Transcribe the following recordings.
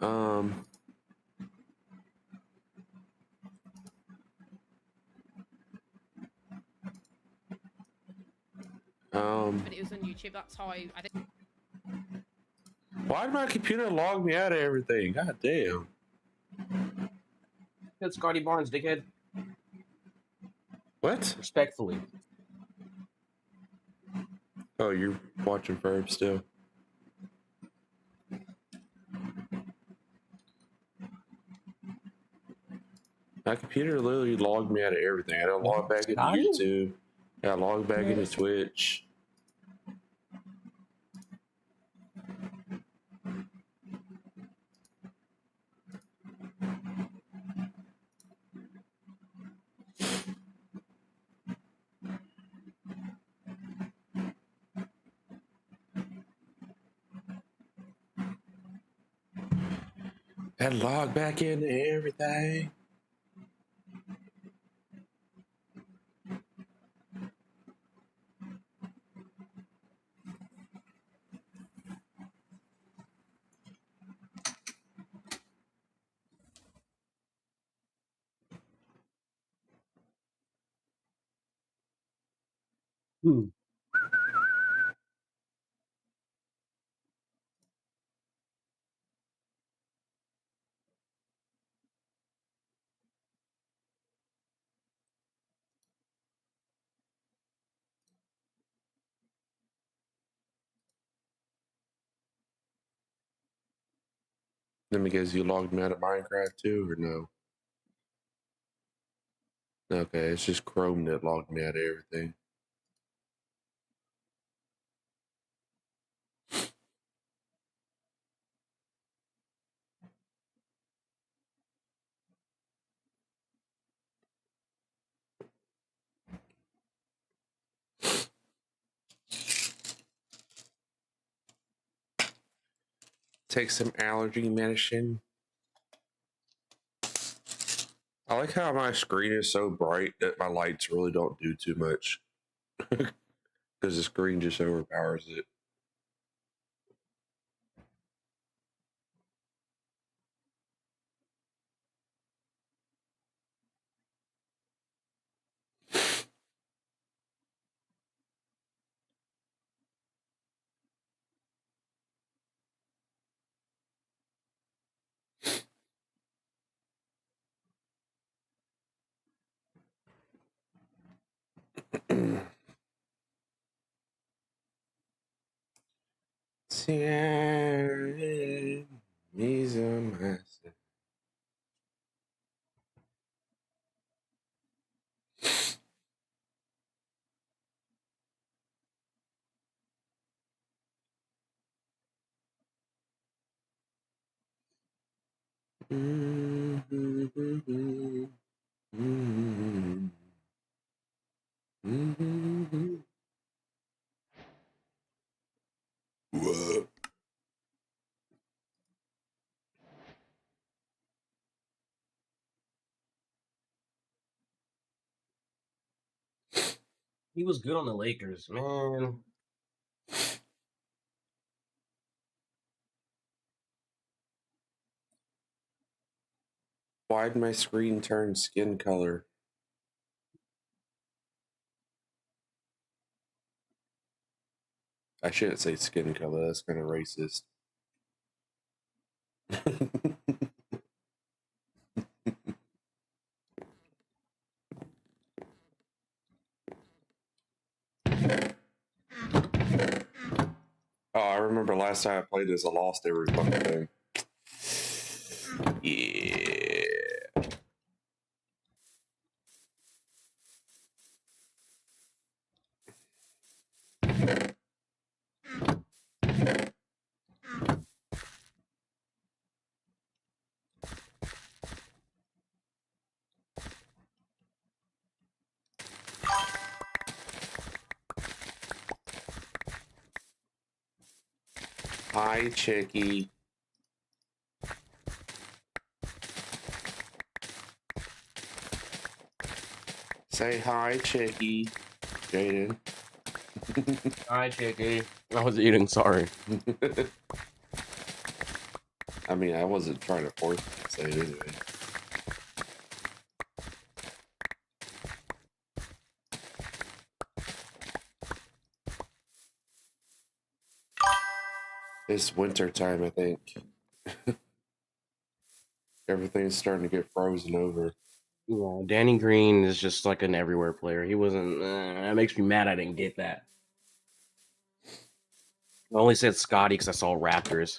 Um. But it was on YouTube. That's how I think. Why did my computer log me out of everything? God damn. Good Scotty Barnes, dickhead. What? Respectfully. Oh, you're watching Ferb still. My computer literally logged me out of everything. I had to log back into Scotty? YouTube. I got logged back into Twitch. Had to log back into everything. Let me guess, you logged me out of Minecraft too, or no? Okay, it's just Chrome that logged me out of everything. Take some allergy medicine. I like how my screen is so bright that my lights really don't do too much. Because the screen just overpowers it. He's a master. Whoa. He was good on the Lakers, man. Why'd my screen turn skin color? I shouldn't say skin color, that's kind of racist. Oh, I remember last time I played this, I lost every fucking thing. Yeah. Hi, Chicky. Say hi, Chicky. Jaden. Hi, Chicky. I was eating, sorry. I mean, I wasn't trying to force him to say it anyway. It's winter time, I think. Everything's starting to get frozen over. Yeah, Danny Green is just like an everywhere player. He wasn't. That makes me mad. I didn't get that. I only said Scotty because I saw Raptors.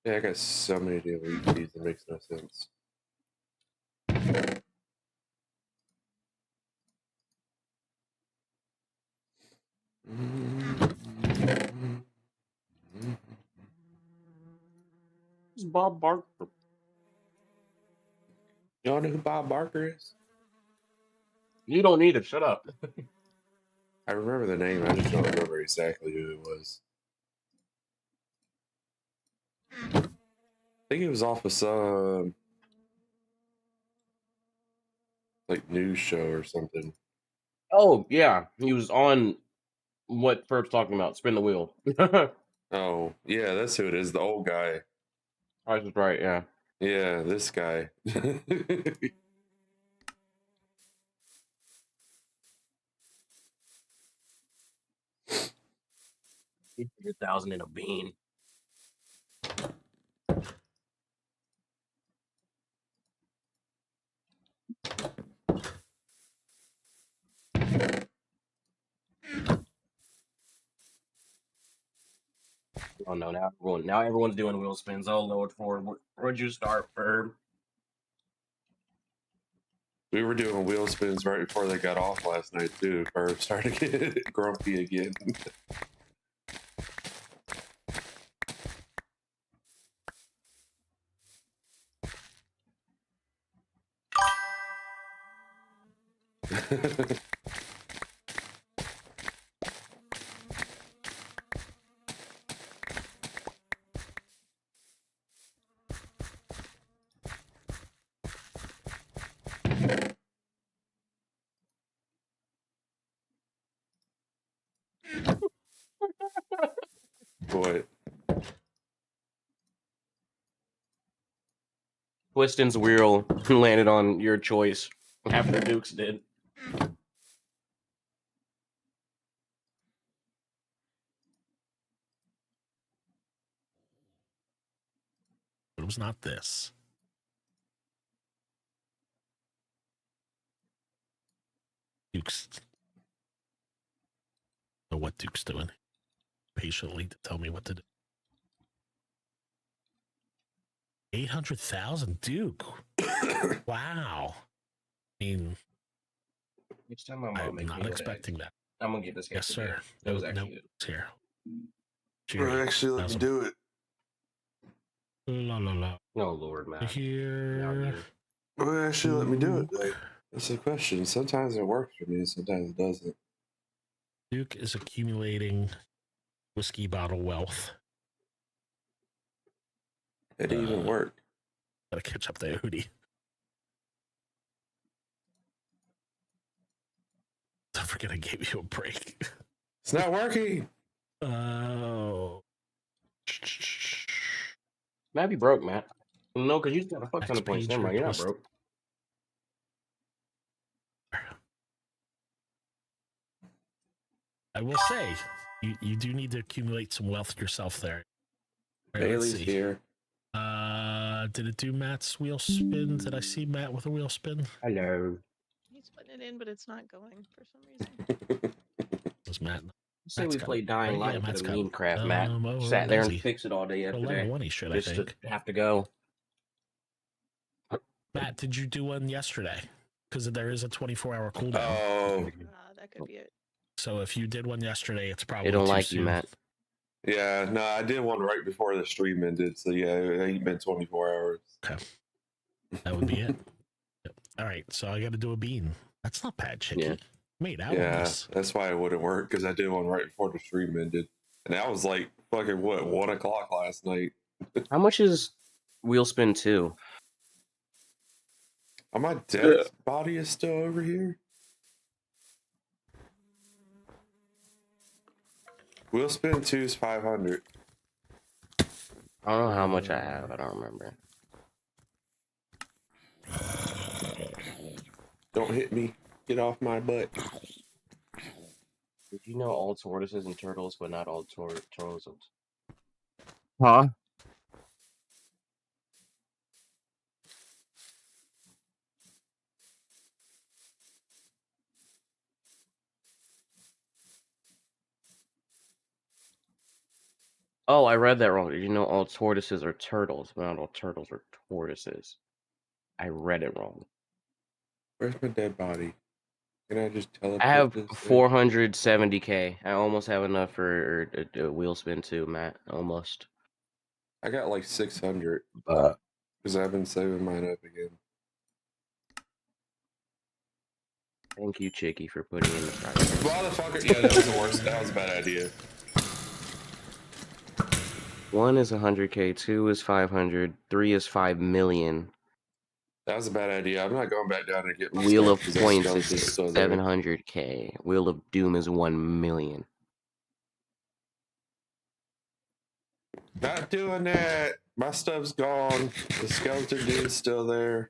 Yeah, I got so many delete keys, it makes no sense. Who's Bob Barker? Y'all know who Bob Barker is? You don't need it. Shut up. I remember the name, I just don't remember exactly who it was. I think it was off of some like news show or something. Oh yeah, he was on what Fert's talking about. Spin the wheel. Oh, yeah, that's who it is, the old guy. I was right. Yeah. Yeah, this guy. 800,000 in a bean. Oh no! Now everyone's doing wheel spins. Oh Lord, Ford, where'd you start, Ferb? We were doing wheel spins right before they got off last night too. Ferb started to get grumpy again. Boy, Twiston's wheel landed on your choice after Duke's did. It was not this. Duke's. Know what Duke's doing. Patiently to tell me what to do. 800,000, Duke. Wow. I mean, Each time my mom I'm makes not me expecting that. I'm gonna get this guy. Yes, sir. That was No, actually good. it's here. Bro, actually let me do it. La la la. Oh Lord, man. Here. Well, actually let me do it. Like, that's the question. Sometimes it works for me, sometimes it doesn't. Duke is accumulating whiskey bottle wealth. It didn't even work. Gotta catch up there, Hootie. Don't forget I gave you a break. It's not working. Oh. Might be broke, Matt. No, because you got a fuck ton Next of points. page Never mind, you're not twist. broke. I will say, you do need to accumulate some wealth yourself there. All right, let's Bailey's see. here. Did it do Matt's wheel spin? Did I see Matt with a wheel spin? Hello. He's putting it in, but it's not going for some reason. Was Matt? Say Matt's we got- played Dying yeah, Light Matt's for the got, Memecraft, Matt. oh, Sat there does and he? fixed it all day yesterday. 11-1 he should, Just I think. to have to go. Matt, did you do one yesterday? Because there is a 24-hour cooldown. Oh, That could be it. So if you did one yesterday, it's probably They don't too like soon. you, Matt. yeah. No, I did one right before the stream ended. So, yeah, it ain't been 24 hours. Okay. That would be it. Yep. All right, so I got to do a bean. That's not bad, Chicky. Yeah. Made out on Yeah, this. that's why it wouldn't work because I did one right before the stream ended. And that was like fucking what, 1 o'clock last night. How much is Wheel Spin 2? Oh, my dead body is still over here. Wheel Spin 2 is 500. I don't know how much I have. I don't remember. Don't hit me. Get off my butt. Did you know all tortoises and turtles, but not all turtles? Huh? Oh, I read that wrong. Did you know all tortoises are turtles, but not all turtles are tortoises? I read it wrong. Where's my dead body? Can I just teleport? I have this thing? 470k. I almost have enough for a Wheel Spin 2, Matt. Almost. I got like 600 because I've been saving mine up again. Thank you, Chicky, for putting in the price. Motherfucker! Yeah, that was the worst. That was a bad idea. 1 is 100k, 2 is 500, 3 is 5 million. That was a bad idea. I'm not going back down and get my Wheel stuff of 'cause that Points skeleton's is still there. 700k. Wheel of Doom is 1 million. Not doing that. My stuff's gone. The skeleton dude's still there.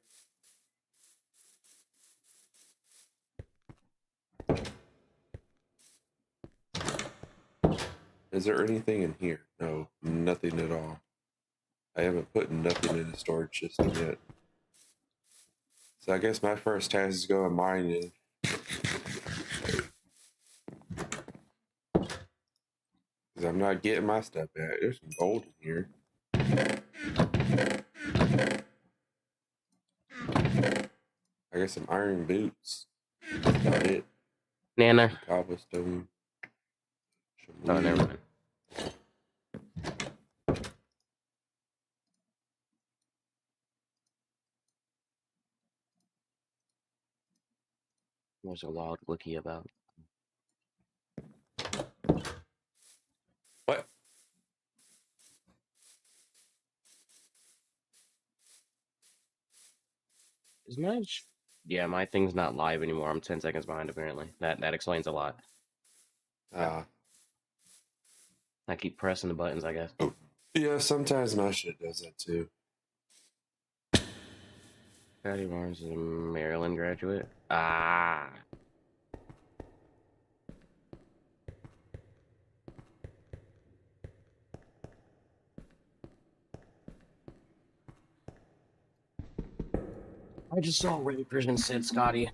Is there anything in here? No, nothing at all. I haven't put nothing in the storage system yet. So I guess my first task is going mining. Because I'm not getting my stuff back. There's some gold in here. I got some iron boots. That's about it. Nana. Some cobblestone. Some Oh, never wood. mind. There's a wild wiki about. What? Is my yeah, my thing's not live anymore. I'm 10 seconds behind apparently. That explains a lot. I keep pressing the buttons, I guess. Yeah, sometimes my shit does that too. Patty Barnes is a Maryland graduate. Ah. I just saw Ray Prison said Scotty.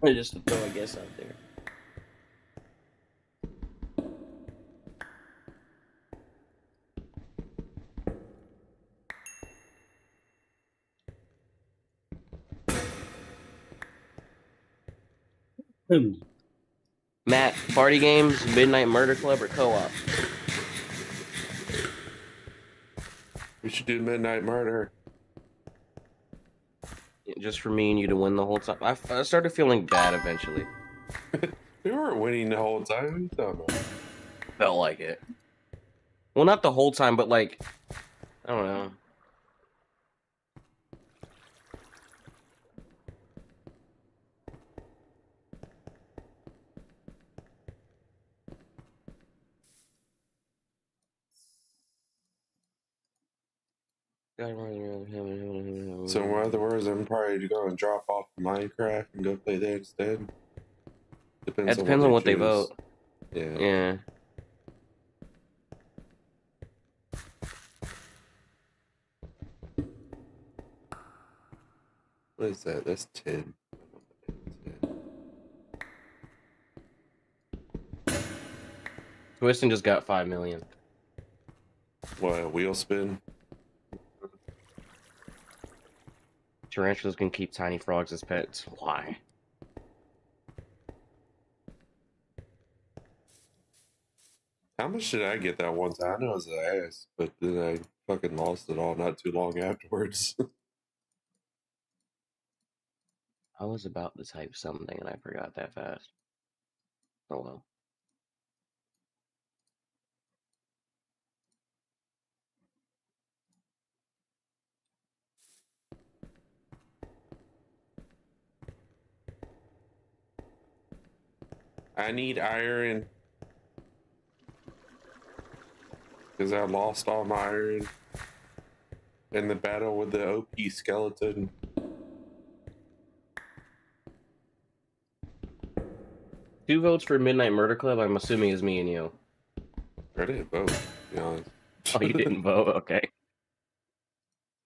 Just to throw a guess out there. Matt, party games, Midnight Murder Club, or co-op? We should do Midnight Murder. Just for me and you to win the whole time. I started feeling bad eventually. We weren't winning the whole time. What are you talking about? Felt like it. Well, not the whole time, but like, I don't know. So in other words, I'm probably going to drop off Minecraft and go play that instead. It depends on what they vote. Yeah. Yeah. What is that? That's 10. Twistin just got 5 million. What, a wheel spin? Tarantulas can keep tiny frogs as pets. Why? How much did I get that one time? I know it was an ass, but then I fucking lost it all not too long afterwards. I was about to type something and I forgot that fast. Oh well. I need iron. Because I lost all my iron in the battle with the OP skeleton. 2 votes for Midnight Murder Club. I'm assuming is me and you. I didn't vote, to be honest. Oh, you didn't vote? Okay.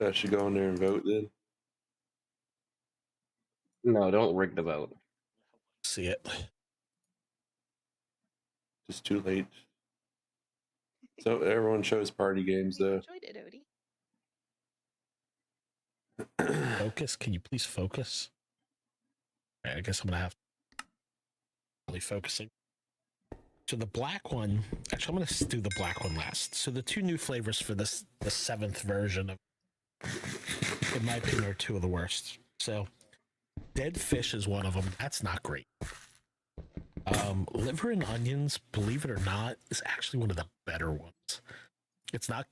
I should go in there and vote then. No, don't rig the vote. See it. Just too late. So everyone chose party games I though. enjoyed it, Odie. Focus. Can you please focus? Okay, I guess I'm gonna have to really focusing. So the black one, actually, I'm gonna do the black one last. So the 2 new flavors for this, the 7th version of, in my opinion, are 2 of the worst. So dead fish is one of them. That's not great. Liver and onions, believe it or not, is actually one of the better ones. It's not,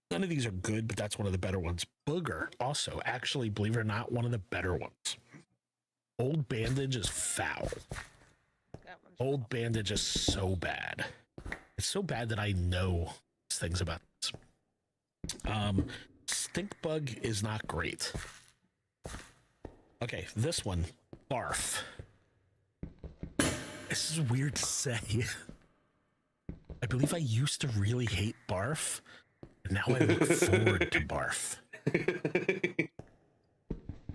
none of these are good, but that's one of the better ones. Booger, also, actually, believe it or not, one of the better ones. Old Bandage is foul. That one's Old Bandage is so bad. It's so bad that I know things about this. Stink Bug is not great. Okay, this one, Barf. This is weird to say. I believe I used to really hate Barf. And now I look forward to Barf.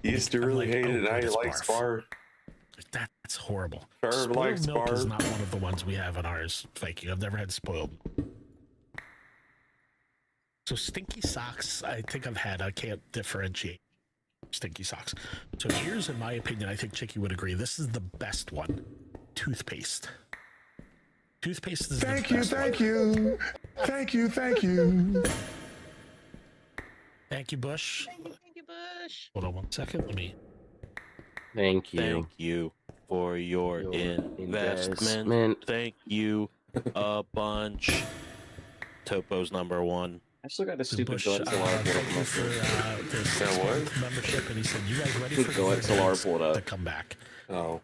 You used to I'm really like, hate oh, it, now good, you it's like barf. Sparf. That's horrible. Ferb Spoiled likes milk is Barf. not one of the ones we have in ours. Thank you. I've never had spoiled. So Stinky Socks, I think I've had. I can't differentiate Stinky Socks. So here's, in my opinion, I think Chicky would agree. This is the best one. Toothpaste. Toothpaste is Thank the you, best thank one. you. Thank you, thank you. Thank you, Bush. Thank you, Bush. Hold on one second. Let me. Thank you. Thank you for your investment. Thank you a bunch. Topo's #1. I still got the So stupid Bush, Go XLR pulled thank you up. for this That what? membership, and he said, "You guys ready for Go the XLR Dance pulled up. to come back?" Oh.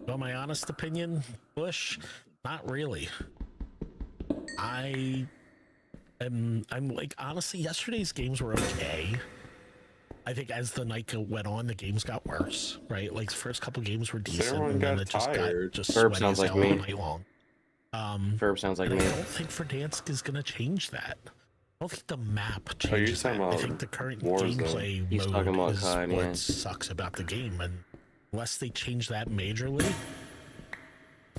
Well, my honest opinion, Bush, not really. I'm like, honestly, yesterday's games were okay. I think as the night went on, the games got worse, right? Like the first couple games were decent, Everyone and then got it just tired. got just Ferb sweaty sounds as like hell me. all night long. Ferb sounds like And me. I don't think Verdansk is going to change that. I don't think the map Oh, you're changes that. talking I about think the current Warzone. gameplay He's talking mode about is COD, what yeah. sucks about the game, and unless they change that majorly,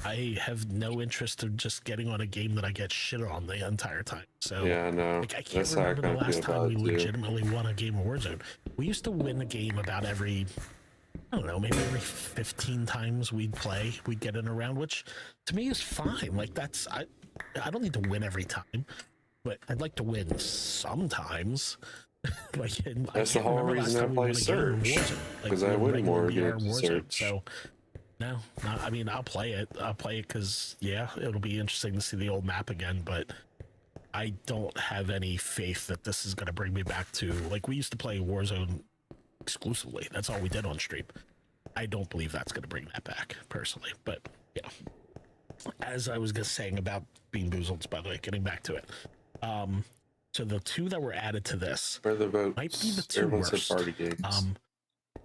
I have no interest in just getting on a game that I get shit on the entire time. So Yeah, I know. like, I can't That's how I remember the kind of last feel time about we it too. legitimately won a game of Warzone. We used to win a game about every, I don't know, maybe every 15 times we'd play, we'd get in a round, which to me is fine. Like that's, I don't need to win every time, but I'd like to win sometimes. Like, and That's the can't whole remember last reason I time we play won a game in Search, Warzone. Like, 'cause I we win regular more BR games in Warzone. Search. So no, I mean, I'll play it. I'll play it because, yeah, it'll be interesting to see the old map again, but I don't have any faith that this is going to bring me back to, like, we used to play Warzone exclusively. That's all we did on stream. I don't believe that's going to bring that back, personally. But, yeah. As I was just saying about Bean Boozled, by the way, getting back to it. So the 2 that were added to this For the votes, might be the 2 everyone worst. said party games.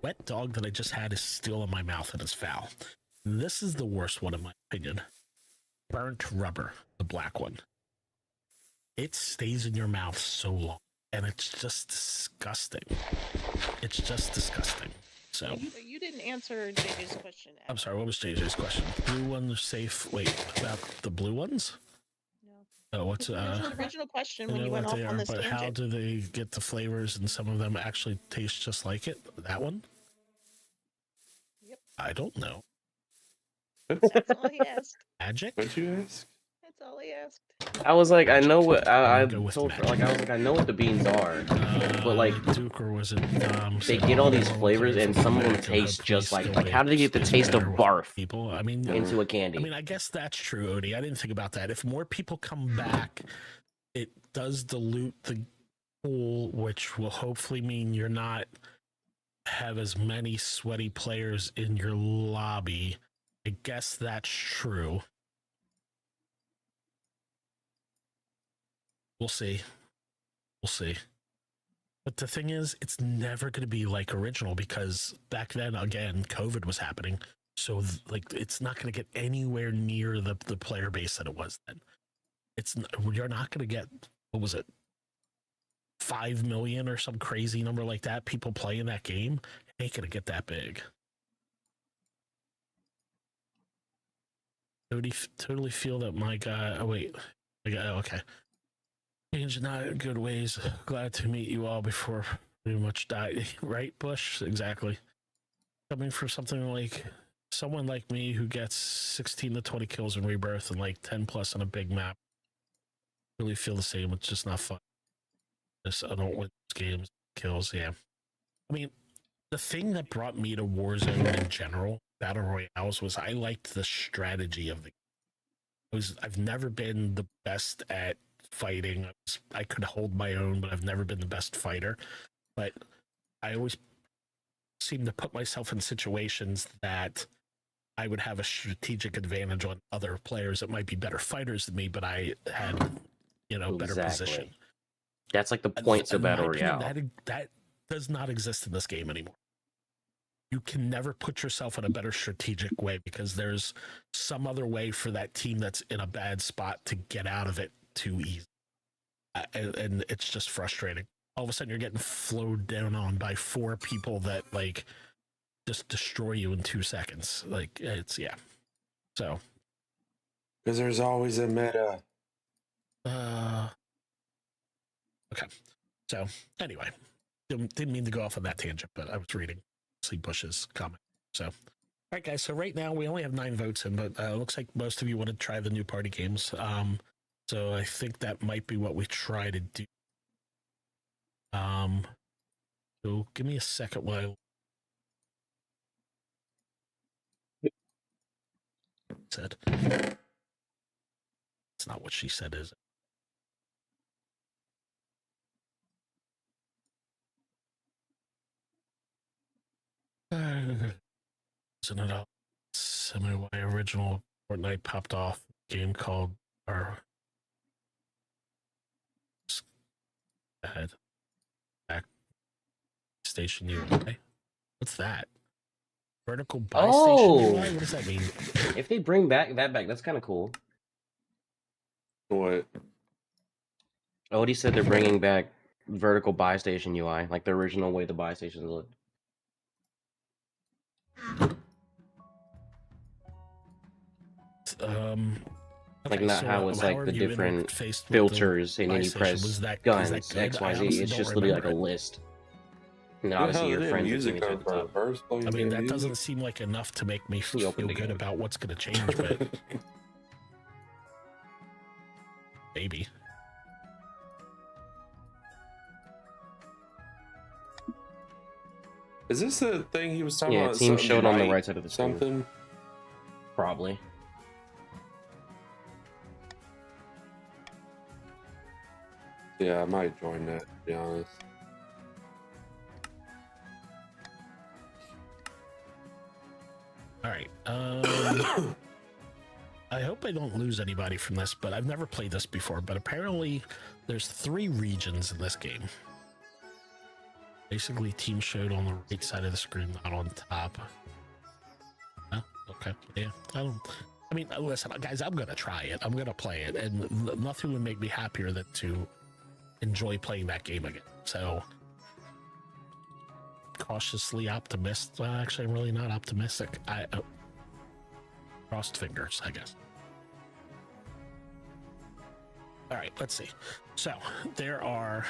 Wet Dog that I just had is still in my mouth and is foul. This is the worst one in my opinion. Burnt Rubber, the black one. It stays in your mouth so long, and it's just disgusting. It's just disgusting. So, You didn't answer JJ's question. I'm sorry, what was JJ's question? Blue ones are safe. Wait, about the blue ones? No. Oh, what's The original question I when know you went what off they on are, this but how tangent. do they get the flavors and some of them actually taste just like it? That one? Yep. I don't know. That's all he asked. Magic? What'd you ask? That's all he asked. I was like, I Magic. know what I'm I gonna go with told magic. like I was like, I know what the beans are, but like Duke, or was it? they get all these flavors and some of them taste just like how do they get the taste of barf people? I mean, into a candy? I mean, I guess that's true, Odie. I didn't think about that. If more people come back, it does dilute the pool, which will hopefully mean you're not have as many sweaty players in your lobby. I guess that's true. We'll see. We'll see. But the thing is, it's never going to be like original because back then, again, COVID was happening. So like, it's not going to get anywhere near the player base that it was then. You're not going to get, what was it, 5 million or some crazy number like that people playing that game. It ain't going to get that big. Totally feel that my guy. Oh wait, okay. Change not in good ways. Glad to meet you all before pretty much die. Right, Bush? Exactly. Coming from something like someone like me who gets 16 to 20 kills in Rebirth and like 10 plus on a big map. Really feel the same. It's just not fun. I don't win games. Kills, yeah. I mean, the thing that brought me to Warzone in general, Battle Royales, was I liked the strategy of the game. I've never been the best at fighting. I could hold my own, but I've never been the best fighter. But I always seem to put myself in situations that I would have a strategic advantage on other players that might be better fighters than me, but I had, better position. That's like the points of Battle Royale. That does not exist in this game anymore. You can never put yourself in a better strategic way because there's some other way for that team that's in a bad spot to get out of it too easy. And it's just frustrating. All of a sudden you're getting flowed down on by 4 people that like just destroy you in 2 seconds. Like it's, yeah. So. Because there's always a meta. Okay. So anyway, didn't mean to go off on that tangent, but I was reading Bush's comment. So, all right, guys. So right now we only have 9 votes in, but it looks like most of you want to try the new party games. So I think that might be what we try to do. So give me a second while. Said. It's not what she said, is it? Isn't it a semi-Y original Fortnite popped off game called our ahead back station UI? What's that? Vertical buy station UI? What does that mean? If they bring that back, that's kind of cool. What? Odie said they're bringing back vertical buy station UI, like the original way the buy stations looked. Like Okay, not so how it's like the different filters and then you press guns, XYZ. It's just literally like a list. And then obviously your friends music at the top. I mean, that doesn't seem like enough to make me feel good about what's going to change, but maybe. Is this the thing he was talking about? Yeah, team showed on the right side of the screen. Something? Probably. Yeah, I might join that, to be honest. All right. I hope I don't lose anybody from this, but I've never played this before. But apparently, there's 3 regions in this game. Basically, team showed on the right side of the screen, not on top. Oh, okay. Yeah. I mean, listen, guys, I'm gonna try it. I'm gonna play it, and nothing would make me happier than to enjoy playing that game again. So, cautiously optimistic. Well, actually, I'm really not optimistic. Crossed fingers, I guess. All right, let's see. So there are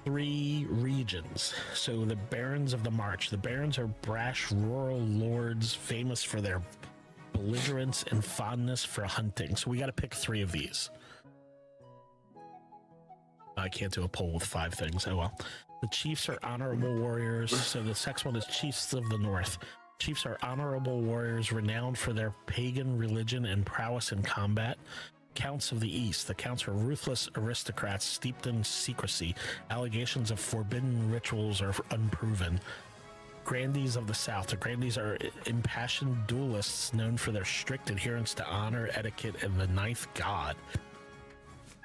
3 regions. So the Barons of the March. The Barons are brash rural lords famous for their belligerence and fondness for hunting. So we got to pick 3 of these. I can't do a poll with 5 things. Oh well. The Chiefs are honorable warriors. So the next one is Chiefs of the North. Chiefs are honorable warriors renowned for their pagan religion and prowess in combat. Counts of the East. The Counts are ruthless aristocrats steeped in secrecy. Allegations of forbidden rituals are unproven. Grandees of the South. The Grandees are impassioned duelists known for their strict adherence to honor, etiquette, and the ninth god.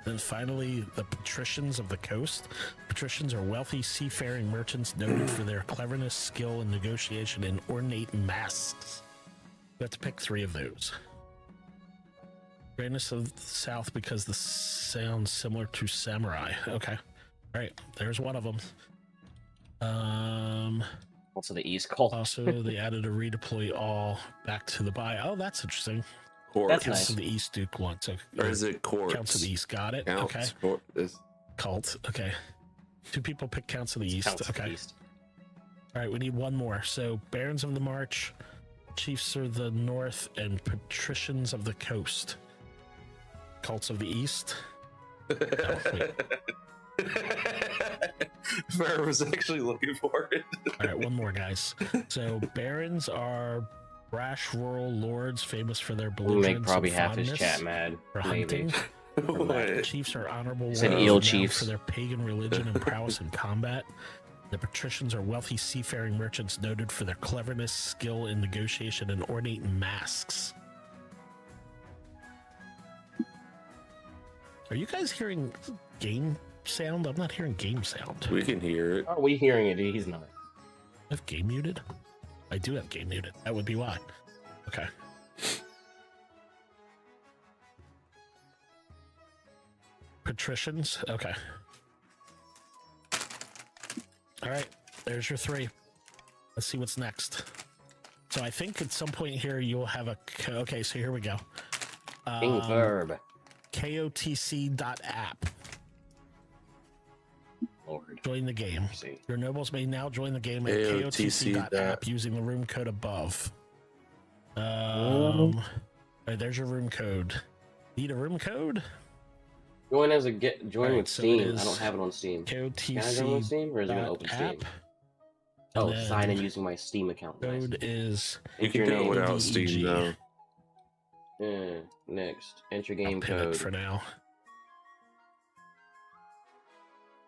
Then finally, the Patricians of the Coast. Patricians are wealthy seafaring merchants noted for their cleverness, skill, and negotiation in ornate masks. You have to pick 3 of those. Grandness of the South because the sounds similar to samurai. Okay. All right. There's one of them. Also the East cult. Also, they added a redeploy all back to the buy. Oh, that's interesting. Courts. That's Counts nice. of the East Duke one. So Or is it courts? Counts of the East. Got it. Counts, Okay. This. Cult. Okay. 2 people pick Counts of the East. Counts of the Okay. East. All right. We need one more. So Barons of the March, Chiefs of the North, and Patricians of the Coast. Cults of the East. Oh, wait. Farrah was actually looking for it. All right, one more, guys. So barons are brash rural lords famous for their We'll make belligerence probably and half his fondness chat mad. for Maybe. hunting. What? Chiefs are honorable Said warriors eel renowned chiefs. for their pagan religion and prowess in combat. The patricians are wealthy seafaring merchants noted for their cleverness, skill in negotiation, and ornate masks. Are you guys hearing game sound? I'm not hearing game sound. We can hear it. Are we hearing it? He's not. I have game muted? I do have game muted. That would be why. Okay. Patricians? Okay. All right. There's your 3. Let's see what's next. So I think at some point here you'll have a... Okay, so here we go. King Verb. KOTC.app. Lord. Join the game. See. Your nobles may now join the game at KOTC KOTC.app using the room code above. Right, there's your room code. Need a room code? Join as a get. Join Alright, with so Steam. it I is don't have it on Steam. Can I KOTC join with Steam, or is it gonna open app. Steam? And Oh, then sign in using my Steam account. Nice. Code is You can do it without Steam, though. Next, enter I'll game pin it code. for now.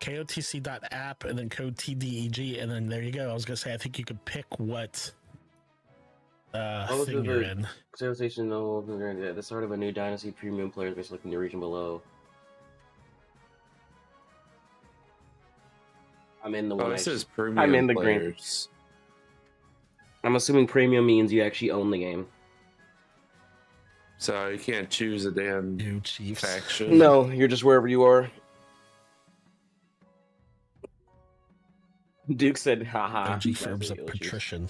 KOTC.app and then code TDEG, and then there you go. I was gonna say I think you could pick what Oh, thing you're in. Station no at the start of a new dynasty. Premium players may select in the region below. I'm in the one. Oh, it says premium I'm in the green. players. I'm assuming premium means you actually own the game. So you can't choose a damn New Chiefs. faction. No, you're just wherever you are. Duke said, haha. OG Ferb's a patrician.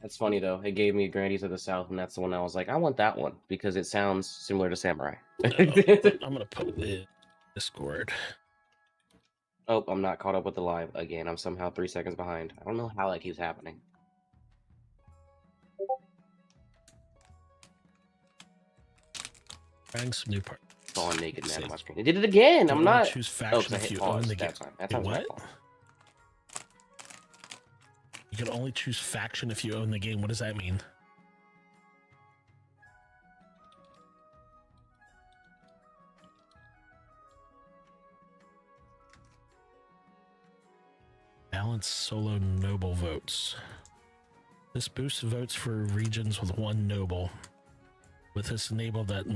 That's funny though. It gave me Grandies of the South, and that's the one I was like, I want that one because it sounds similar to Samurai. I'm gonna put the Discord. Oh, I'm not caught up with the live again. I'm somehow 3 seconds behind. I don't know how that keeps happening. Trying some new parts. Fallen naked man on my screen. It did it again. You I'm can not. only choose Oh, faction because I if hit you own pause. the game. That's fine. That's my What? fault. You can only choose faction if you own the game. What does that mean? Balance solo noble votes. This boosts votes for regions with 1 noble. With this enabled, that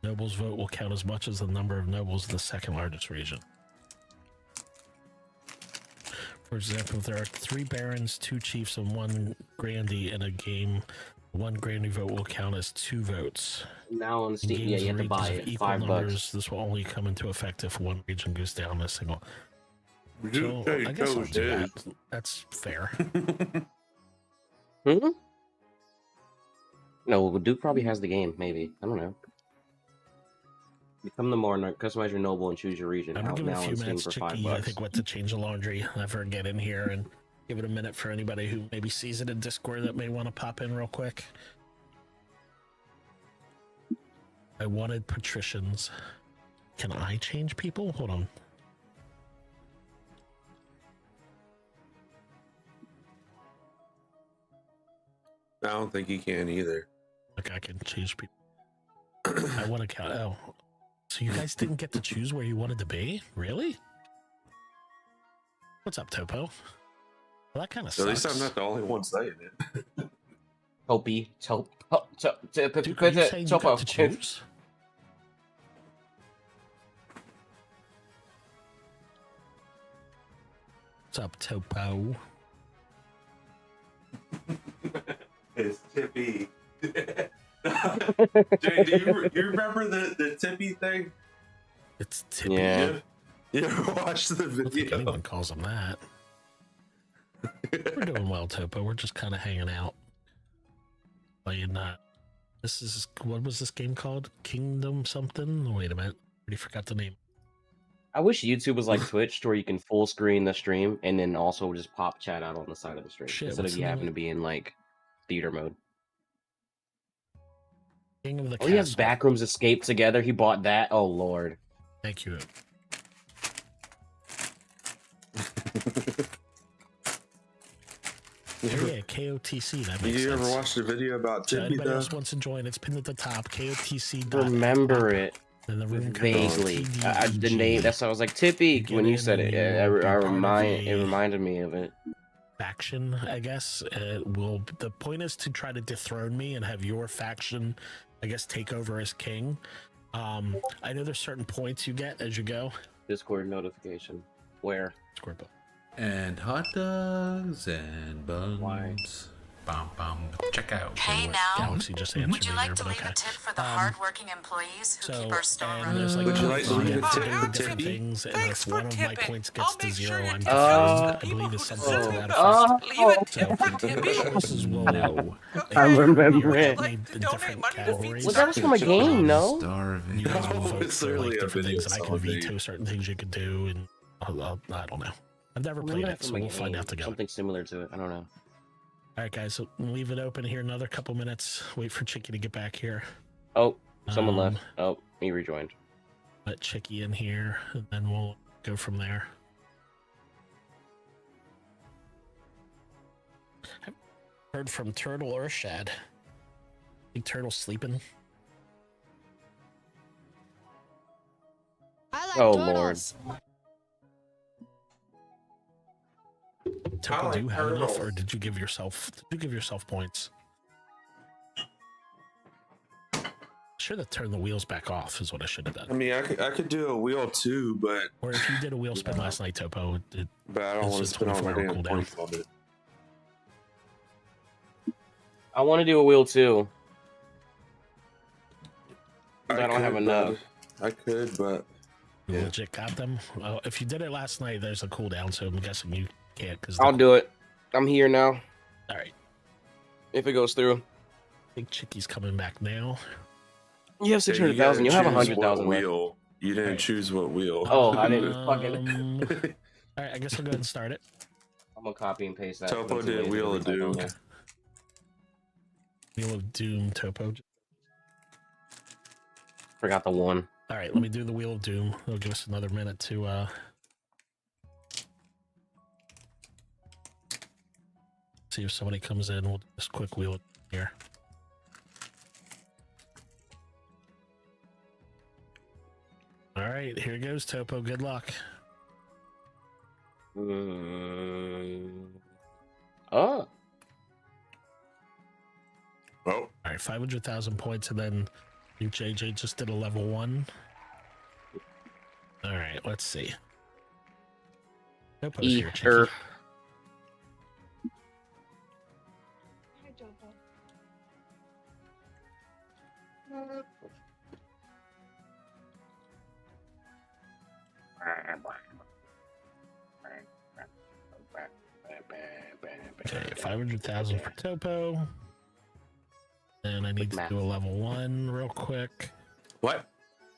noble's vote will count as much as the number of nobles in the second largest region. For example, if there are 3 barons, 2 chiefs, and 1 grandee in a game, 1 grandee vote will count as 2 votes. Now on In Steam, games yeah, you have with to buy regions of it. equal $5. numbers, this will only come into effect if 1 region goes down a single. So Hey, I guess I'll Code do is. that. That's fair. Hmm? No, Duke probably has the game. Maybe I don't know. Become the more customize your noble and choose your region. I'm gonna Out give it a now few on Steam minutes, for Chicky. $5. I think what to change the laundry. Have her get in here and give it a minute for anybody who maybe sees it in Discord that may want to pop in real quick. I wanted patricians. Can I change people? Hold on. I don't think you can either. Like I can change people. I want to count. Oh, so you guys didn't get to choose where you wanted to be? Really? What's up, Topo? Well, that kind of At sucks. least I'm not the only one saying it. Topi, Topo, Dude, are you saying you got to choose? What's up, Topo? It's Tippy. Jay, do you remember the Tippy thing? It's Tippy. Yeah. You ever watched the I don't think video? anyone calls him that. We're doing well, Topo. We're just kind of hanging out. Playing, this is, what was this game called? Kingdom something? Wait a minute. Already forgot the name. I wish YouTube was like Twitch, where you can full screen the stream and then also just pop chat out on the side of the stream Shit, instead what's of the you name having of- to be in like theater mode. King of the Oh, he has Castle. Backrooms Escape together. He bought that. Oh lord. Thank you. Oh, yeah, KOTC. That makes You sense. ever watched the video about So Tippy anybody though? else wants to join? It's pinned at the top. KOTC. Remember it And the room vaguely. The name. That's why I was like Tippy You get when you in said and it. you will be part of It a- reminded me of it. faction, I guess. The point is to try to dethrone me and have your faction, I guess, take over as king. I know there's certain points you get as you go. Discord notification. Where? Scorpio. And hot dogs and buns. Why? Bum bum. Check out. Hey now, Galaxy just answered would you me like there, to but leave okay. a tip for the hardworking employees who So, keep our store and running? there's like Would you like to leave a points tip for for different Tippy? things, and Thanks if for one of my tipping. points I'll gets to make sure zero, you I'm confuse confused. the I people believe who it's something sell to you that drugs. effect. Leave a So, tip for Tippy. resources will No. Okay. I remember you're it. Like made to in donate different money to feed categories. Well, that was from a game, no? Starving. You guys will No, vote it's for like literally a different video things, and I song, can dude. veto certain things you could do, and I don't know. I've never played Remember it, that so from a we'll find game. out together. Something similar to it. I don't know. All right, guys, so we'll leave it open here another couple minutes. Wait for Chicky to get back here. Oh, someone Um, left. Oh, he rejoined. Let Chicky in here, and then we'll go from there. I've heard from Turtle or Shad. Think Turtle's sleeping? I like Oh, turtles. Turtle, I do you like have enough, turtles. or did you give yourself points? Should have turned the wheels back off. Is what I should have I done. mean, I could do a wheel too, but Or if you did a wheel spin last night, Topo, I don't It's want to just spend all my 24-hour damn cooldown. points on it. I want to do a wheel too. 'Cause I don't could, have enough. but I could, but you yeah. legit got them. Well, if you did it last night, there's a cooldown, so I'm guessing you can't. Because I'll do it. I'm here now. All right, If it goes through. Big Chicky's coming back now. You have Yeah, 600,000. You have gotta choose what 100,000 left. wheel. You didn't Right. choose what wheel. Oh, I didn't fucking. All right, I guess I'll go ahead and start it. I'm gonna copy and paste that. Topo That's did amazing. Wheel of Doom. Okay. Wheel of Doom, Topo. Forgot the one. All right, let me do the Wheel of Doom. It'll give us another minute to see if somebody comes in. We'll just quick wheel it here. All right, here goes, Topo. Good luck. Oh. Oh, All right, 500,000 points, and then you, JJ, just did a level 1. All right, let's see. Topo's here, Chicky. Eater. Hi, Jopo. Okay, 500,000 for Topo. And I need to math. do a level 1 real quick. what?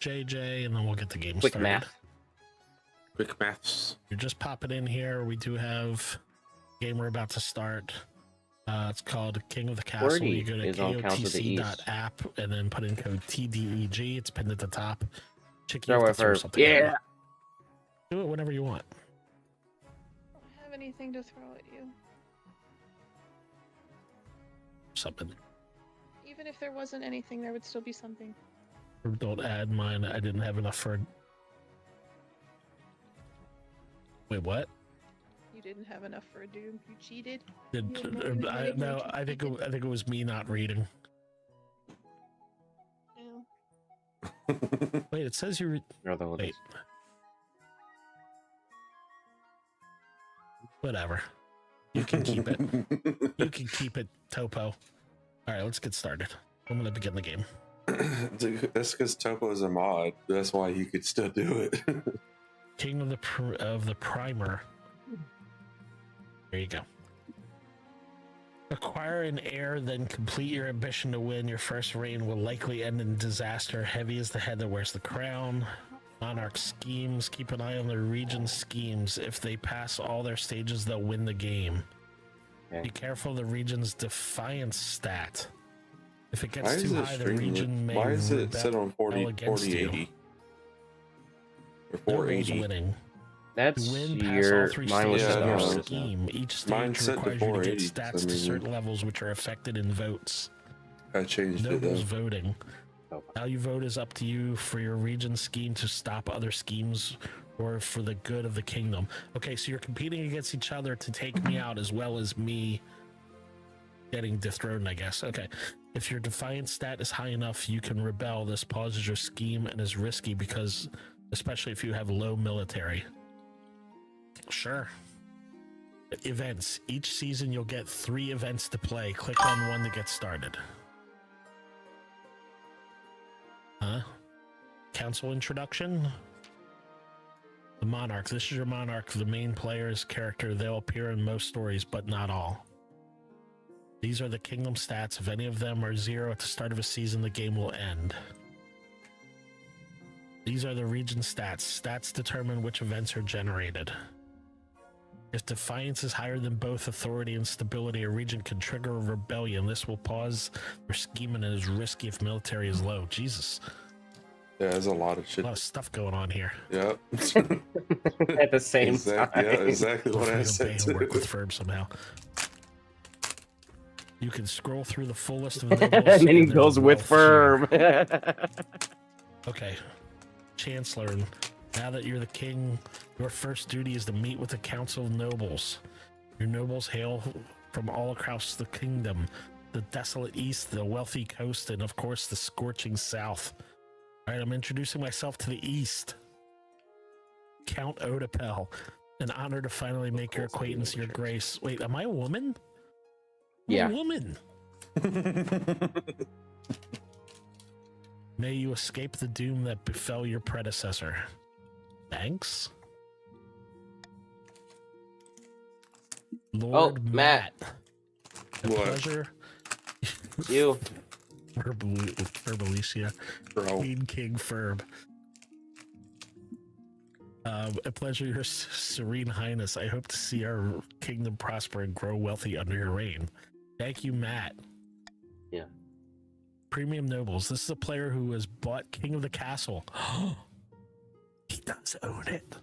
JJ, and then we'll get the game Quick started. math. Quick maths. You're just popping in here. We do have a game we're about to start. It's called King of the Castle. Wordy You go to is on Council of the East. kotc.app and then put in code TDEG. It's pinned at the top. Chicky, Throw you have it to throw first. something at Yeah. me. Do it whenever you want. I don't have anything to throw at you. Something. Even if there wasn't anything, there would still be something. Don't add mine. I didn't have enough for. Wait, what? didn't have enough for a doom. You cheated. No, I think it was me not reading. Yeah. Wait, it says you. Wait. Whatever. You can keep it. You can keep it, Topo. All right, let's get started. I'm gonna begin the game. That's because Topo is a mod. That's why he could still do it. King of the Primer. There you go. Acquire an heir, then complete your ambition to win. Your first reign will likely end in disaster. Heavy is the head that wears the crown. Monarch schemes. Keep an eye on the region's schemes. If they pass all their stages, they'll win the game. Okay. Be careful of the region's defiance stat. If it gets too high, the region may. Why is it set on 4080? Or 480? Winning. That's win, your mine was set scheme. Each stage requires you to get stats to certain levels, which are affected in votes. I changed Nobles it though. Voting. How you vote is up to you for your region scheme to stop other schemes or for the good of the kingdom. Okay, so you're competing against each other to take me out as well as me getting dethroned, I guess. Okay. If your defiance stat is high enough, you can rebel. This pauses your scheme and is risky because, especially if you have low military. Sure. Events. Each season you'll get 3 events to play. Click on one to get started. Huh? Council introduction? The Monarch. This is your Monarch, the main player's character. They'll appear in most stories, but not all. These are the kingdom stats. If any of them are 0 at the start of a season, the game will end. These are the region stats. Stats determine which events are generated. If defiance is higher than both authority and stability, a region can trigger a rebellion. This will pause their scheme and is risky if military is low. Jesus. Yeah, there's a lot of shit. A lot of stuff going on here. Yep. At the same time. Yeah, exactly what I said too. Work with Ferb somehow. You can scroll through the full list of nobles. And then he goes with Ferb. Okay. Chancellor, now that you're the king, your first duty is to meet with the Council of Nobles. Your nobles hail from all across the kingdom, the desolate east, the wealthy coast, and of course the scorching south. All right, I'm introducing myself to the east. Count Odapel, an honor to finally make your acquaintance, your grace. Wait, am I a woman? Yeah. I'm a woman. May you escape the doom that befell your predecessor. Thanks. Lord Matt. A what? Pleasure. You. Ferb Alicia. Queen King Ferb. A pleasure, your serene highness. I hope to see our kingdom prosper and grow wealthy under your reign. Thank you, Matt. Yeah. Premium Nobles. This is a player who has bought King of the Castle. He does own it.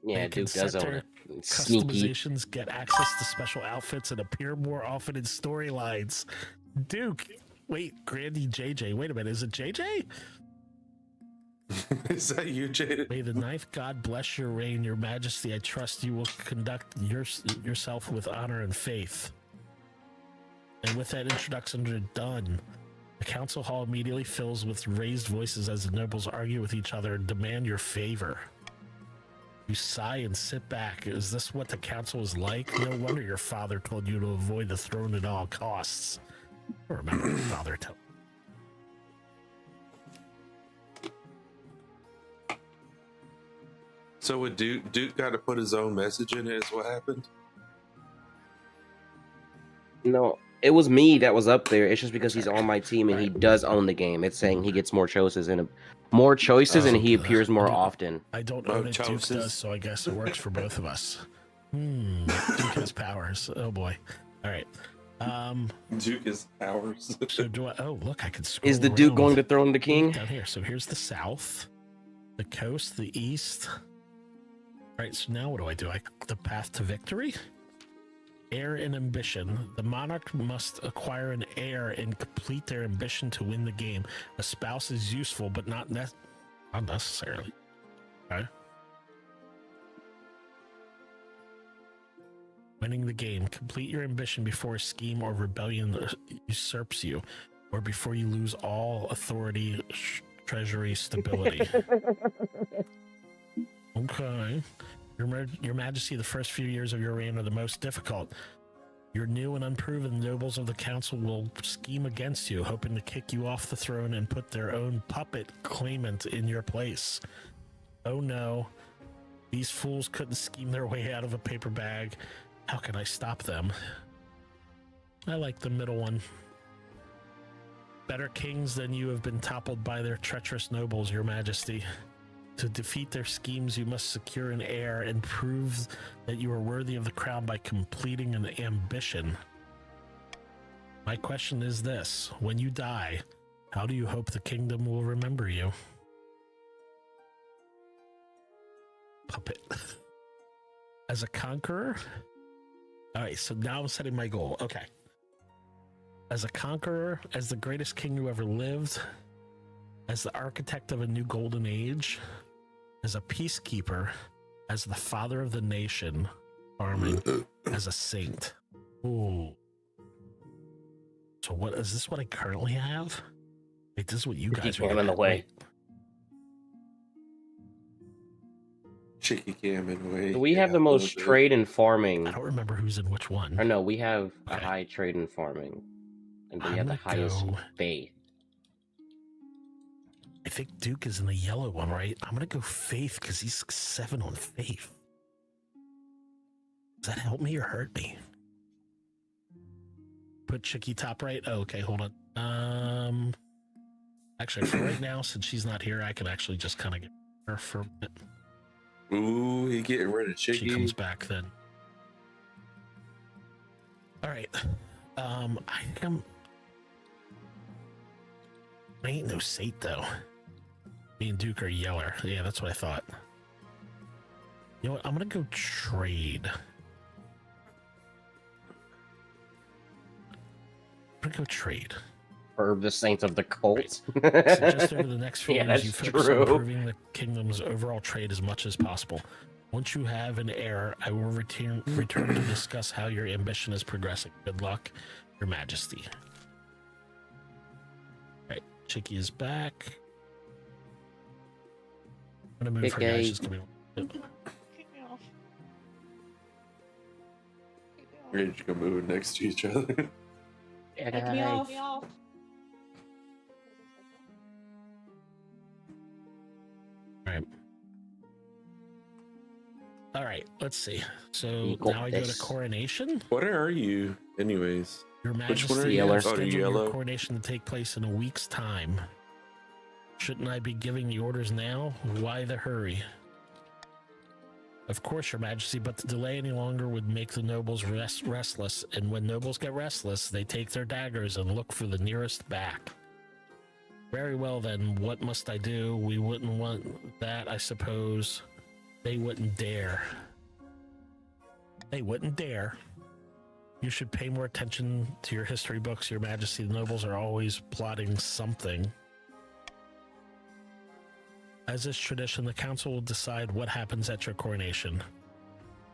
Yeah, Duke does own it. Customizations, get access to special outfits, and appear more often in storylines. Duke, wait, Grandy JJ. Wait a minute, is it JJ? Is that you, Jaden? May the ninth God bless your reign, your majesty. I trust you will conduct yourself with honor and faith. And with that introduction done, the council hall immediately fills with raised voices as the nobles argue with each other and demand your favor. You sigh and sit back. Is this what the council is like? No wonder your father told you to avoid the throne at all costs. I remember your father told. So would Duke got to put his own message in it is what happened? No, it was me that was up there. It's just because he's on my team and he does own the game. It's saying he gets more choices and he appears more often. I don't know what Duke does, so I guess it works for both of us. Duke has powers. Oh boy. All right. Duke is powers. So do I? Oh, look, I can scroll. Is the Duke going to throne the king? Down here. So here's the south, the coast, the east. All right. So now what do? The path to victory. Heir and ambition. The monarch must acquire an heir and complete their ambition to win the game. A spouse is useful, but not necessarily. Okay. Winning the game. Complete your ambition before a scheme or rebellion usurps you, or before you lose all authority, treasury, stability. Okay. Your Majesty, the first few years of your reign are the most difficult. Your new and unproven nobles of the council will scheme against you, hoping to kick you off the throne and put their own puppet claimant in your place. Oh no. These fools couldn't scheme their way out of a paper bag. How can I stop them? I like the middle one. Better kings than you have been toppled by their treacherous nobles, Your Majesty. To defeat their schemes, you must secure an heir and prove that you are worthy of the crown by completing an ambition. My question is this: when you die, how do you hope the kingdom will remember you? Puppet. As a conqueror? All right, so now I'm setting my goal. Okay. As a conqueror, as the greatest king who ever lived, as the architect of a new golden age, as a peacekeeper, as the father of the nation, farming, as a saint. Ooh. So what is this? What I currently have? Wait, this is what you guys are in the way. Chicky cam in the way. We have the most trade and farming. I don't remember who's in which one. Or no, we have a high trade and farming. And we have the highest faith. I think Duke is in the yellow one, right? I'm going to go faith because he's 7 on faith. Does that help me or hurt me? Put Chicky top right. Oh, okay, hold on. Actually, for right now, since she's not here, I can actually just kind of get her for a minute. Ooh, he getting rid of Chicky. She comes back then. All right. I think I ain't no Sate though. Me and Duke are yeller. Yeah, that's what I thought. You know what? I'm gonna go trade. I'm gonna go trade. Herb the Saints of the Cult. Right. So just over the next few years, you focus true. on improving the kingdom's overall trade as much as possible. Once you have an heir, I will return to discuss how your ambition is progressing. Good luck, Your Majesty. Right, Chicky is back. I'm gonna move her guys. She's gonna be. Kick me off. Kick me off. We're just gonna move next to each other. Kick me off. Right. All right, let's see. So Equal now I go to this. coronation. What are you, anyways? Your Which one are Majesty, you? Yellow. has Oh, scheduled yellow. your coronation to take place in a week's time. Shouldn't I be giving the orders now? Why the hurry? Of course, Your Majesty, but to delay any longer would make the nobles restless, and when nobles get restless, they take their daggers and look for the nearest back. Very well then, what must I do? We wouldn't want that, I suppose. They wouldn't dare. They wouldn't dare. You should pay more attention to your history books, Your Majesty. The nobles are always plotting something. As is tradition, the council will decide what happens at your coronation.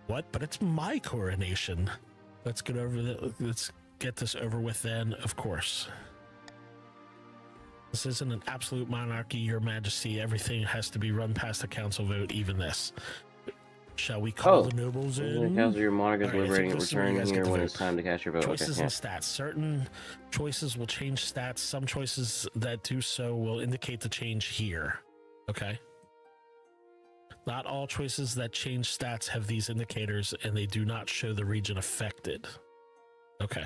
What? But it's my coronation. Let's get this over with then, of course. This isn't an absolute monarchy, Your Majesty. Everything has to be run past the council vote, even this. Shall we call the nobles in? The council of your monarch is All right, I liberating think and this is where you returning guys here get to when vote. it's time to cast your vote. Choices Okay, and stats. Certain choices will change stats. Some choices that do so will indicate the change here. Okay? Not all choices that change stats have these indicators, and they do not show the region affected. Okay.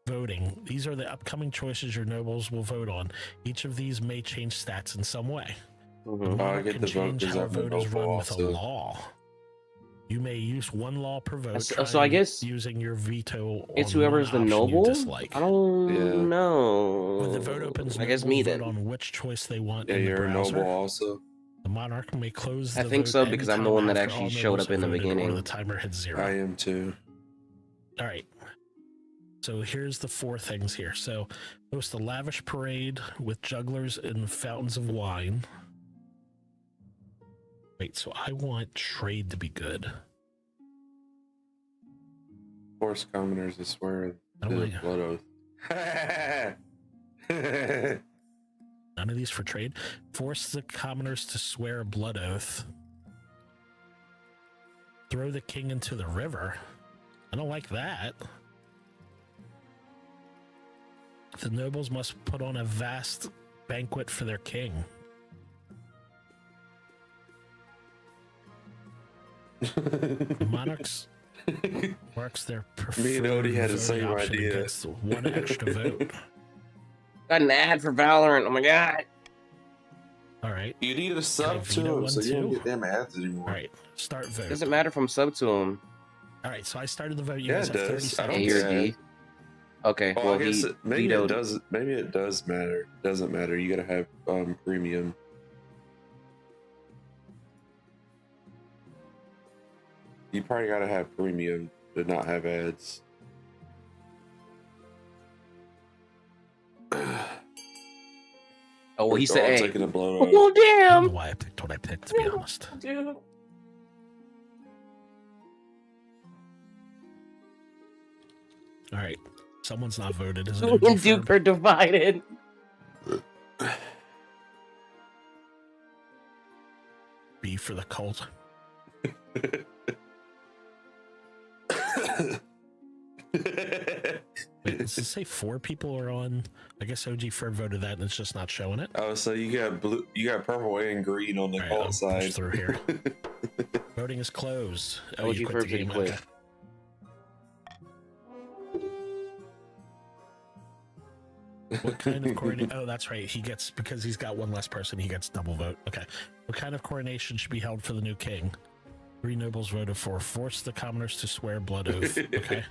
Voting. These are the upcoming choices your nobles will vote on. Each of these may change stats in some way. Mm-hmm. I get the vote change because how a I'm a vote is run noble with a also. law. You may use one law per vote. So I guess using your veto. it's on whoever's the one option you noble? dislike. I don't Yeah. know. When the vote opens, I guess nobles me vote then. on which choice they want Yeah, in the you're a browser. noble also. The monarch may close the I think vote so because I'm the anytime one that after actually all showed nobles up in the have voted or beginning. the timer hits 0. I am too. All right. So here's the 4 things here. So host a lavish parade with jugglers and fountains of wine. Wait, so I want trade to be good. Force commoners to swear I the don't like blood oath. none of these for trade. Force the commoners to swear a blood oath. Throw the king into the river. I don't like that. The nobles must put on a vast banquet for their king. The monarchs marks their preferred. Me and Odie had the voting same option idea. against one extra vote. Got an ad for Valorant. Oh my god. All right. You need a sub veto to him one so you don't too? get them ads anymore. All right. Start vote. Doesn't matter if I'm sub to him. All right. So I started the vote. You Yeah, guys it have 30 does. I don't seconds. A or get D. Okay. Well, Well, I guess he maybe vetoed. it does. Maybe it does matter. Doesn't matter. You gotta have premium. You probably gotta have premium to not have ads. Oh, well, he said, I'm "Hey." taking a blow Oh I don't damn. know why I picked what I picked, to be honest. Dude. All right. Someone's not voted. Is it OG Ferb? Duke are divided. B for the cult. Wait, does it say 4 people are on? I guess OG Ferb voted that, and it's just not showing it. Oh, so you got blue, you got purple and green on the All right, I'll cult push side. through here. Voting is closed. Oh, OG you quit Ferb the said he game. quit. Okay. What kind of coronation? Oh, that's right. He gets, because he's got one less person, he gets double vote. Okay. What kind of coronation should be held for the new king? 3 nobles voted for. Force the commoners to swear blood oath. Okay.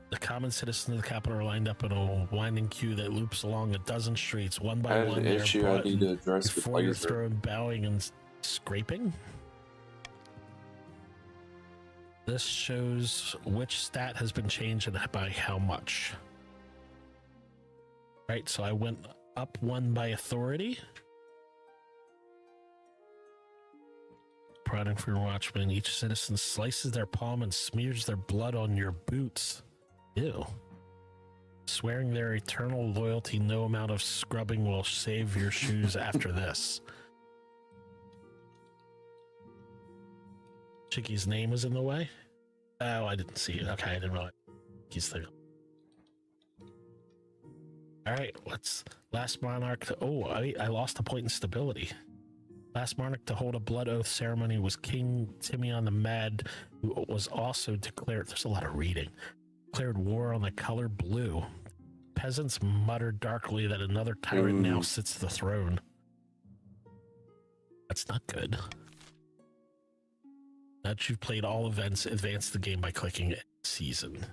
The common citizens of the capital are lined up in a winding queue that loops along a dozen streets. One I by have one, an they are issue I brought need to address with before your laser. throne, bowing and scraping. This shows which stat has been changed and by how much. Right, so I went up 1 by authority. Prodding for your watchman. Each citizen slices their palm and smears their blood on your boots. Ew. Swearing their eternal loyalty, no amount of scrubbing will save your shoes after this. Chicky's name is in the way? Oh, I didn't see it. Okay, I didn't realize. He's there. All right, let's. Last monarch. I lost a point in stability. Last monarch to hold a blood oath ceremony was King Timion the Mad, who was also declared. There's a lot of reading. Declared war on the color blue. Peasants muttered darkly that another tyrant now sits the throne. That's not good. Now that you've played all events, advance the game by clicking End Season.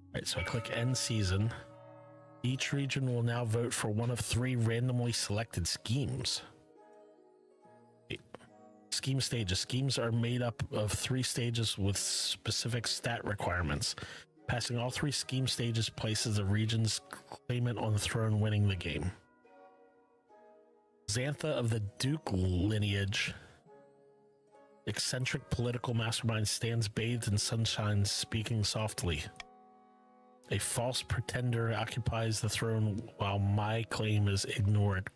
Alright, so I click End Season. Each region will now vote for one of 3 randomly selected schemes. Scheme stages. Schemes are made up of 3 stages with specific stat requirements. Passing all 3 scheme stages places the region's claimant on the throne, winning the game. Xantha of the Duke lineage. Eccentric political mastermind stands bathed in sunshine, speaking softly. A false pretender occupies the throne while my claim is ignored.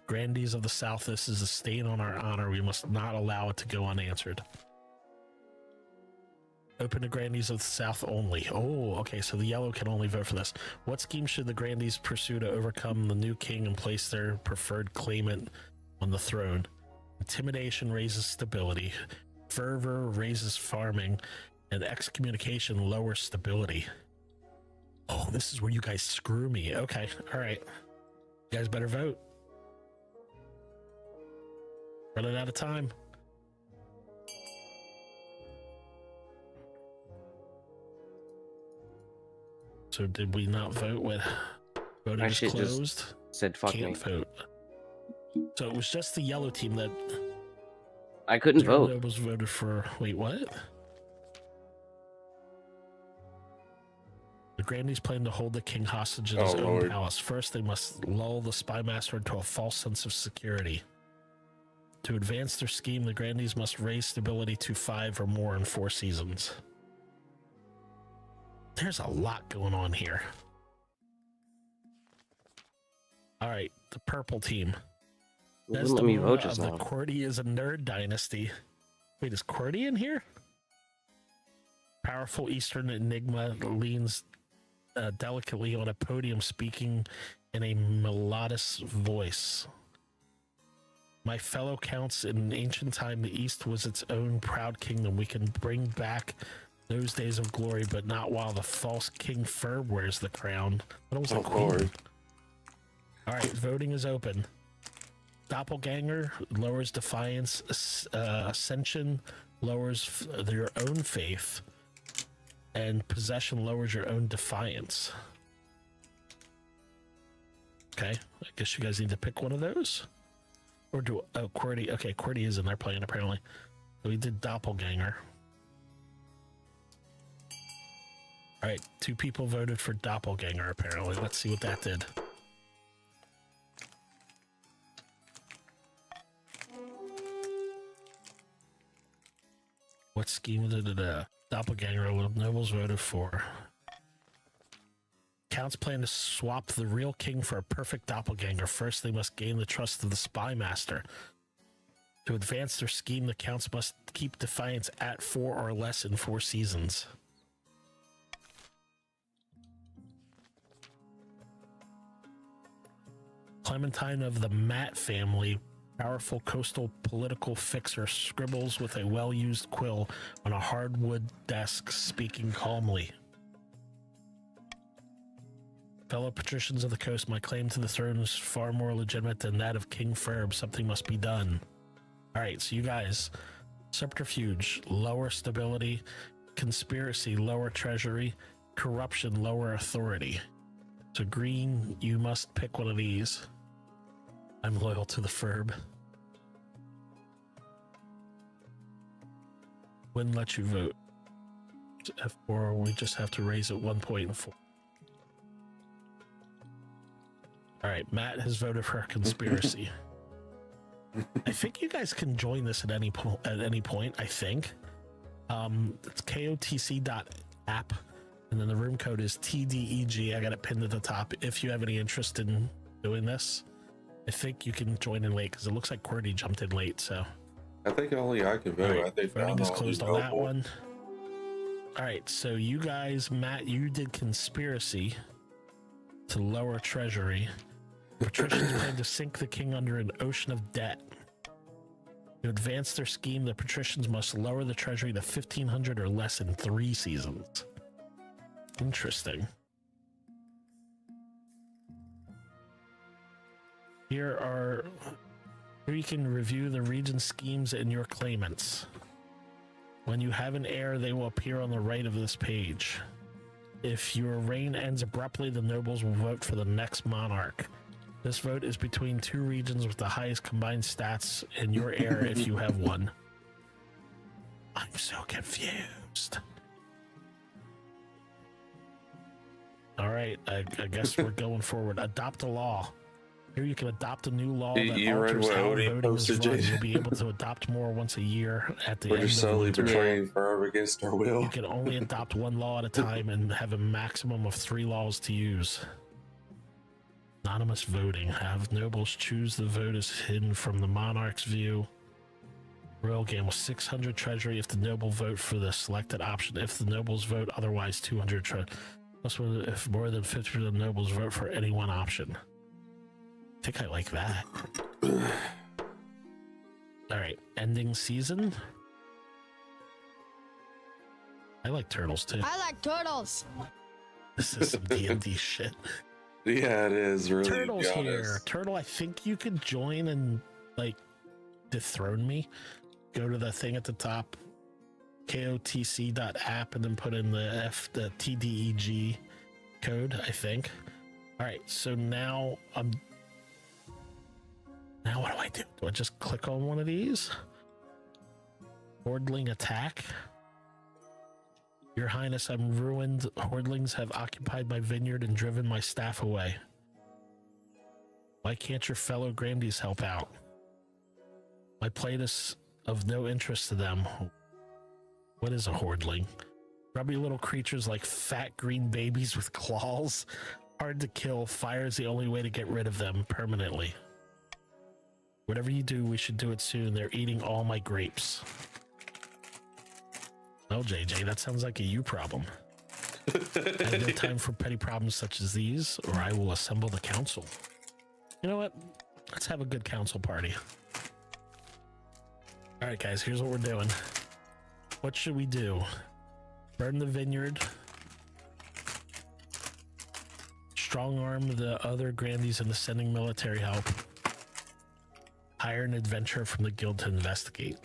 Grandees of the South, this is a stain on our honor. We must not allow it to go unanswered. Open to Grandees of the South only. Oh, okay, so the yellow can only vote for this. What scheme should the Grandees pursue to overcome the new king and place their preferred claimant on the throne? Intimidation raises stability. Fervor raises farming. And excommunication lowers stability. Oh, this is where you guys screw me. Okay, all right. You guys better vote. Running out of time. So did we not vote when voting is closed? Said fuck Can't me. vote. So it was just the yellow team that I couldn't vote. Nobles voted for. Wait, what? The Grandees plan to hold the king hostage in his own palace. First, they must lull the spy master into a false sense of security. To advance their scheme, the Grandees must raise stability to 5 or more in 4 seasons. There's a lot going on here. All right, the purple team. Let me vote of just the now. Cordy is a nerd dynasty. Wait, is Cordy in here? Powerful Eastern enigma leans delicately on a podium, speaking in a melodious voice. My fellow counts, in ancient time, the East was its own proud kingdom. We can bring back those days of glory, but not while the false King Ferb wears the crown. That was a queen. All right, voting is open. Doppelganger lowers defiance. Ascension lowers your own faith. And possession lowers your own defiance. Okay, I guess you guys need to pick one of those. Or do, oh, QWERTY. Okay, QWERTY is in there playing apparently. So we did Doppelganger. All right, 2 people voted for Doppelganger apparently. Let's see what that did. What scheme did it? Doppelganger nobles voted for. Counts plan to swap the real king for a perfect doppelganger. First, they must gain the trust of the spy master. To advance their scheme, the counts must keep defiance at 4 or less in 4 seasons. Clementine of the Matt family, powerful coastal political fixer, scribbles with a well-used quill on a hardwood desk, speaking calmly. Fellow patricians of the coast, my claim to the throne is far more legitimate than that of King Ferb. Something must be done. All right, so you guys, subterfuge, lower stability, conspiracy, lower treasury, corruption, lower authority. So green, you must pick one of these. I'm loyal to the Ferb. Wouldn't let you vote. F4, we just have to raise it 1 point and 4. All right, Matt has voted for conspiracy. I think you guys can join this at any point. I think it's kotc.app, and then the room code is TDEG. I got it pinned at the top. If you have any interest in doing this, I think you can join in late because it looks like QWERTY jumped in late. So I think only I can vote. right, I think voting is closed on that vote. one. All right, so you guys, Matt, you did conspiracy to lower treasury. Patricians plan to sink the king under an ocean of debt. To advance their scheme, the patricians must lower the treasury to 1,500 or less in 3 seasons. Interesting. Here you can review the region schemes and your claimants. When you have an heir, they will appear on the right of this page. If your reign ends abruptly, the nobles will vote for the next monarch. This vote is between 2 regions with the highest combined stats and your heir if you have one. I'm so confused. All right, I guess we're going forward. Adopt a law. Here you can adopt a new law that alters how voting is run. You'll be able to adopt more once a year at the end of the We're just slowly winter. betraying Ferb against our will. You can only adopt 1 law at a time and have a maximum of 3 laws to use. Anonymous voting. Have nobles choose the vote is hidden from the monarch's view. Royal gamble 600 treasury if the noble vote for the selected option. If the nobles vote otherwise, 200 treasury. Plus, if more than 50% of the nobles vote for any one option. I think I like that. All right, ending season. I like turtles too. I like turtles. This is some D&D shit. Yeah, it is really. Turtle's here. Turtle, I think you could join and like dethrone me. Go to the thing at the top, kotc.app, and then put in the TDEG code, I think. All right, so now now what do I do? Do I just click on one of these? Hordling attack. Your Highness, I'm ruined. Hordlings have occupied my vineyard and driven my staff away. Why can't your fellow grandees help out? My plate is of no interest to them. What is a hordling? Grubby little creatures like fat green babies with claws. Hard to kill. Fire is the only way to get rid of them permanently. Whatever you do, we should do it soon. They're eating all my grapes. Oh, JJ, that sounds like a you problem. I have no time for petty problems such as these, or I will assemble the council. You know what? Let's have a good council party. All right, guys, here's what we're doing. What should we do? Burn the vineyard. Strong arm the other grandees into sending military help. Hire an adventurer from the guild to investigate.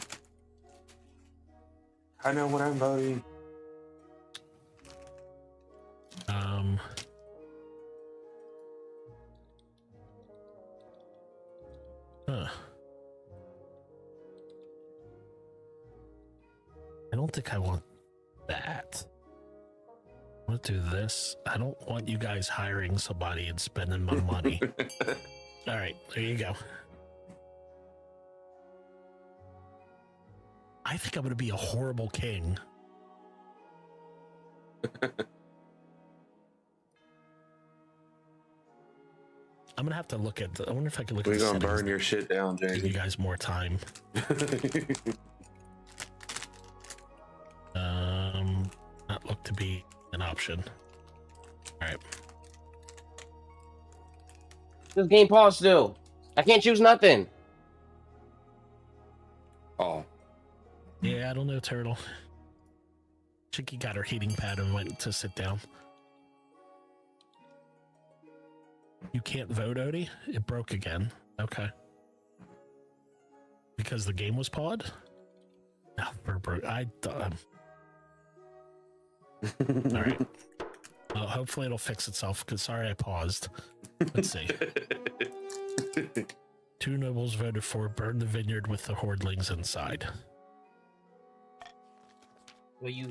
I know what I'm voting. I don't think I want that. I want to do this. I don't want you guys hiring somebody and spending my money. All right, there you go. I think I'm going to be a horrible king. I'm going to have to look at I wonder if I can look at the We're going to settings burn your shit down, to give you Jamie. guys more time. Not look to be an option. All right. This game paused still. I can't choose nothing. Oh. Yeah, I don't know, Turtle. Chicky got her heating pad and went to sit down. You can't vote, Odie? It broke again. Okay. Because the game was pawed? No, broke. All right. Hopefully it'll fix itself, because sorry I paused. Let's see. 2 nobles voted for burn the vineyard with the hordlings inside.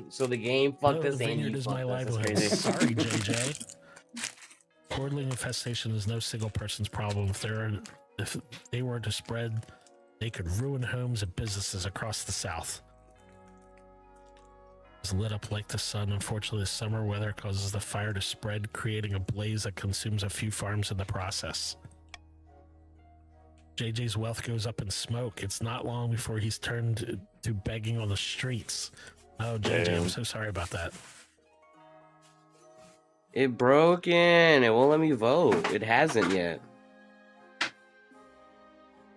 So the game fucked us the and vineyard you is fucked my us. That's livelihood. crazy. Sorry, JJ. Hordling infestation is no single person's problem. If they were to spread, they could ruin homes and businesses across the south. It's lit up like the sun. Unfortunately, the summer weather causes the fire to spread, creating a blaze that consumes a few farms in the process. JJ's wealth goes up in smoke. It's not long before he's turned to begging on the streets. Oh, JJ, Damn. I'm so sorry about that. It broken. It won't let me vote. It hasn't yet.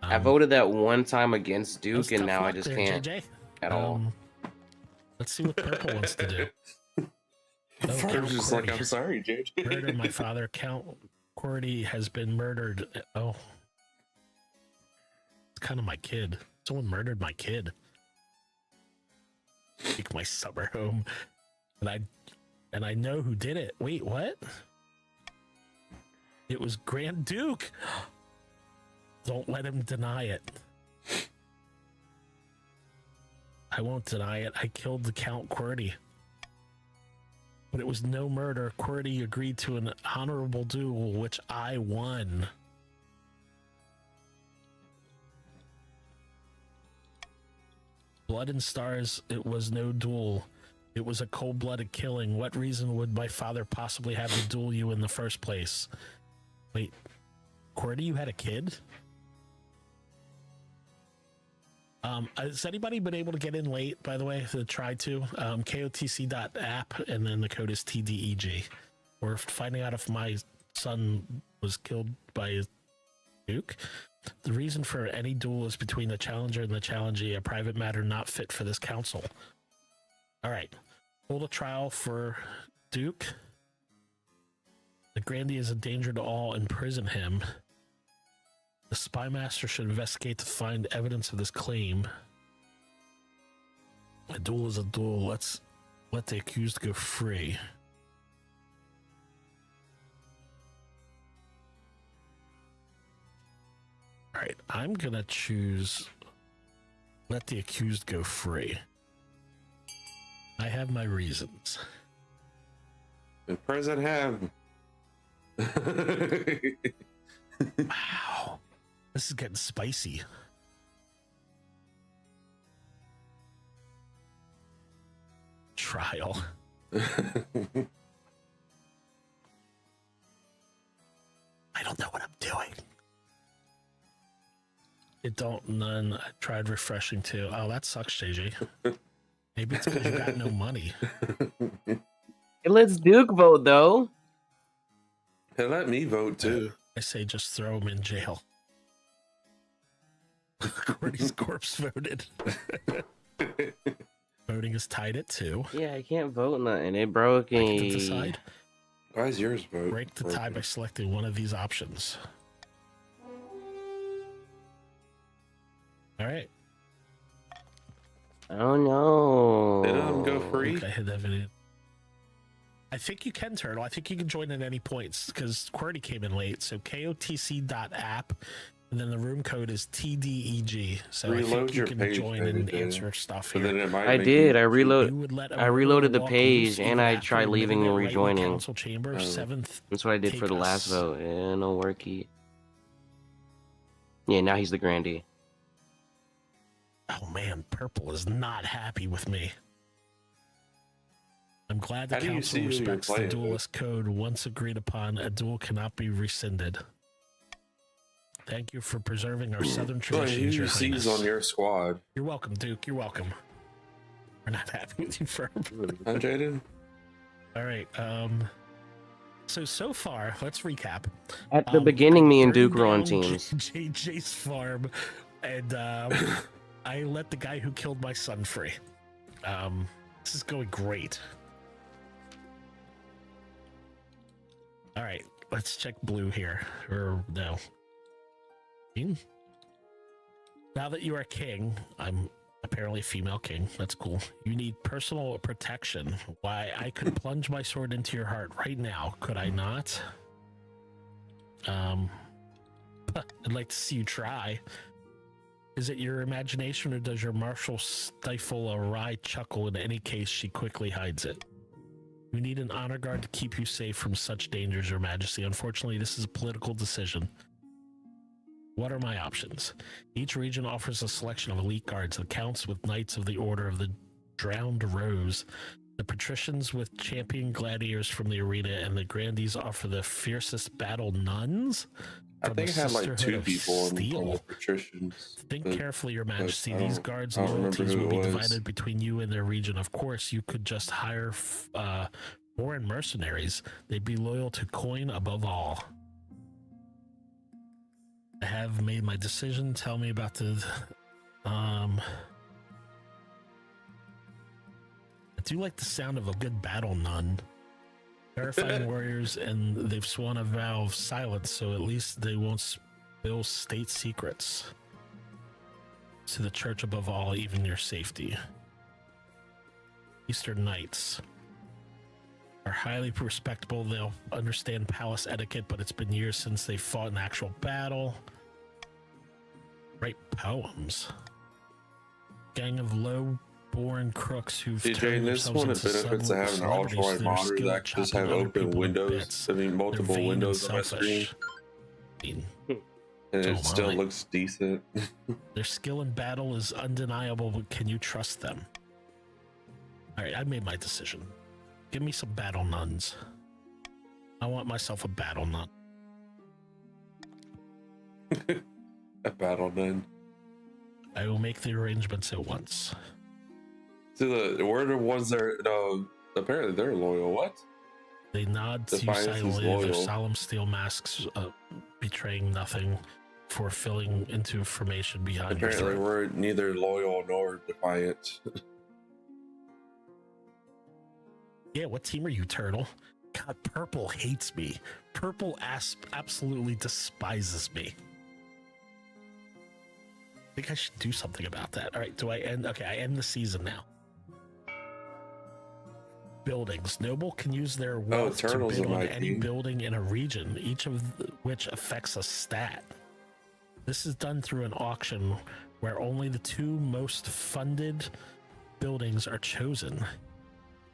I voted that one time against that was Duke, and tough now I luck just there, can't JJ. at all. Let's see what Purple wants to do. Oh, I Count was just like, Cordy. I'm sorry, JJ. Murder my father. Count Cordy has been murdered. Oh. It's kind of my kid. Someone murdered my kid. Take my summer home. And I know who did it. Wait, what? It was Grand Duke. Don't let him deny it. I won't deny it. I killed the Count Qwerty. But it was no murder. Qwerty agreed to an honorable duel, which I won. Blood and stars, it was no duel. It was a cold-blooded killing. What reason would my father possibly have to duel you in the first place? Wait, Qwerty, you had a kid? Has anybody been able to get in late, by the way, to try to? KOTC.app, and then the code is TDEG. We're finding out if my son was killed by Duke. The reason for any duel is between the challenger and the challengee, a private matter not fit for this council. All right. Hold a trial for Duke. The grandee is a danger to all. Imprison him. The spy master should investigate to find evidence of this claim. A duel is a duel. Let's let the accused go free. All right, I'm gonna choose let the accused go free. I have my reasons. Imprison him. Wow. This is getting spicy. trial. I don't know what I'm doing. It don't none. I tried refreshing too. Oh, that sucks, JJ. Maybe it's because you got no money. It lets Duke vote though. Hey, let me vote too. I say just throw him in jail. Courtney's corpse voted. Voting is tied at 2. Yeah, I can't vote nothing. It broke I me. get to decide. Why is yours vote? Break the tie by selecting one of these options. All right. Oh no. They let them go free. I hit that video. I think you can, Turtle. I think you can join at any points because QWERTY came in late. So kotc.app, and then the room code is TDEG. So Reload I think you your can page, join and answer stuff So then here. it might I make did. you- I I reloaded the walk page loose and even I after tried leaving admitting and it right in the rejoining. council chamber. 7th. That's what I did for the last vote. Yeah, no worky. Yeah, now he's the grandee. Oh man, Purple is not happy with me. I'm glad the How do you council see who you're respects the playing duelist code. Once agreed upon, a duel cannot be rescinded. Thank you for preserving our southern Well, traditions, who Your sees Highness. on your squad? You're welcome, Duke. You're welcome. We're not happy with you, Ferb. Huh, Jaden? All right. So far, let's recap. At the beginning, me and Duke were on burned down teams. JJ's farm, and I let the guy who killed my son free. This is going great. All right, let's check blue here. Or no. King? Now that you are king, I'm apparently female king. That's cool. You need personal protection. Why, I could plunge my sword into your heart right now. Could I not? I'd like to see you try. Is it your imagination or does your marshal stifle a wry chuckle? In any case, she quickly hides it. We need an honor guard to keep you safe from such dangers, Your Majesty. Unfortunately, this is a political decision. What are my options? Each region offers a selection of elite guards, the counts with knights of the Order of the Drowned Rose, the patricians with champion gladiators from the arena, and the grandees offer the fiercest battle nuns. I think it had like 2 people on the patricians. Think carefully, Your Majesty. I These don't- guards' I don't remember loyalties who will it be was. divided between you and their region. Of course, you could just hire foreign mercenaries. They'd be loyal to coin above all. I have made my decision. Tell me about the I do like the sound of a good battle nun. Terrifying warriors, and they've sworn a vow of silence, so at least they won't spill state secrets. To the church above all, even your safety. Eastern Knights are highly respectable. They'll understand palace etiquette, but it's been years since they fought an actual battle. Write poems. Gang of low-born crooks who've DJ, turned this themselves one of the into benefits of having an celebrities ultra-wide through their monitor skill that at just chopping have other open people to windows. bits. I mean, They're multiple vain and windows on my screen. selfish. I mean, And So it am still I. looks decent. their skill in battle is undeniable, but can you trust them? All right, I made my decision. Give me some battle nuns. I want myself a battle nun. A battle nun. I will make the arrangements at once. So we're the ones that are, no, apparently they're loyal. What? They nod to you Defiance is silently, their loyal. solemn steel masks betraying nothing for filling into information behind your Apparently throat. we're neither loyal nor defiant. Yeah, what team are you, Turtle? God, Purple hates me. Purple absolutely despises me. I think I should do something about that. All right, do I end? Okay, I end the season now. Buildings. Noble can use their wealth to Turtles bid are on my any team. building in a region, each of which affects a stat. This is done through an auction where only the 2 most funded buildings are chosen.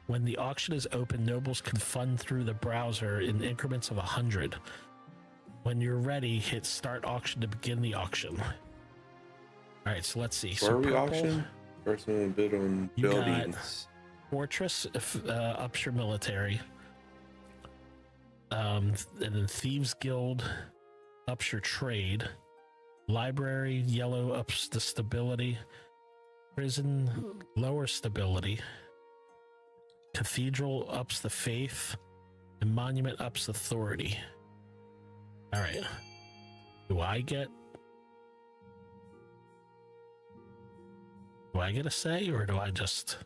When the auction is open, nobles can fund through the browser in increments of 100. When you're ready, hit start auction to begin the auction. All right, so let's see. Where So are we purple, auction? First one bid on You got- buildings. Fortress ups your military. And then Thieves Guild ups your trade. Library, yellow, ups the stability. Prison, lower stability. Cathedral ups the faith. And monument ups authority. All right. Do I get a say, or do I just...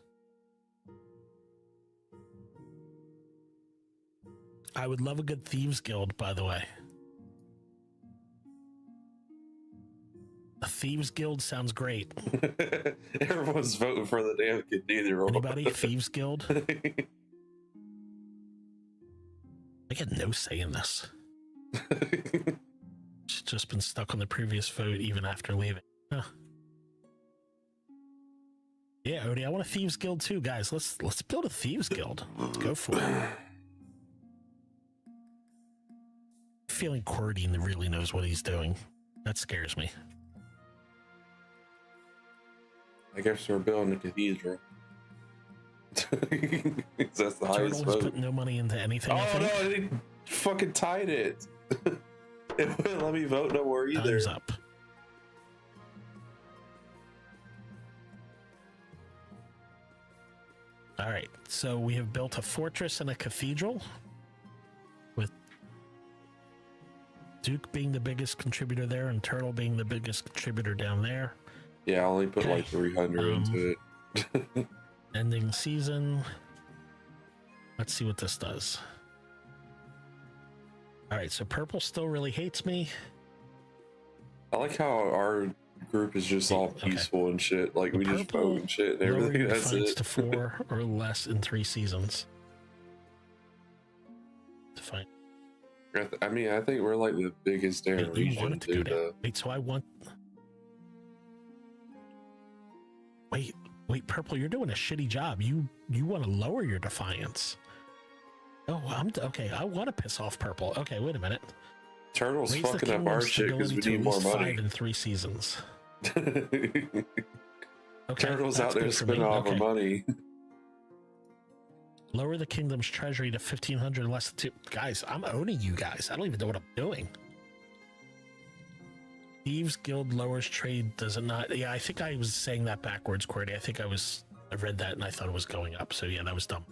I would love a good Thieves Guild, by the way. A Thieves Guild sounds great. Everyone's voting for the damn cathedral. Anybody? Thieves Guild? I get no say in this. She's just been stuck on the previous vote even after leaving. Huh. Yeah, Odie, I want a Thieves Guild too, guys. Let's build a Thieves Guild. Let's go for it. Feeling QWERTY really knows what he's doing. That scares me. I guess we're building a cathedral. That's the highest Turtle has vote. put no money into anything. Oh no, they fucking tied it. It wouldn't let me vote no more either. Time's up. All right, so we have built a fortress and a cathedral, with Duke being the biggest contributor there and Turtle being the biggest contributor down there. Yeah, I only put like 300 into it. Ending season. Let's see what this does. All right, so Purple still really hates me. I like how our group is just all peaceful and shit. Like, we just vote and shit and everything. That's it. To 4 or less in 3 seasons. Define. I mean, I think we're like the biggest damn Wait, you want region, it to go dude. down. Wait, so I want... Wait, Purple, you're doing a shitty job. You want to lower your defiance. Oh, okay. I want to piss off Purple. Okay, wait a minute. Turtle's Raise the fucking up our kingdom's shit because we stability need to more at least money. 5 in 3 seasons. Okay, Turtle's out that's there good for me. spending all of our Okay. money. Lower the kingdom's treasury to 1,500 less than 2. Guys, I'm owning you guys. I don't even know what I'm doing. Thieves Guild lowers trade, does it not? Yeah, I think I was saying that backwards, QWERTY. I read that and I thought it was going up. So yeah, that was dumb.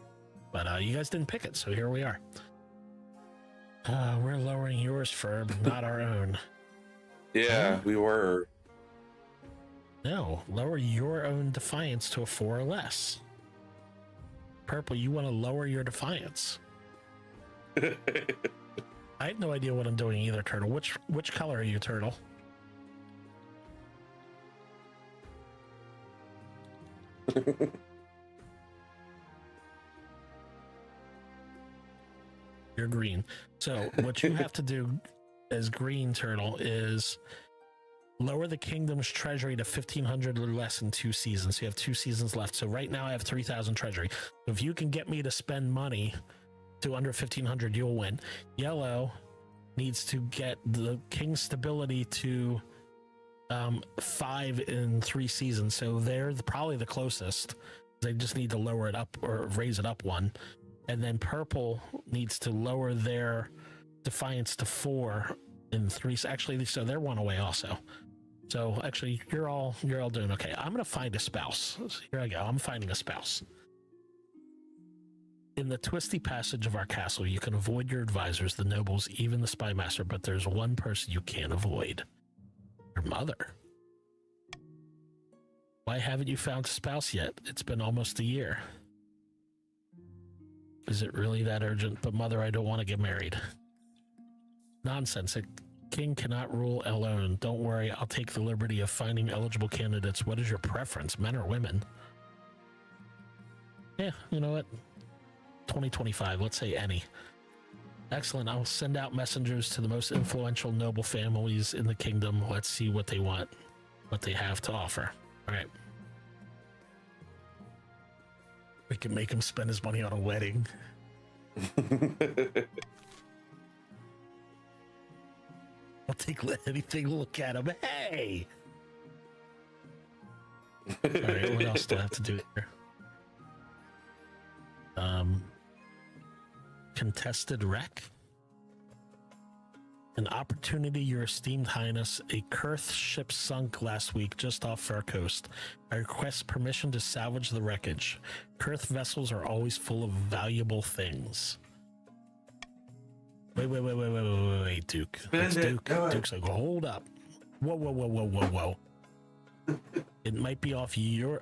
But you guys didn't pick it, so here we are. We're lowering yours, Ferb, not our own. Yeah, we were. No, lower your own defiance to a 4 or less. Purple, you want to lower your defiance. I have no idea what I'm doing either, Turtle. Which color are you, Turtle? You're green. So what you have to do as green, Turtle, is lower the kingdom's treasury to 1,500 or less in 2 seasons. So you have 2 seasons left. So right now I have 3,000 treasury. So if you can get me to spend money to under 1,500, you'll win. Yellow needs to get the king's stability to 5 in 3 seasons. So they're probably the closest. They just need to lower it up or raise it up 1. And then Purple needs to lower their defiance to 4 in 3. Actually, so they're 1 away also. So actually, you're all doing okay. I'm gonna find a spouse. Here I go. I'm finding a spouse. In the twisty passage of our castle, you can avoid your advisors, the nobles, even the spy master. But there's one person you can't avoid: your mother. Why haven't you found a spouse yet? It's been almost a year. Is it really that urgent? But mother, I don't want to get married. Nonsense. A king cannot rule alone. Don't worry, I'll take the liberty of finding eligible candidates. What is your preference, men or women? Yeah, you know what? 2025, let's say any. Excellent. I'll send out messengers to the most influential noble families in the kingdom. Let's see what they want, what they have to offer. All right. We can make him spend his money on a wedding. I'll take anything to look at him. Hey! All right, what else do I have to do here? contested wreck. An opportunity, your esteemed highness. A Kurth ship sunk last week just off our coast. I request permission to salvage the wreckage. Kurth vessels are always full of valuable things. Wait, Duke. It's Duke. Duke's like, hold up. Whoa. It might be off your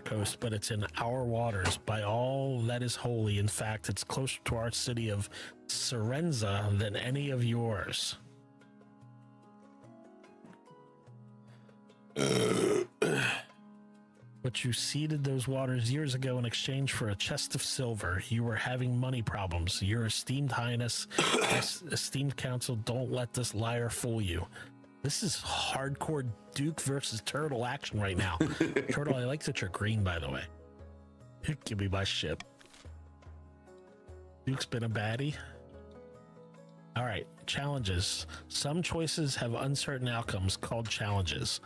coast, but it's in our waters. By all that is holy, in fact, it's closer to our city of Serenza than any of yours. But you ceded those waters years ago in exchange for a chest of silver. You were having money problems. Your esteemed highness, esteemed council, don't let this liar fool you. This is hardcore Duke versus Turtle action right now. Turtle, I like that you're green, by the way. Give me my ship. Duke's been a baddie. All right, challenges. Some choices have uncertain outcomes called challenges.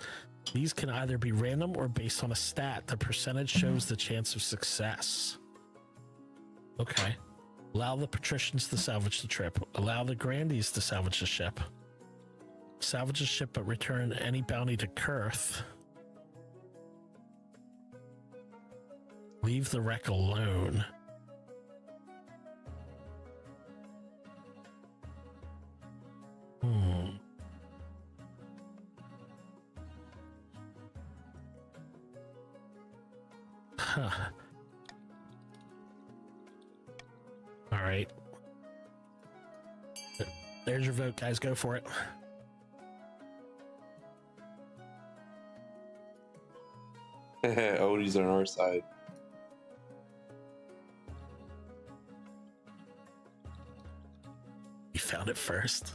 These can either be random or based on a stat. The percentage shows the chance of success. Okay. Allow the patricians to salvage the trip. Allow the grandees to salvage the ship. Salvage the ship but return any bounty to Kurth. Leave the wreck alone. Huh. All right. There's your vote, guys. Go for it. Odie's on our side. You found it first.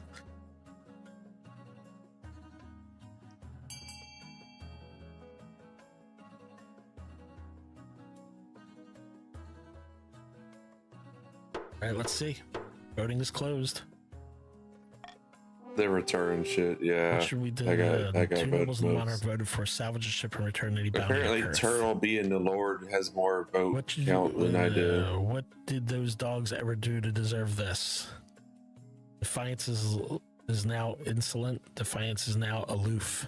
All right, let's see. Voting is closed. The return shit, yeah. What should we do? I got two nobles in the votes. monarch voted for salvage a ship and return any bounty. Apparently, Turtle being the Lord has more vote count than I do. What did those dogs ever do to deserve this? Defiance is now insolent. Defiance is now aloof.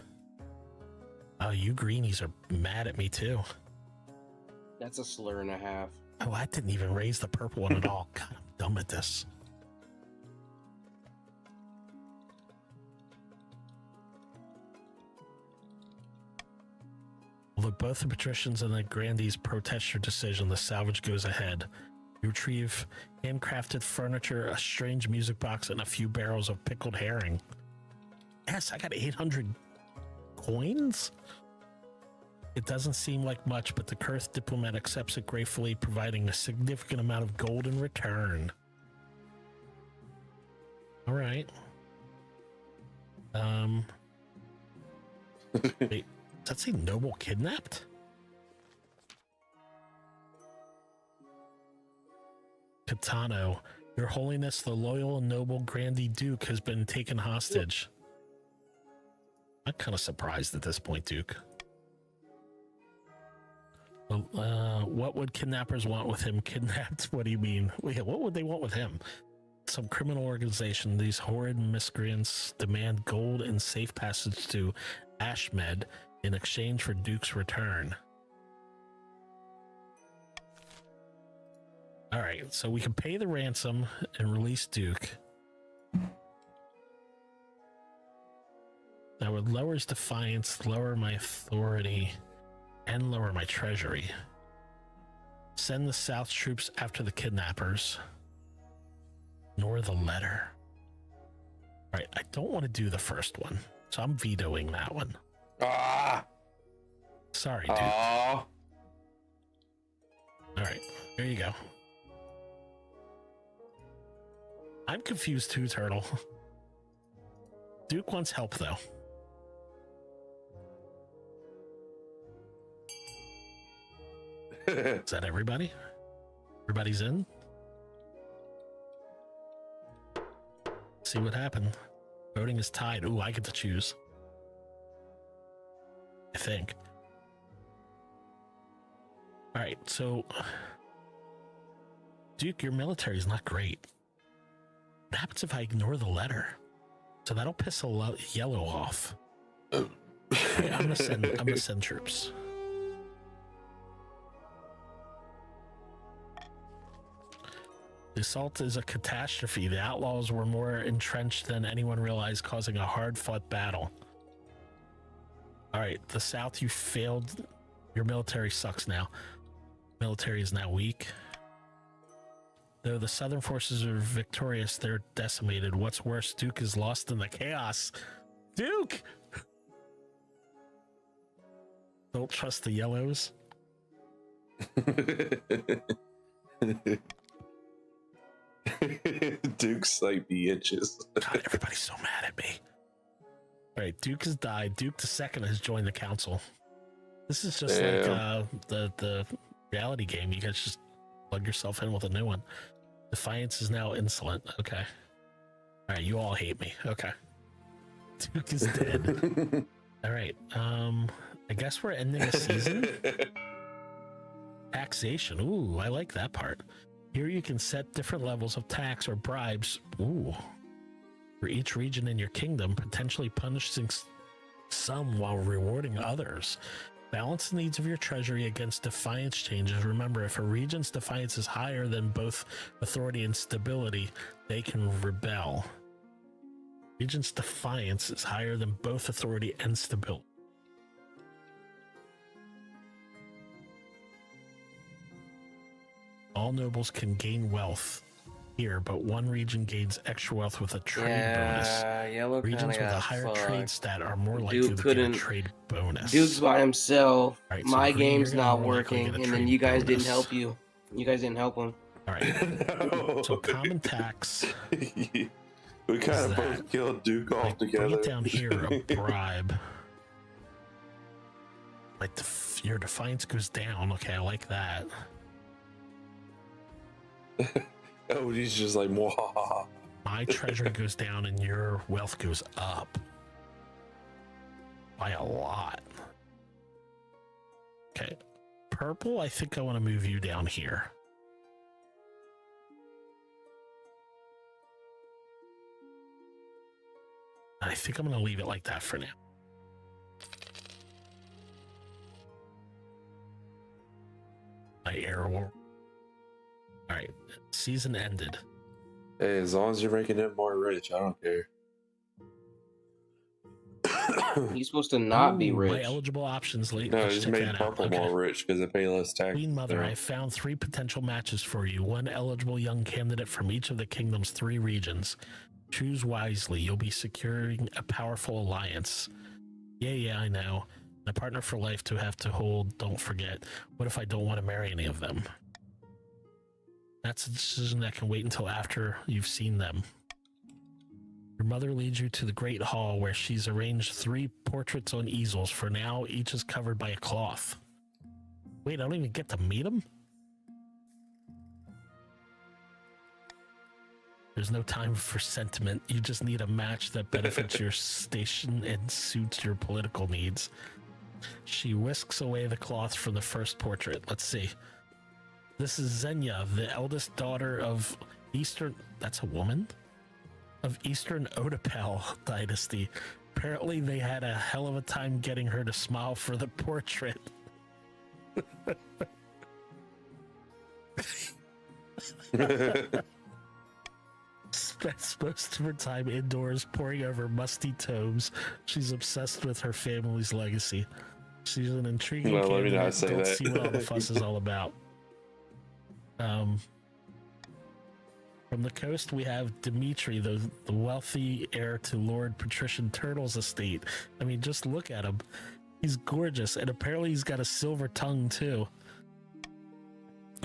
Oh, you greenies are mad at me too. That's a slur and a half. Oh, I didn't even raise the purple one at all. God, I'm dumb at this. Although both the patricians and the grandees protest your decision, the salvage goes ahead. You retrieve handcrafted furniture, a strange music box, and a few barrels of pickled herring. Yes, I got 800 coins? It doesn't seem like much, but the Kurth diplomat accepts it gratefully, providing a significant amount of gold in return. All right. Wait, does that say noble kidnapped? Katano, Your Holiness, the loyal and noble Grandee Duke has been taken hostage. I'm kind of surprised at this point, Duke. What would kidnappers want with him? Kidnapped? What do you mean? Wait, what would they want with him? Some criminal organization. These horrid miscreants demand gold and safe passage to Ashmed in exchange for Duke's return. All right, so we can pay the ransom and release Duke. That would lower his defiance, lower my authority, and lower my treasury. Send the South troops after the kidnappers. Ignore the letter. All right, I don't want to do the first one, so I'm vetoing that one. Ah! Sorry, dude. Ah! All right, there you go. I'm confused too, Turtle. Duke wants help, though. Is that everybody? Everybody's in? See what happened. Voting is tied. Ooh, I get to choose. I think. All right, so Duke, your military is not great. What happens if I ignore the letter? So that'll piss a yellow off. Right, I'm gonna send troops. The assault is a catastrophe. The outlaws were more entrenched than anyone realized, causing a hard-fought battle. All right, the South, you failed. Your military sucks now. Military is now weak. Though the Southern forces are victorious, they're decimated. What's worse, Duke is lost in the chaos. Duke! Don't trust the yellows. Duke's like the itches. God, everybody's so mad at me. All right, Duke has died. Duke II has joined the council. This is just like the reality game. You guys just plug yourself in with a new one. Defiance is now insolent. Okay. All right, you all hate me. Okay. Duke is dead. All right. I guess we're ending a season. Taxation. Ooh, I like that part. Here you can set different levels of tax or bribes. Ooh. For each region in your kingdom, potentially punishing some while rewarding others. Balance the needs of your treasury against defiance changes. Remember, if a region's defiance is higher than both authority and stability, they can rebel. Region's defiance is higher than both authority and stability. All nobles can gain wealth here, but one region gains extra wealth with a trade bonus. Yellow Regions with a higher trade stat are more likely Duke to couldn't- get a trade bonus. Duke's by himself. All right, so My green, game's you're gonna not more likely working, get a and then trade you guys didn't bonus. help you. You guys didn't help him. All right. No. So common tax. We kind of both killed Duke Like, off bring together. it down here, a bribe. Like your defiance goes down. Okay, I like that. Oh, he's just like, Mwahaha. My treasury goes down and your wealth goes up by a lot. Okay, purple. I think I want to move you down here. I think I'm going to leave it like that for now. My arrow. All right, season ended. Hey, as long as you're making it more rich, I don't care. He's supposed to not be Ooh, rich. My eligible options late. No, Let's just check made that purple out. Okay. more rich because they pay less tax. Queen Mother, there. I found 3 potential matches for you. One eligible young candidate from each of the kingdom's 3 regions. Choose wisely. You'll be securing a powerful alliance. Yeah, I know. My partner for life to have to hold. Don't forget. What if I don't want to marry any of them? That's a decision that can wait until after you've seen them. Your mother leads you to the great hall where she's arranged 3 portraits on easels. For now, each is covered by a cloth. Wait, I don't even get to meet them? There's no time for sentiment. You just need a match that benefits your station and suits your political needs. She whisks away the cloth from the first portrait. Let's see. This is Xenia, the eldest daughter of Eastern... That's a woman? Of Eastern Odapel dynasty. Apparently they had a hell of a time getting her to smile for the portrait. Spends most of her time indoors poring over musty tomes. She's obsessed with her family's legacy. She's an intriguing Well, let me candidate. not say Don't that. see what all the fuss is all about. From the coast, we have Dimitri, the wealthy heir to Lord Patrician Turtle's estate. I mean, just look at him. He's gorgeous, and apparently he's got a silver tongue, too.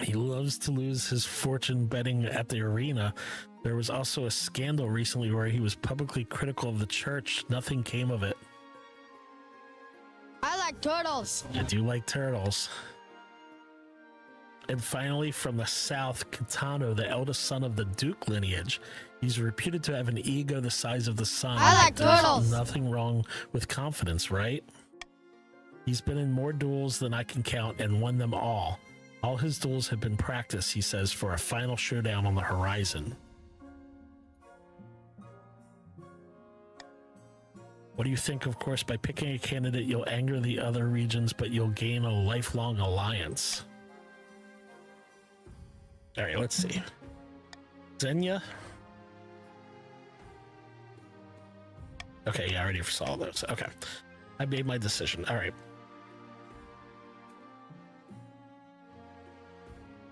He loves to lose his fortune betting at the arena. There was also a scandal recently where he was publicly critical of the church. Nothing came of it. I like turtles. I do like turtles. And finally, from the south, Kitano, the eldest son of the Duke lineage. He's reputed to have an ego the size of the sun. I like There's turtles. nothing wrong with confidence, right? He's been in more duels than I can count and won them all. All his duels have been practice, he says, for a final showdown on the horizon. What do you think? Of course, by picking a candidate, you'll anger the other regions, but you'll gain a lifelong alliance. All right, let's see. Xenia. Okay, yeah, I already saw those. Okay. I made my decision. All right.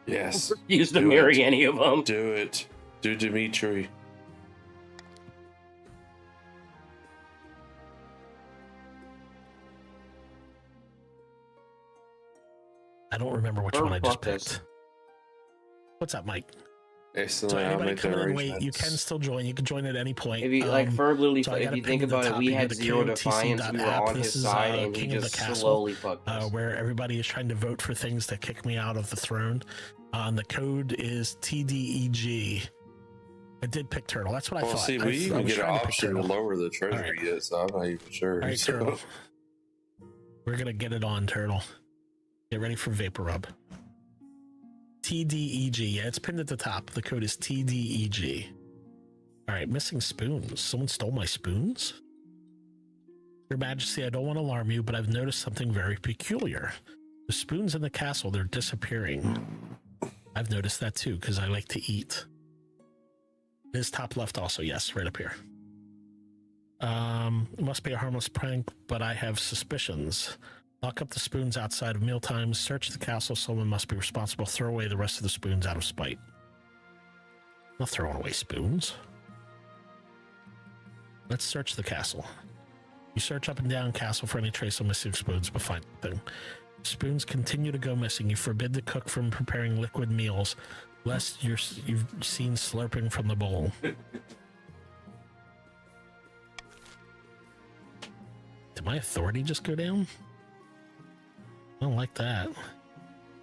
Yes. Refuse to Do marry it. any of them. Do it. Do Dimitri. I don't remember which one I just picked. What's up, Mike? Excellent. So I'll anybody make coming in arrangements. late, you can still join. You can join at any point. If you like, Ferb literally, so I if got you a think pin to the about it, top. we You go had to zero defiance. We were KOTC.app. on This his is, side, and he King of the just Castle, slowly fucked us. where everybody is trying to vote for things to kick me out of the throne. And the code is TDEG. I did pick Turtle. That's what I Well, thought. see, I we even was get an trying to pick option to Turtle. lower the treasury yet, so I'm not even sure. All right, so. Turtle. We're gonna get it on, Turtle. Get ready for Vapor Rub. TDEG. Yeah, it's pinned at the top. The code is TDEG. All right, missing spoons. Someone stole my spoons? Your Majesty, I don't want to alarm you, but I've noticed something very peculiar. The spoons in the castle, they're disappearing. I've noticed that too, because I like to eat. It is top left also, yes, right up here. It must be a harmless prank, but I have suspicions. Lock up the spoons outside of mealtimes. Search the castle. Someone must be responsible. Throw away the rest of the spoons out of spite. I'm not throwing away spoons. Let's search the castle. You search up and down castle for any trace of missing spoons, but find nothing. Spoons continue to go missing. You forbid the cook from preparing liquid meals, lest you've seen slurping from the bowl. Did my authority just go down? I don't like that.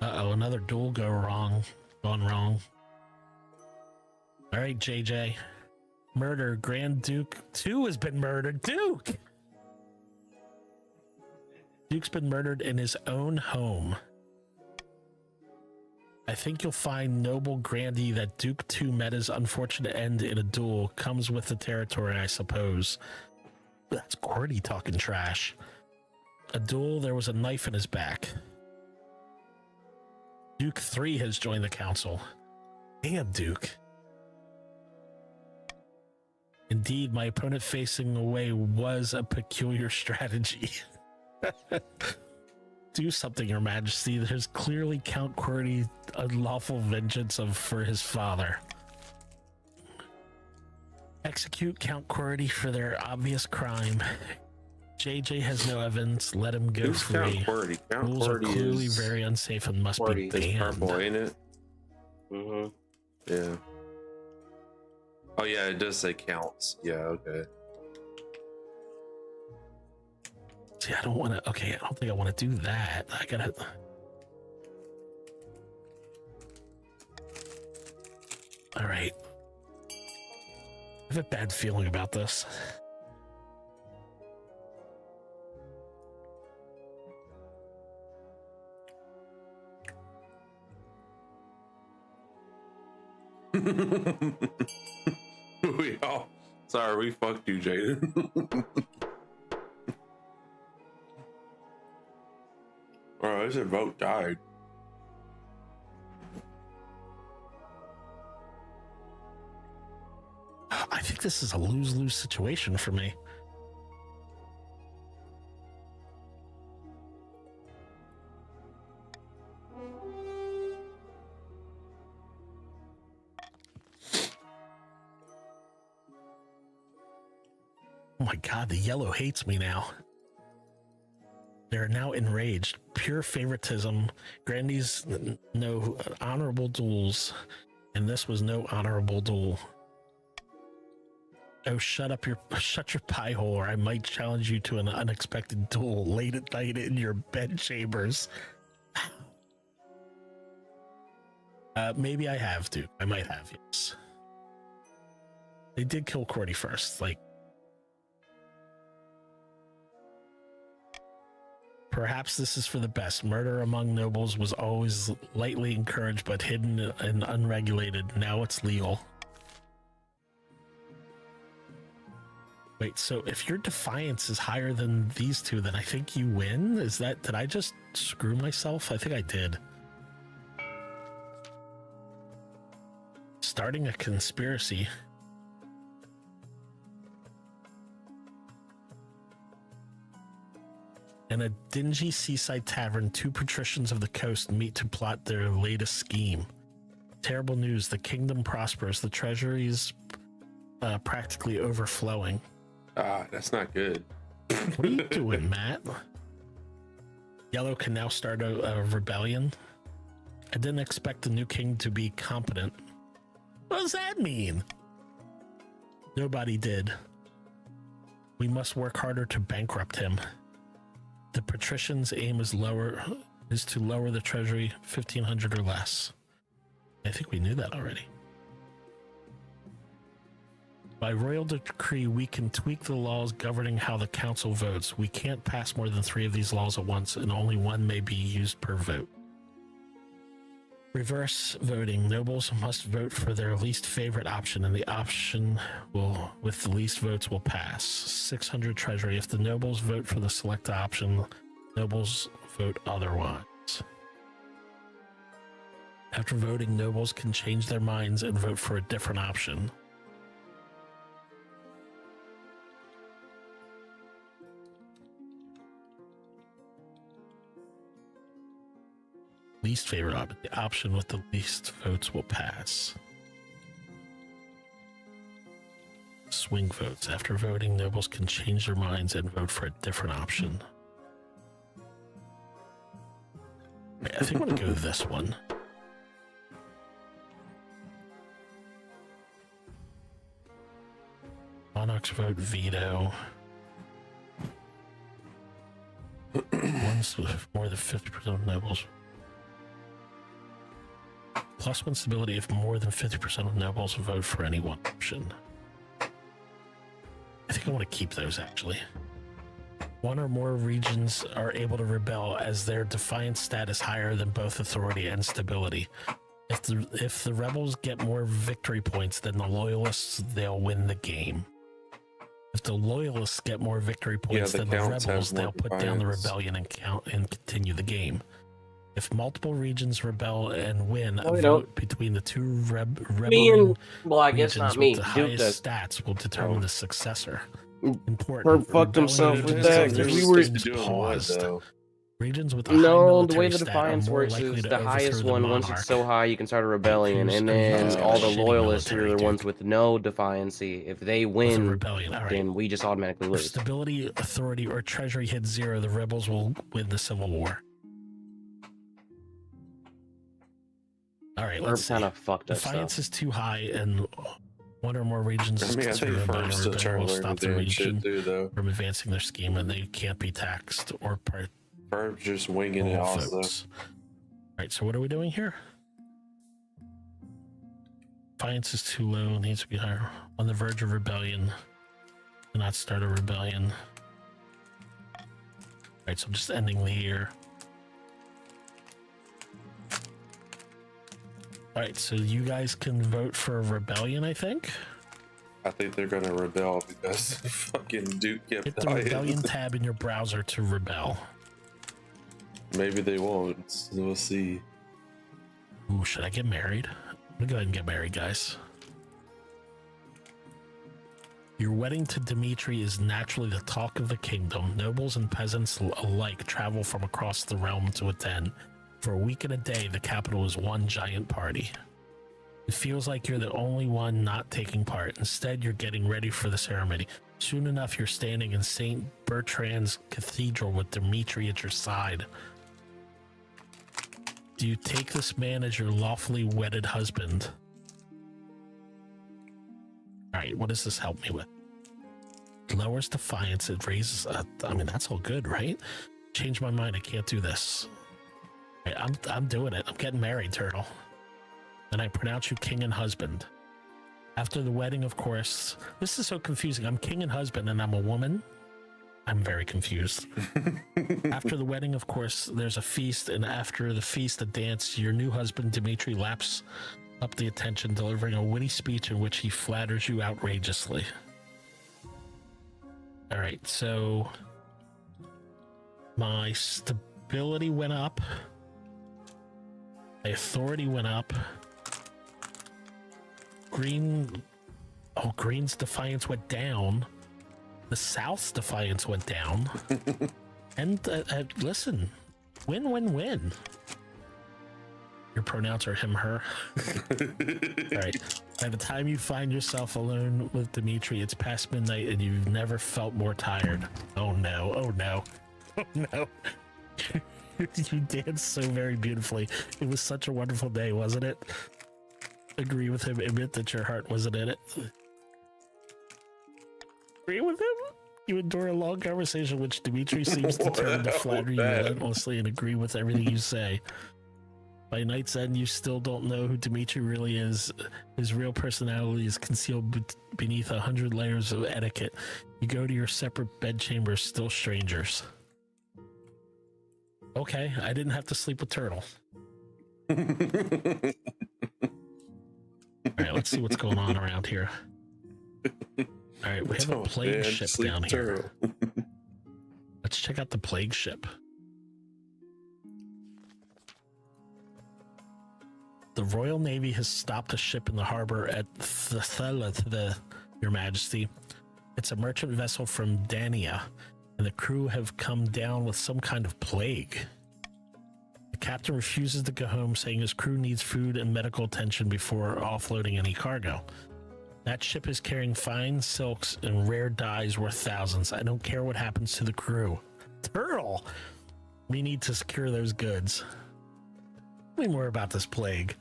Uh-oh, another duel gone wrong. All right, JJ. Murder, Grand Duke 2 has been murdered. Duke's been murdered in his own home. I think you'll find noble Grandy that Duke 2 met his unfortunate end in a duel. Comes with the territory, I suppose. That's Cordy talking trash. A duel, there was a knife in his back. Duke 3 has joined the council. Damn, Duke. Indeed, my opponent facing away was a peculiar strategy. Do something, Your Majesty. There's clearly Count Cordy unlawful vengeance for his father. Execute Count Cordy for their obvious crime. JJ has no evidence. Let him go Who's free. Count Cordy? Count Rules Cordy are clearly is very unsafe and must be it's banned. purple, ain't it? Mm-hmm. Yeah. Oh yeah, it does say counts. Yeah, okay. See, I don't want to. Okay, I don't think I want to do that. I gotta. All right. I have a bad feeling about this. Sorry, we fucked you, Jaden. Oh, this vote died. I think this is a lose-lose situation for me. Oh my god, the yellow hates me now. They're now enraged. Pure favoritism. Grandy's no honorable duels, and this was no honorable duel. Oh, shut your pie hole, or I might challenge you to an unexpected duel late at night in your bed chambers. Maybe I have to. I might have, yes. They did kill Cordy first, like. Perhaps this is for the best. Murder among nobles was always lightly encouraged, but hidden and unregulated. Now it's legal. Wait, so if your defiance is higher than these two, then I think you win? Did I just screw myself? I think I did. Starting a conspiracy. In a dingy seaside tavern, two patricians of the coast meet to plot their latest scheme. Terrible news, the kingdom prospers, the treasury's practically overflowing. Ah, that's not good. What are you doing, Matt? Yellow can now start a rebellion. I didn't expect the new king to be competent. What does that mean? Nobody did. We must work harder to bankrupt him. The patricians' aim is to lower the treasury 1,500 or less. I think we knew that already. By royal decree, we can tweak the laws governing how the council votes. We can't pass more than 3 of these laws at once, and only 1 may be used per vote. Reverse voting. Nobles must vote for their least favorite option, and the option with the least votes will pass. 600 treasury. If the nobles vote for the select option, nobles vote otherwise. After voting, nobles can change their minds and vote for a different option. Least favorite option. The option with the least votes will pass. Swing votes. After voting, nobles can change their minds and vote for a different option. Wait, I think I'm gonna go with this one. Monarchs vote veto. Ones with more than 50% of nobles. +1 stability if more than 50% of nobles vote for any one option. I think I want to keep those, actually. 1 or more regions are able to rebel as their defiance stat is higher than both authority and stability. If the rebels get more victory points than the loyalists, they'll win the game. If the loyalists get more victory points than the rebels, they'll put down the rebellion and continue the game. If multiple regions rebel and win, a vote between the two rebelling regions with the highest stats will determine the successor. Important. Herb fucked himself with that because we were paused. Regions with a no, the way the defiance works is the highest one. Once it's so high, you can start a rebellion, and then all the loyalists who are the ones with no defiancy. If they win, then we just automatically lose. If stability, authority, or treasury hit 0, the rebels will win the civil war. All right, let's kind of fucked up. Defiance is too high, and 1 or more regions will stop the region from advancing their scheme, and they can't be taxed or part. Ferb's just winging it also. All right, so what are we doing here? Defiance is too low, needs to be higher. On the verge of rebellion. Cannot start a rebellion. All right, so I'm just ending the year. All right, so you guys can vote for a rebellion, I think. I think they're gonna rebel because fucking Duke kept Hit the rebellion tab in your browser to rebel. Maybe they won't. We'll see. Ooh, should I get married? I'm gonna go ahead and get married, guys. Your wedding to Dimitri is naturally the talk of the kingdom. Nobles and peasants alike travel from across the realm to attend. For a week and a day, the capital is one giant party. It feels like you're the only one not taking part. Instead, you're getting ready for the ceremony. Soon enough, you're standing in St. Bertrand's Cathedral with Dimitri at your side. Do you take this man as your lawfully wedded husband? All right, what does this help me with? It lowers defiance. It raises... I mean, that's all good, right? Change my mind. I can't do this. All right, I'm doing it. I'm getting married, Turtle. And I pronounce you king and husband. After the wedding, of course... This is so confusing. I'm king and husband, and I'm a woman. I'm very confused. After the wedding, of course, there's a feast, and after the feast, a dance. Your new husband, Dimitri, laps up the attention, delivering a witty speech in which he flatters you outrageously. All right, so my stability went up. My authority went up. Green's defiance went down. The South's defiance went down. And listen, win. Your pronouns are him, her. All right. By the time you find yourself alone with Dimitri, it's past midnight and you've never felt more tired. Oh no, oh no, oh no. You danced so very beautifully. It was such a wonderful day, wasn't it? Agree with him. Admit that your heart wasn't in it. Agree with him? You endure a long conversation which Dimitri seems determined to flatter you relentlessly and agree with everything you say. By night's end, you still don't know who Dimitri really is. His real personality is concealed beneath 100 layers of etiquette. You go to your separate bedchambers, still strangers. Okay, I didn't have to sleep with Turtle. All right, let's see what's going on around here. All right, we have a plague ship down here. Let's check out the plague ship. The Royal Navy has stopped a ship in the harbor at Your Majesty. It's a merchant vessel from Dania, and the crew have come down with some kind of plague. The captain refuses to go home, saying his crew needs food and medical attention before offloading any cargo. That ship is carrying fine silks and rare dyes worth thousands. I don't care what happens to the crew. Turtle! We need to secure those goods. Tell me more about this plague.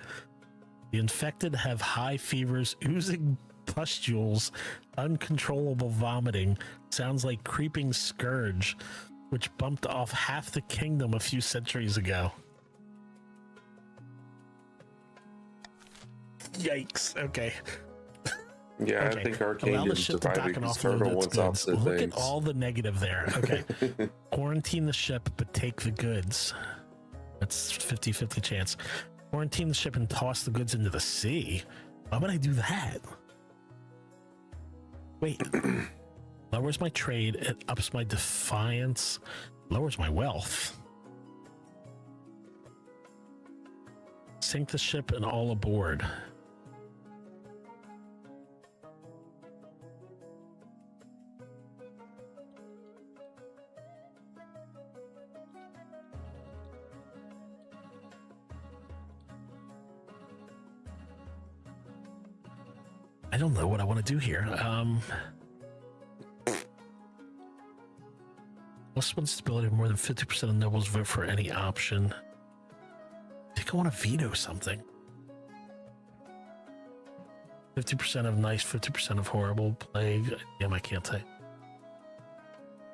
The infected have high fevers, oozing pustules, uncontrollable vomiting. Sounds like creeping scourge, which bumped off half the kingdom a few centuries ago. Yikes. Okay. Yeah, okay. I think our Allow the kingdom's ship to dock divided and because offload Turtle its wants goods. opposite Look things. at all the negative there. Okay. Quarantine the ship, but take the goods. That's 50-50 chance. Quarantine the ship and toss the goods into the sea. Why would I do that? Wait. Lowers my trade. It ups my defiance. Lowers my wealth. Sink the ship and all aboard. I don't know what I want to do here. Plus one stability of more than 50% of nobles vote for any option. I think I want to veto something. 50% of nice, 50% of horrible, plague. Damn, I can't say.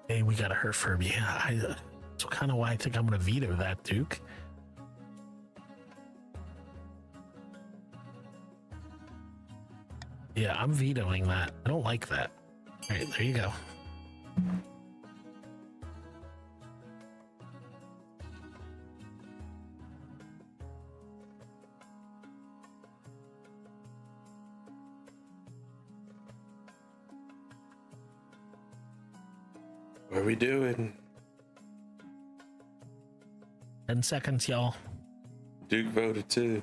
Hey, we got a hurt firm. Yeah, that's kind of why I think I'm going to veto that, Duke. Yeah, I'm vetoing that. I don't like that. All right, there you go. What are we doing? 10 seconds, y'all. Duke voted too.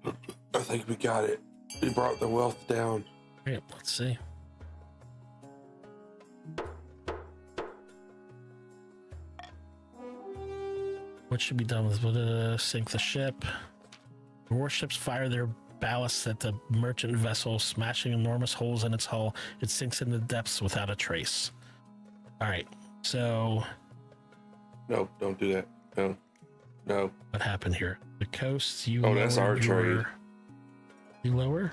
I think we got it. We brought the wealth down. All right, let's see. What should be done with sink the ship? Warships fire their ballasts at the merchant vessel, smashing enormous holes in its hull. It sinks in the depths without a trace. All right, so... No, don't do that. No. No. What happened here? The coast, you Oh, that's our lowered trade. You lower?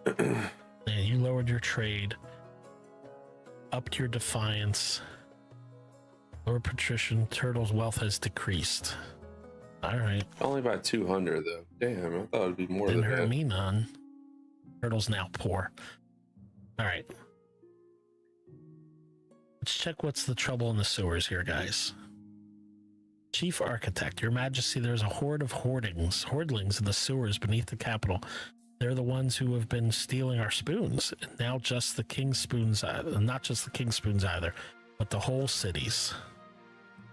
Yeah, you lowered your trade. Upped your defiance. Lower patrician. Turtle's wealth has decreased. All right. Only by 200 though. Damn, I thought it'd be more Didn't than hurt that. me none. Turtle's now poor. All right. Let's check what's the trouble in the sewers here, guys. Chief Architect, Your Majesty, there's a horde of hoardlings in the sewers beneath the capital. They're the ones who have been stealing our spoons. And now just the king's spoons, not just the king's spoons either, but the whole cities.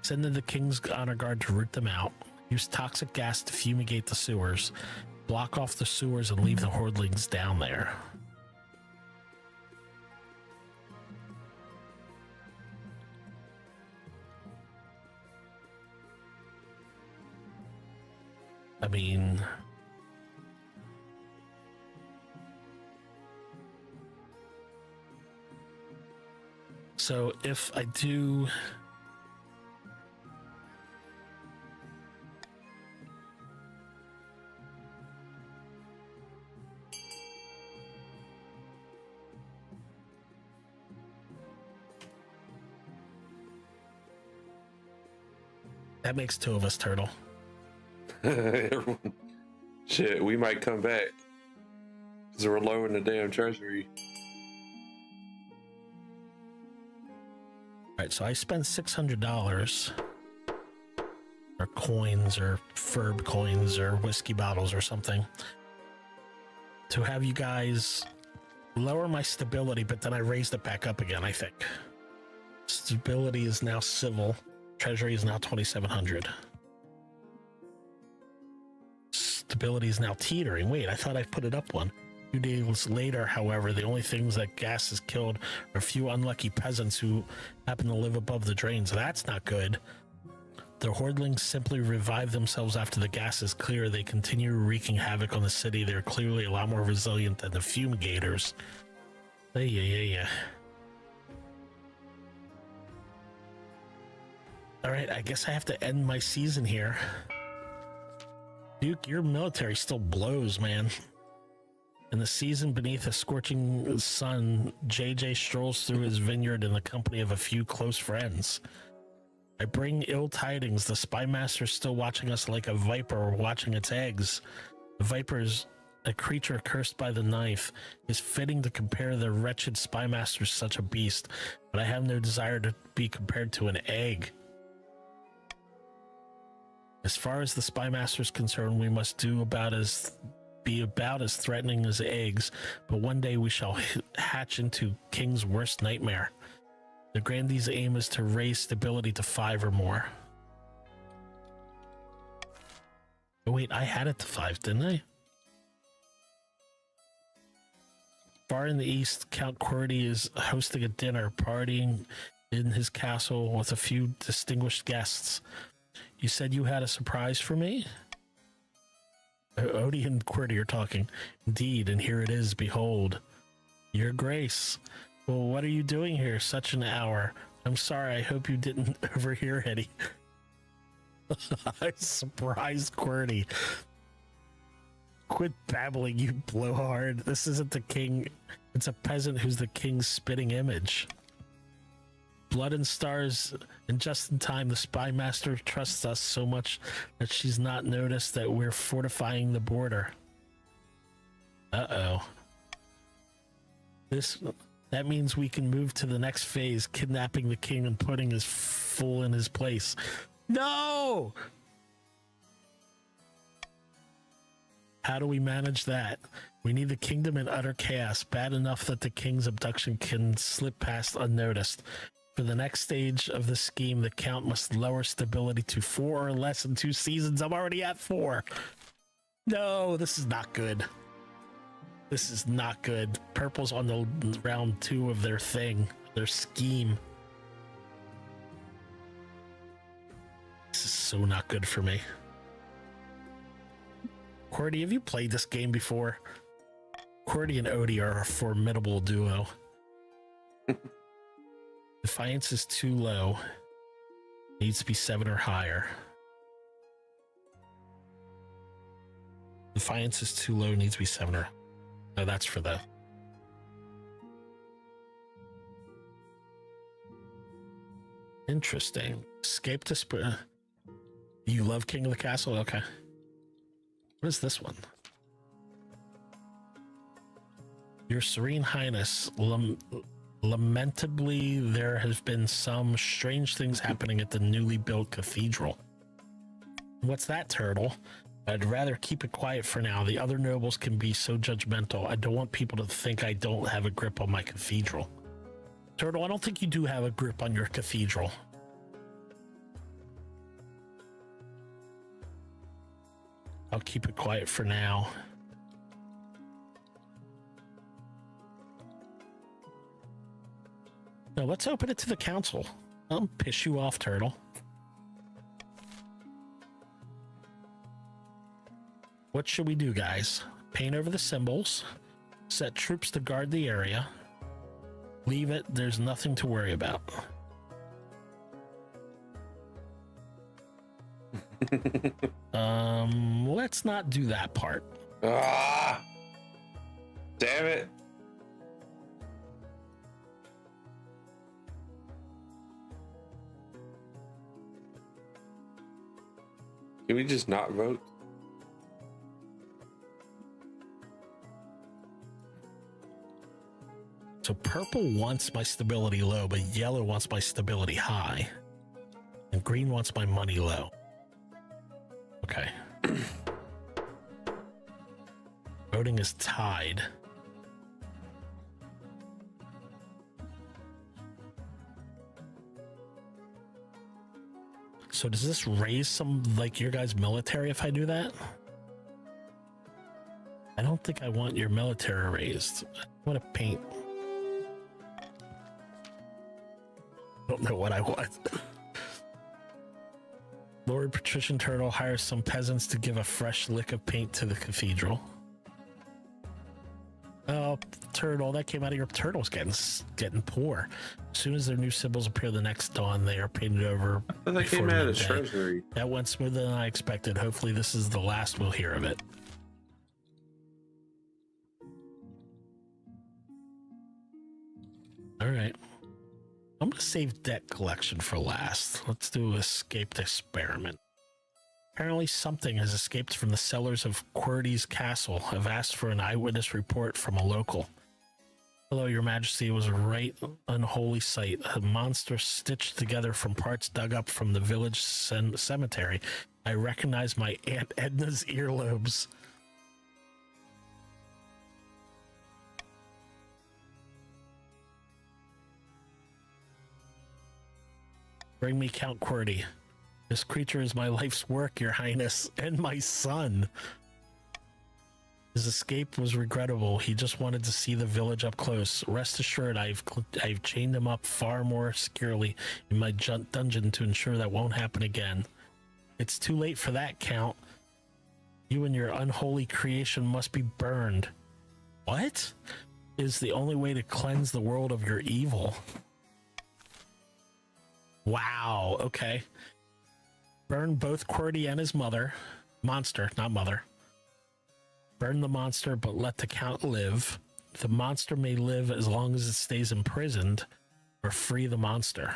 Send in the king's honor guard to root them out. Use toxic gas to fumigate the sewers. Block off the sewers and leave the hordlings down there. I mean, so if I do, that makes 2 of us, Turtle. Everyone, shit, we might come back because we're low in the damn treasury. All right, so I spent $600 or coins or Ferb coins or whiskey bottles or something to have you guys lower my stability, but then I raised it back up again, I think. Stability is now civil. Treasury is now 2,700. Stability is now teetering. Wait, I thought I put it up one. 2 days later, however, the only things that gas has killed are a few unlucky peasants who happen to live above the drains. That's not good. The hordlings simply revive themselves after the gas is clear. They continue wreaking havoc on the city. They're clearly a lot more resilient than the fumigators. Yeah. All right, I guess I have to end my season here. Duke, your military still blows, man. In the season beneath a scorching sun, JJ strolls through his vineyard in the company of a few close friends. I bring ill tidings. The spy master is still watching us like a viper watching its eggs. The viper is a creature cursed by the knife. It's fitting to compare the wretched spy master to such a beast, but I have no desire to be compared to an egg. As far as the spy master is concerned, we must be about as threatening as eggs, but one day we shall hatch into King's worst nightmare. The grandee's aim is to raise stability to 5 or more. Oh wait, I had it to 5, didn't I? Far in the east, Count Qwerty is hosting a dinner, partying in his castle with a few distinguished guests. You said you had a surprise for me? Odie and Qwerty are talking. Indeed, and here it is, behold. Your Grace. Well, what are you doing here such an hour? I'm sorry, I hope you didn't overhear Eddie. I surprised Qwerty. Quit babbling, you blowhard. This isn't the king. It's a peasant who's the king's spitting image. Blood and stars, and just in time, the spy master trusts us so much that she's not noticed that we're fortifying the border. Uh-oh. That means we can move to the next phase, kidnapping the king and putting his fool in his place. No! How do we manage that? We need the kingdom in utter chaos, bad enough that the king's abduction can slip past unnoticed. For the next stage of the scheme, the count must lower stability to 4 or less in 2 seasons. I'm already at 4. No, this is not good. This is not good. Purple's on the round 2 of their thing, their scheme. This is so not good for me. Qwerty, have you played this game before? Qwerty and Odie are a formidable duo. Defiance is too low. Needs to be 7 or higher. Defiance is too low. Needs to be 7 or... No, that's for the... Interesting. Escape to... You love King of the Castle? Okay. What is this one? Your Serene Highness, lamentably, there have been some strange things happening at the newly built cathedral. What's that, Turtle? I'd rather keep it quiet for now. The other nobles can be so judgmental. I don't want people to think I don't have a grip on my cathedral. Turtle, I don't think you do have a grip on your cathedral. I'll keep it quiet for now. No, let's open it to the council. I'll piss you off, Turtle. What should we do, guys? Paint over the symbols, set troops to guard the area, leave it, there's nothing to worry about. Let's not do that part. Ah! Damn it. Can we just not vote? So purple wants my stability low, but yellow wants my stability high. And green wants my money low. Okay. Voting is tied. So does this raise some, like, your guys' military if I do that? I don't think I want your military raised. I want to paint. I don't know what I want. Lord Patrician Turtle hires some peasants to give a fresh lick of paint to the cathedral. Oh, Turtle, that came out of your turtles getting poor. As soon as their new symbols appear the next dawn, they are painted over. I thought that came out of treasury. That went smoother than I expected. Hopefully this is the last we'll hear of it. All right. I'm going to save debt collection for last. Let's do escaped experiment. Apparently something has escaped from the cellars of Qwerty's castle. I've asked for an eyewitness report from a local. Hello, Your Majesty. It was a right unholy sight. A monster stitched together from parts dug up from the village cemetery. I recognize my Aunt Edna's earlobes. Bring me Count Qwerty. This creature is my life's work, Your Highness, and my son. His escape was regrettable. He just wanted to see the village up close. Rest assured, I've chained him up far more securely in my dungeon to ensure that won't happen again. It's too late for that, Count. You and your unholy creation must be burned. What? Is the only way to cleanse the world of your evil. Wow, okay. Burn both Qwerty and his mother. Monster, not mother. Burn the monster, but let the Count live. The monster may live as long as it stays imprisoned, or free the monster.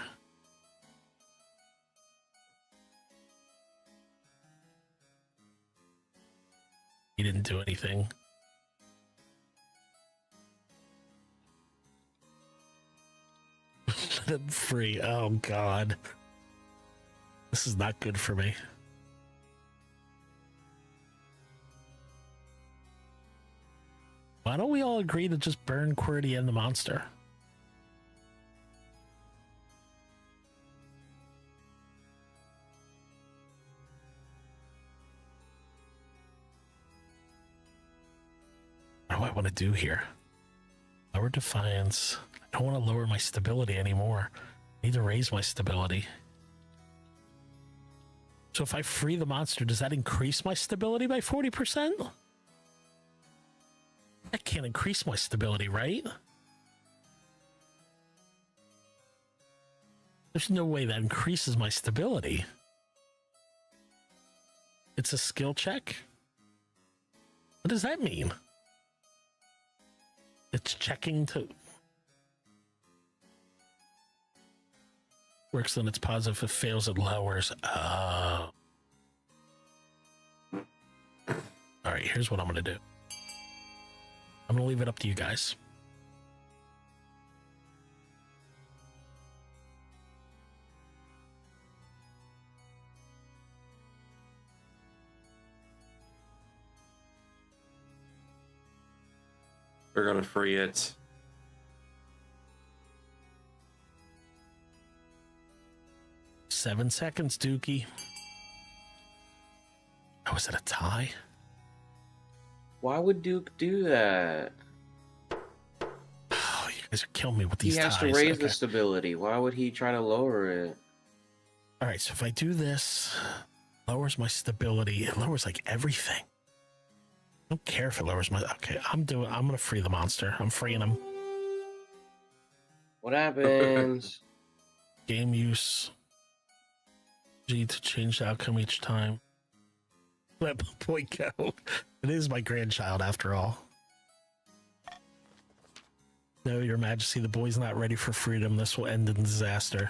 He didn't do anything. Let him free. Oh, God. This is not good for me. Why don't we all agree to just burn Qwerty and the monster? What do I want to do here? Lower defiance. I don't want to lower my stability anymore. I need to raise my stability. So if I free the monster, does that increase my stability by 40%? That can't increase my stability, right? There's no way that increases my stability. It's a skill check? What does that mean? It's checking to... Works when it's positive, if it fails, it lowers. Oh. Alright, here's what I'm going to do. I'm going to leave it up to you guys. We're gonna free it. Seven seconds, Dookie. Oh, is it a tie? Why would Duke do that? Oh, you guys are killing me with these He has ties. to raise the stability. Why would he try to lower it? All right, so if I do this, lowers my stability. It lowers like everything. I don't care if it lowers my. Okay, I'm gonna free the monster. I'm freeing him. What happens? Game use. G to change the outcome each time. Let my boy go. It is my grandchild after all. No, Your Majesty, the boy's not ready for freedom. This will end in disaster.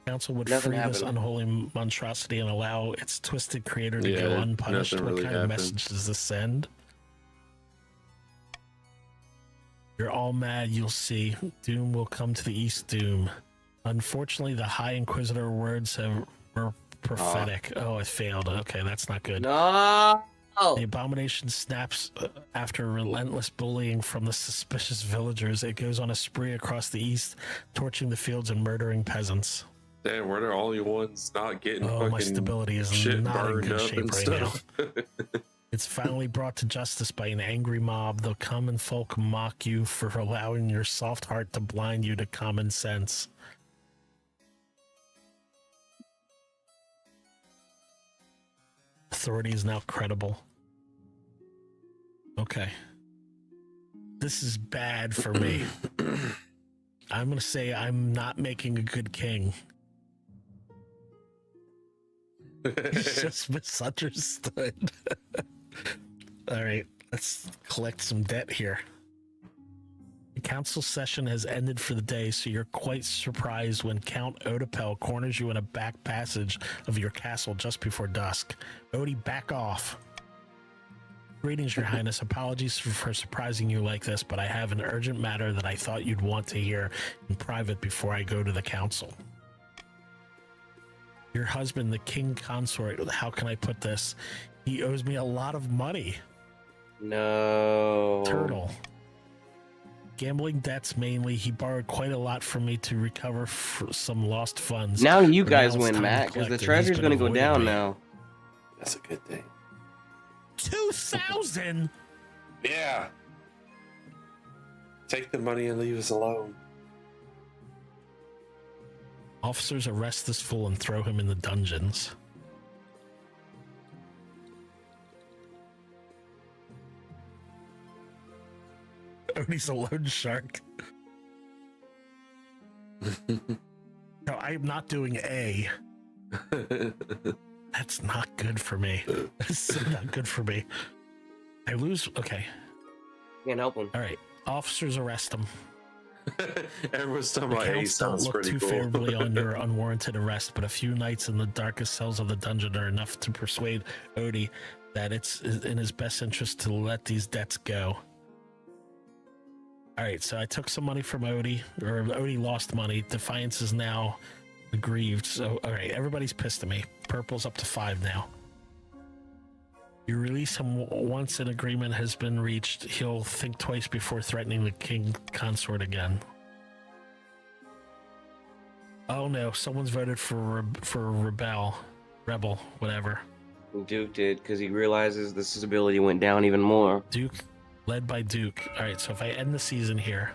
Council would free this unholy monstrosity and allow its twisted creator to go unpunished. What really kind of message does this send? You're all mad, you'll see. Doom will come to the East Doom. Unfortunately, the High Inquisitor words were prophetic. Oh, it failed. Okay, that's not good. No! The abomination snaps after relentless bullying from the suspicious villagers. It goes on a spree across the east, torching the fields and murdering peasants. Damn, we're the only ones not getting fucking my stability is shit not in burned good up shape and right stuff. now. It's finally brought to justice by an angry mob. The common folk mock you for allowing your soft heart to blind you to common sense. Authority is now credible. Okay. This is bad for me. I'm going to say I'm not making a good king. He's just misunderstood. All right, let's collect some debt here. The council session has ended for the day, so you're quite surprised when Count Odipel corners you in a back passage of your castle just before dusk. Odie, back off. Greetings, Your Highness. Apologies for surprising you like this, but I have an urgent matter that I thought you'd want to hear in private before I go to the council. Your husband, the king consort, how can I put this? He owes me a lot of money. No. Turtle. Gambling debts mainly. He borrowed quite a lot from me to recover some lost funds. Now you But guys now it's win, time to Matt, because collect the it. He's treasure's been going to go avoiding down me. now. That's a good thing. 2,000. Yeah. Take the money and leave us alone. Officers arrest this fool and throw him in the dungeons. Odie's a loan shark. No, I am not doing A. That's not good for me. That's so not good for me. I lose. Okay. Can't help him. All right. Officers arrest him. Everyone's talking The about A counts don't sounds look pretty too cool. favorably on your unwarranted arrest, but a few nights in the darkest cells of the dungeon are enough to persuade Odie that it's in his best interest to let these debts go. All right, so I took some money from Odie, or Odie lost money. Defiance is now aggrieved. So, all right, everybody's pissed at me. Purple's up to 5 now. You release him once an agreement has been reached. He'll think twice before threatening the king consort again. Oh no, someone's voted for rebel, whatever. Duke did, because he realizes the stability went down even more. Duke, led by Duke. All right, so if I end the season here.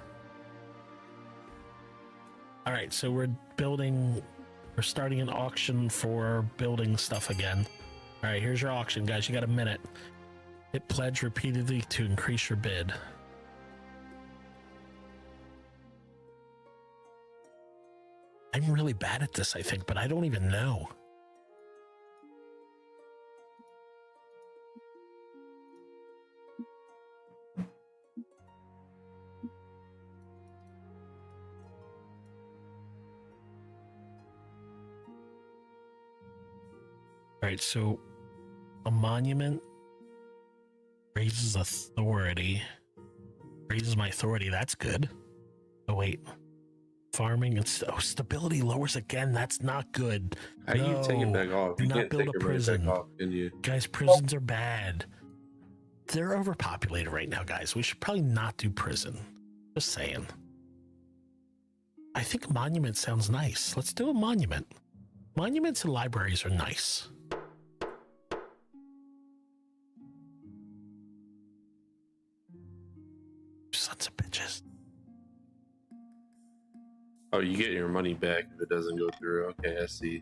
All right, so we're starting an auction for building stuff again. All right, here's your auction, guys. You got a minute. Hit pledge repeatedly to increase your bid. I'm really bad at this, I think, but I don't even know. All right, so a monument raises authority. Raises my authority. That's good. Oh, wait. Farming and stability lowers again. That's not good. How do you take it back off? Do You not can't build take a your money prison. back off, can you? Guys, prisons are bad. they're overpopulated right now, guys. We should probably not do prison. Just saying. I think monument sounds nice. Let's do a monument. Monuments and libraries are nice. Sons of bitches. Oh, you get your money back if it doesn't go through. Okay, I see.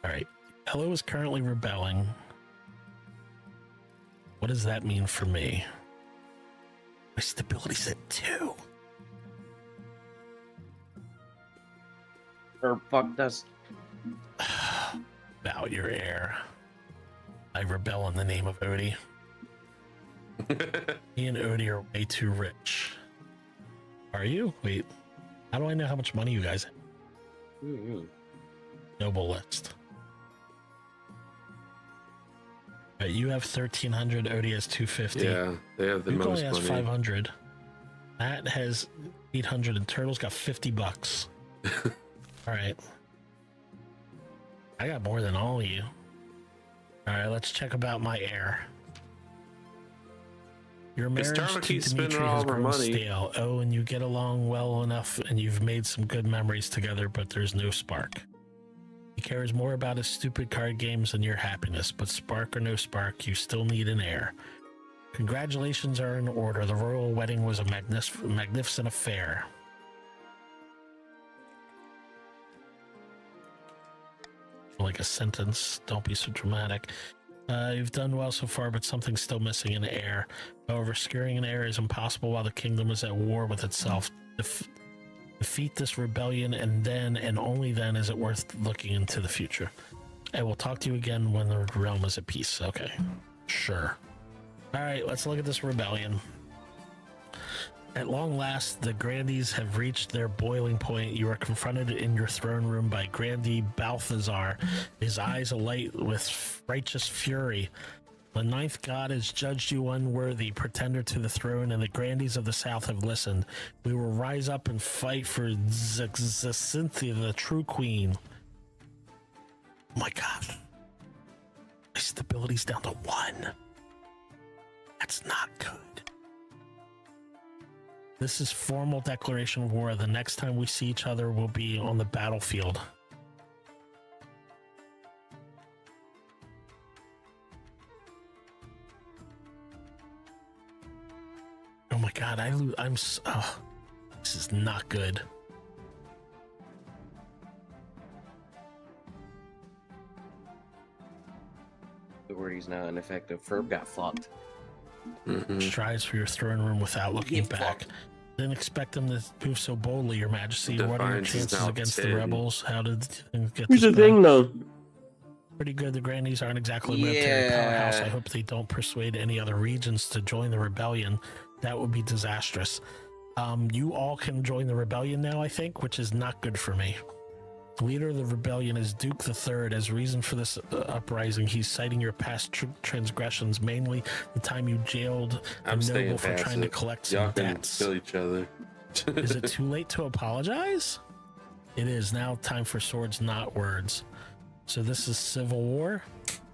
All right. Hello is currently rebelling. What does that mean for me? My stability's at 2. Or fuck does. Bow your heir. I rebel in the name of Odie. Me and Odie are way too rich. Are you? Wait. How do I know how much money you guys have? Mm-hmm. Noble list. Right, you have 1,300. Odie has 250. Yeah, they have the Duke most only has money. 500. Matt has 800, and Turtle's got $50. All right. I got more than all of you. All right, let's check about my heir. Your marriage Turtle to keeps Dimitri spending all has of our grown money. stale. Oh, and you get along well enough, and you've made some good memories together, but there's no spark. He cares more about his stupid card games than your happiness, but spark or no spark, you still need an heir. Congratulations are in order. The royal wedding was a magnificent affair. Like a sentence. Don't be so dramatic. You've done well so far, but something's still missing: an heir. However, securing an heir is impossible while the kingdom is at war with itself. Defeat this rebellion, and then, and only then, is it worth looking into the future. I will talk to you again when the realm is at peace. Okay. Sure. All right, let's look at this rebellion. At long last, the Grandees have reached their boiling point. You are confronted in your throne room by Grandee Balthazar, his eyes alight with righteous fury. The ninth god has judged you unworthy, pretender to the throne, and the Grandees of the South have listened. We will rise up and fight for Cynthia, the true queen. Oh my god. My stability's down to 1. That's not good. This is formal declaration of war. The next time we see each other will be on the battlefield. Oh my god, this is not good. The word is now ineffective. Ferb got fucked. Strides for your throne room without looking back. Didn't expect them to move so boldly, Your Majesty. What are your chances against the rebels? How did things get Here's this the thing, bad? though. Pretty good. The Grandees aren't exactly a military powerhouse. I hope they don't persuade any other regions to join the rebellion. That would be disastrous. You all can join the rebellion now, I think, which is not good for me. The leader of the rebellion is Duke III. As reason for this uprising, he's citing your past transgressions, mainly the time you jailed a noble for trying to collect some debts. Kill each other. Is it too late to apologize? It is. Now time for swords, not words. So this is civil war?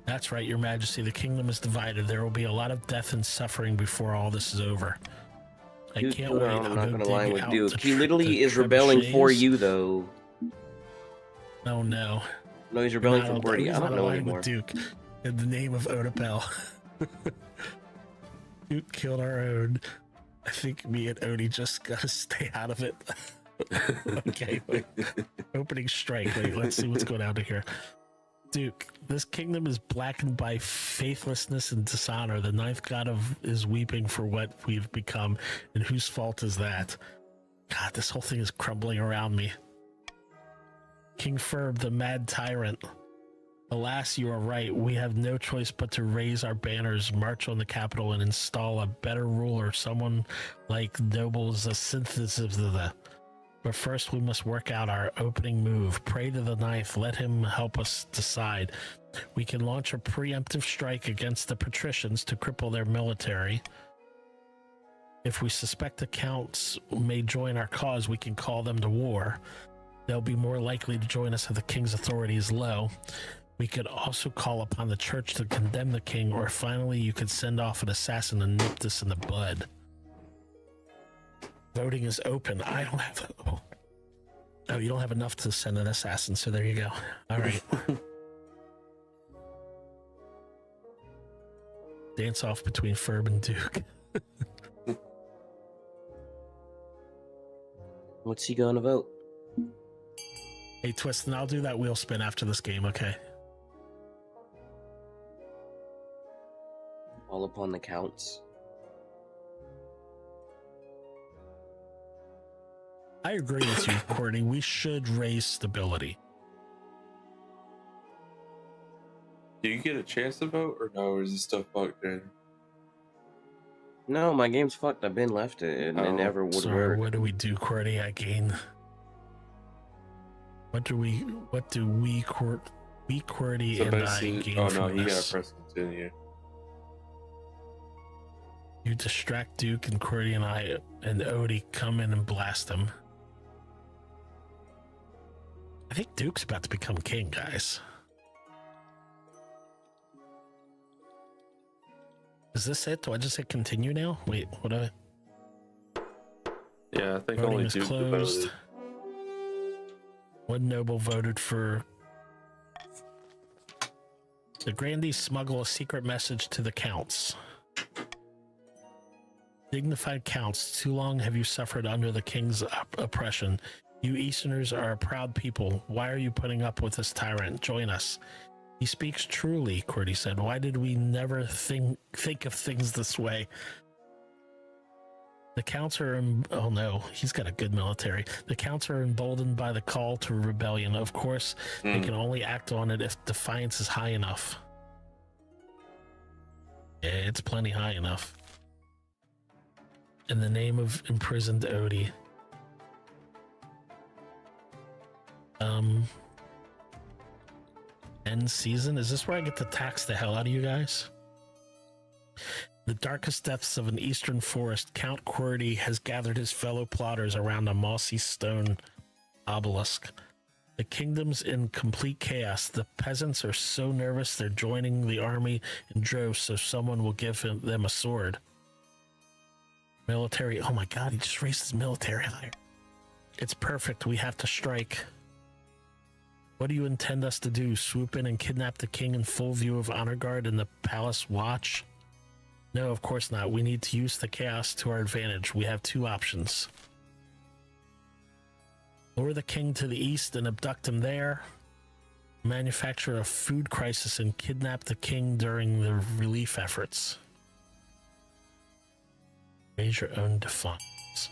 That's right, Your Majesty. The kingdom is divided. There will be a lot of death and suffering before all this is over. I can't wait. I'm not going to lie with Duke. Duke. He literally is rebelling for you, though. Oh no. No, he's rebelling for Birdie. I don't know aligning anymore. with Duke in the name of Odapel. Duke killed our own. I think me and Odie just gotta stay out of it. Okay, wait. Opening strike. Wait, let's see what's going on here. Duke, this kingdom is blackened by faithlessness and dishonor. The ninth god is weeping for what we've become, and whose fault is that? God, this whole thing is crumbling around me. King Ferb, the mad tyrant. Alas, you are right. We have no choice but to raise our banners, march on the capital, and install a better ruler, someone like nobles, a synthesis of the... But first, we must work out our opening move. Pray to the ninth. Let him help us decide. We can launch a preemptive strike against the patricians to cripple their military. If we suspect the counts may join our cause, we can call them to war. They'll be more likely to join us if the king's authority is low. We could also call upon the church to condemn the king, or finally you could send off an assassin and nip this in the bud. Voting is open. I don't have... Oh, you don't have enough to send an assassin, so there you go. All right. Dance off between Ferb and Duke. What's he gonna vote? Hey, Twist, and I'll do that wheel spin after this game, okay? All upon the counts. I agree with you, Courtney. We should raise stability. Do you get a chance to vote or no? Or is it still fucked in? No, my game's fucked. I've been left it, and it never would Sorry, work. what do we do, Courtney? I gain. What do we, Courtney, So and I basically, gain oh no, from you gotta this? press continue. You distract Duke, and Courtney and I and Odie come in and blast him. I think Duke's about to become king, guys. Is this it? Do I just hit continue now? Wait, what do I... Yeah, I think Voting only is Duke closed. voted. One noble voted for... The grandees smuggle a secret message to the counts. Dignified counts, too long have you suffered under the king's oppression. You Easterners are a proud people. Why are you putting up with this tyrant? Join us. He speaks truly, Cordy said. Why did we never think of things this way? The counts are... Oh no, he's got a good military. The counts are emboldened by the call to rebellion. Of course, they can only act on it if defiance is high enough. Yeah, it's plenty high enough. In the name of imprisoned Odie. End season? Is this where I get to tax the hell out of you guys? The darkest depths of an eastern forest, Count Qwerty has gathered his fellow plotters around a mossy stone obelisk. The kingdom's in complete chaos. The peasants are so nervous they're joining the army in droves so someone will give them a sword. Military. Oh my god, he just raised his military there. It's perfect. We have to strike. What do you intend us to do? Swoop in and kidnap the king in full view of honor guard and the palace watch? No, of course not. We need to use the chaos to our advantage. We have two options. Lure the king to the east and abduct him there. Manufacture a food crisis and kidnap the king during the relief efforts. Raise your own defiance.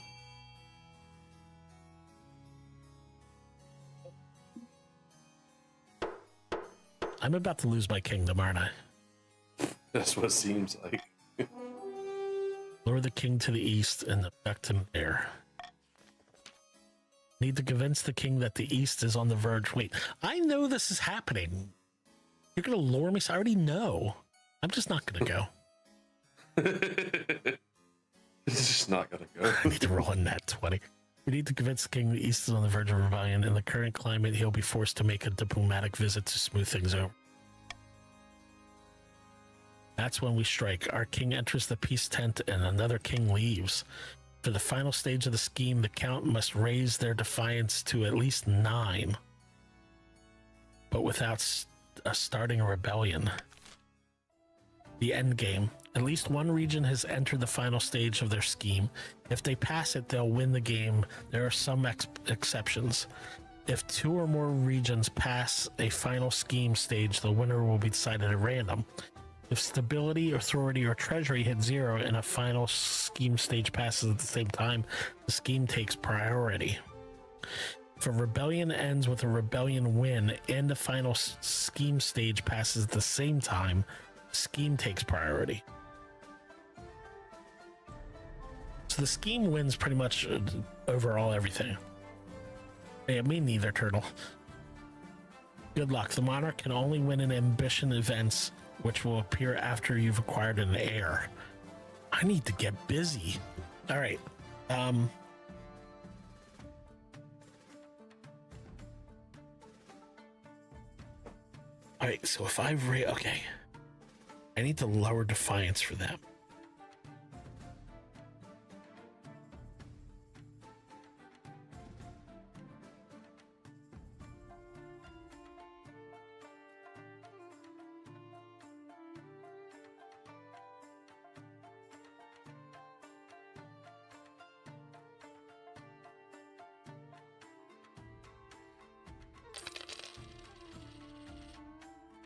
I'm about to lose my kingdom, aren't I? That's what it seems like. Lure the king to the east and abduct him there. Need to convince the king that the east is on the verge. Wait, I know this is happening. You're gonna lure me? So I already know. I'm just not gonna go. It's just not gonna go. I need to roll in that 20. We need to convince the king the east is on the verge of rebellion. In the current climate, he'll be forced to make a diplomatic visit to smooth things over. That's when we strike. Our king enters the peace tent and another king leaves. For the final stage of the scheme, the count must raise their defiance to at least 9. But without starting a rebellion. The end game. At least one region has entered the final stage of their scheme. If they pass it, they'll win the game. There are some exceptions. If 2 or more regions pass a final scheme stage, the winner will be decided at random. If stability, authority, or treasury hit 0 and a final scheme stage passes at the same time, the scheme takes priority. If a rebellion ends with a rebellion win and the final scheme stage passes at the same time, the scheme takes priority. So the scheme wins pretty much overall everything. Yeah, me neither, Turtle. Good luck. The monarch can only win in ambition events, which will appear after you've acquired an heir. I need to get busy. All right. All right, so if I okay, I need to lower defiance for them.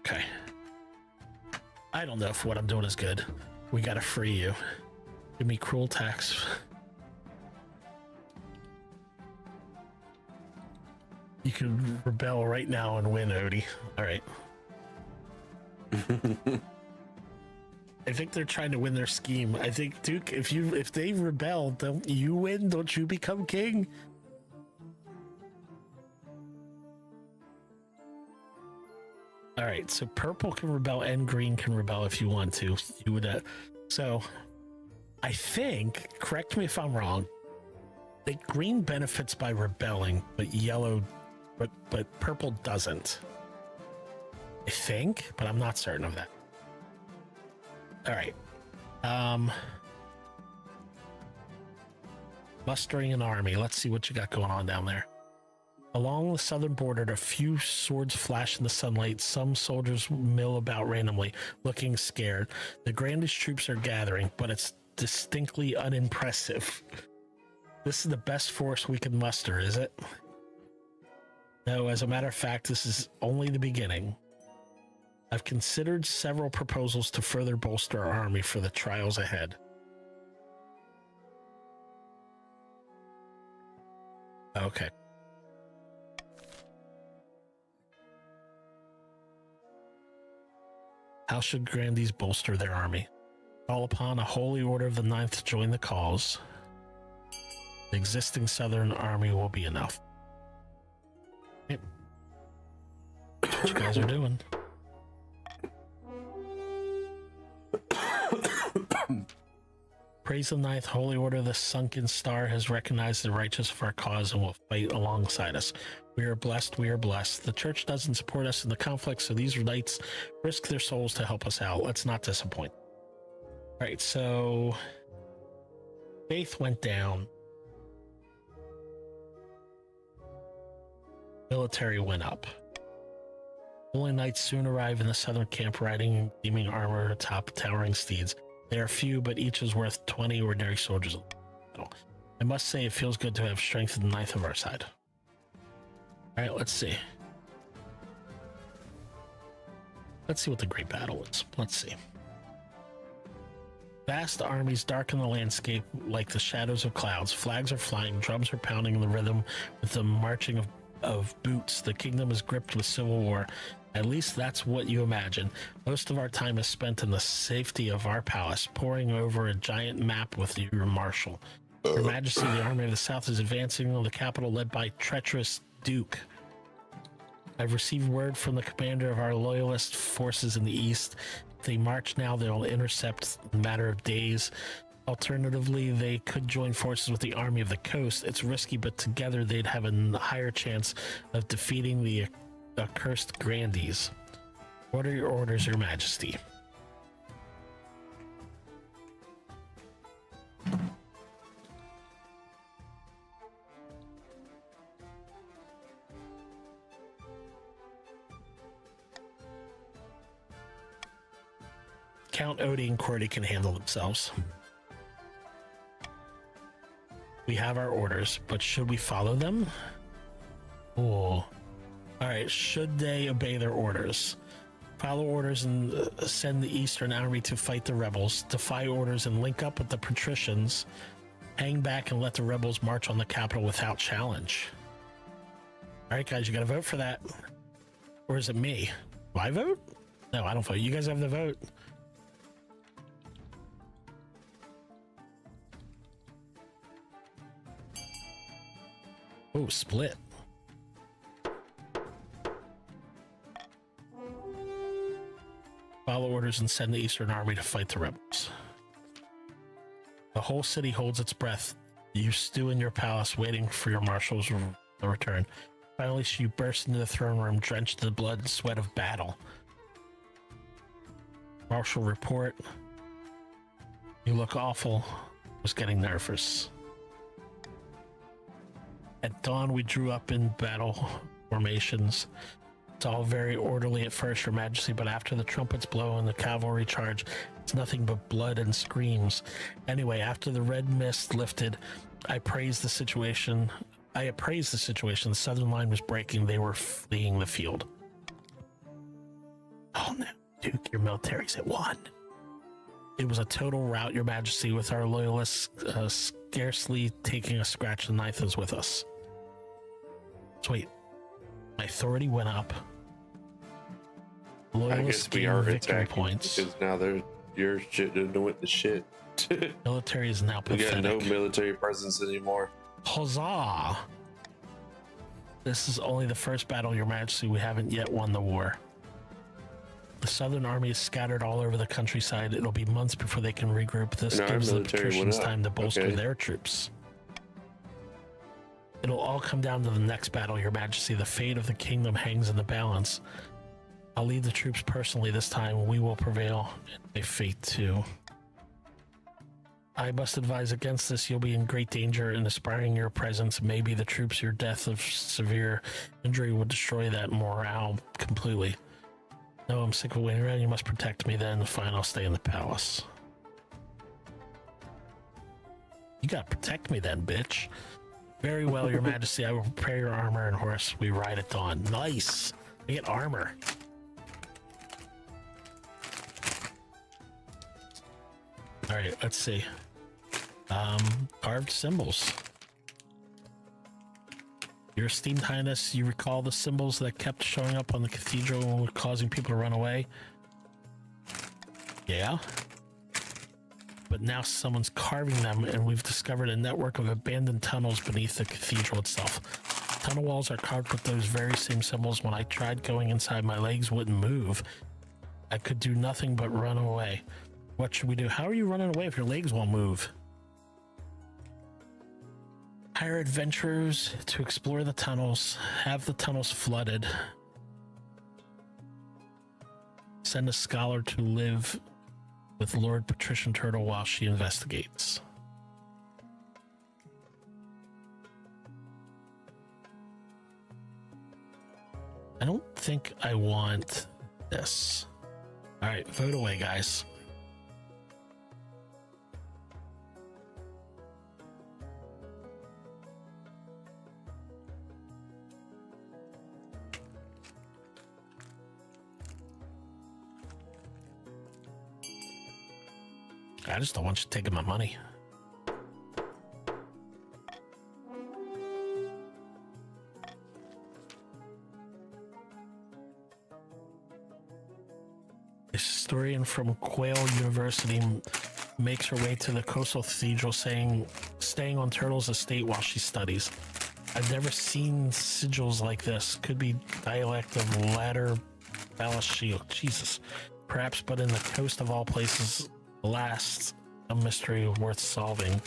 Okay. I don't know if what I'm doing is good. We gotta free you. Give me cruel tax. You can rebel right now and win, Odie. All right. I think they're trying to win their scheme. I think, Duke, if they rebel, don't you win? Don't you become king? All right, so purple can rebel and green can rebel if you want to. You would, so I think, correct me if I'm wrong, that green benefits by rebelling, but yellow, but purple doesn't. I think, but I'm not certain of that. All right. Mustering an army. Let's see what you got going on down there. Along the southern border, a few swords flash in the sunlight. Some soldiers mill about randomly, looking scared. The grandest troops are gathering, but it's distinctly unimpressive. This is the best force we can muster, is it? No, as a matter of fact, this is only the beginning. I've considered several proposals to further bolster our army for the trials ahead. Okay. How should grandees bolster their army? Call upon a holy order of the ninth to join the cause. The existing southern army will be enough. Yep. That's what you guys are doing. Praise the ninth holy order. The sunken star has recognized the righteous of our cause and will fight alongside us. We are blessed. We are blessed. The church doesn't support us in the conflict, so these knights risk their souls to help us out. Let's not disappoint. All right, so faith went down. Military went up. Holy knights soon arrive in the southern camp riding gleaming armor atop towering steeds. They are few, but each is worth 20 ordinary soldiers. I must say it feels good to have strength in the ninth of our side. All right, let's see. Let's see what the great battle is. Let's see. Vast armies darken the landscape like the shadows of clouds. Flags are flying, drums are pounding in the rhythm with the marching of boots. The kingdom is gripped with civil war. At least that's what you imagine. Most of our time is spent in the safety of our palace, poring over a giant map with your marshal. Your Majesty, the army of the south is advancing on the capital led by treacherous Duke. I've received word from the commander of our loyalist forces in the east. If they march now, they'll intercept in a matter of days. Alternatively, they could join forces with the army of the coast. It's risky, but together they'd have a higher chance of defeating the accursed grandees. What are your orders, Your Majesty? Count Odie and Cordy can handle themselves. We have our orders, but should we follow them? Oh. Alright, should they obey their orders? Follow orders and send the Eastern Army to fight the rebels. Defy orders and link up with the patricians. Hang back and let the rebels march on the capital without challenge. Alright guys, you gotta vote for that. Or is it me? Do I vote? No, I don't vote. You guys have the vote. Oh, split. Follow orders and send the Eastern Army to fight the rebels. The whole city holds its breath. You stew in your palace, waiting for your marshal's return. Finally, you burst into the throne room, drenched in the blood and sweat of battle. Marshal report. You look awful. Was getting nervous. At dawn, we drew up in battle formations. It's all very orderly at first, Your Majesty, but after the trumpets blow and the cavalry charge, it's nothing but blood and screams. Anyway, after the red mist lifted, I appraised the situation. The southern line was breaking. They were fleeing the field. Oh no, Duke, your military's at 1. It was a total rout, Your Majesty, with our loyalists scarcely taking a scratch. The ninth is with us. So wait, my authority went up. Loyalists I guess we gained are victory attacking points. because now your shit didn't with the shit. Military is now We pathetic. got no military presence anymore. Huzzah! This is only the first battle, Your Majesty. We haven't yet won the war. The Southern Army is scattered all over the countryside. It'll be months before they can regroup. This And our gives the military went patricians up. time to bolster Okay. their troops. It'll all come down to the next battle, Your Majesty. The fate of the kingdom hangs in the balance. I'll lead the troops personally this time. We will prevail. They fate too. I must advise against this. You'll be in great danger in aspiring your presence. Maybe the troops, your death of severe injury would destroy that morale completely. No, I'm sick of waiting around. You must protect me then. Fine, I'll stay in the palace. You gotta protect me then, bitch. Very well, Your Majesty. I will prepare your armor and horse. We ride at dawn. Nice. I get armor. All right, let's see. Carved symbols. Your esteemed highness, you recall the symbols that kept showing up on the cathedral and were causing people to run away? Yeah. But now someone's carving them, and we've discovered a network of abandoned tunnels beneath the cathedral itself. Tunnel walls are carved with those very same symbols. When I tried going inside, my legs wouldn't move. I could do nothing but run away. What should we do? How are you running away if your legs won't move? Hire adventurers to explore the tunnels. Have the tunnels flooded. Send a scholar to live with Lord Patrician Turtle while she investigates. I don't think I want this. All right, vote away, guys. I just don't want you taking my money. A historian from Quail University makes her way to the coastal cathedral, staying on Turtle's estate while she studies. I've never seen sigils like this. Could be dialect of Ladder Balashil. Jesus. Perhaps, but in the coast of all places, last a mystery worth solving.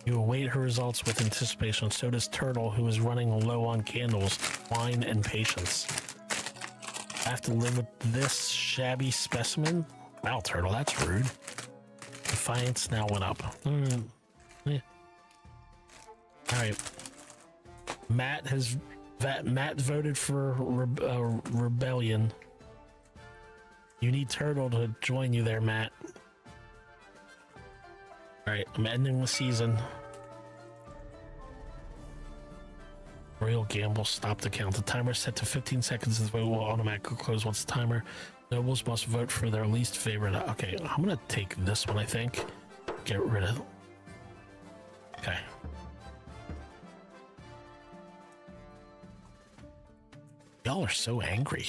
You await her results with anticipation. So does Turtle, who is running low on candles, wine, and patience. I have to live with this shabby specimen? Wow, Turtle, that's rude. Defiance now went up. Yeah. All right. Matt voted for rebellion. You need Turtle to join you there, Matt. All right, I'm ending the season. Royal Gamble, stop the count. The timer is set to 15 seconds. The vote will automatically close once the timer. Nobles must vote for their least favorite. Okay, I'm gonna take this one, I think. Get rid of it. Okay. Y'all are so angry.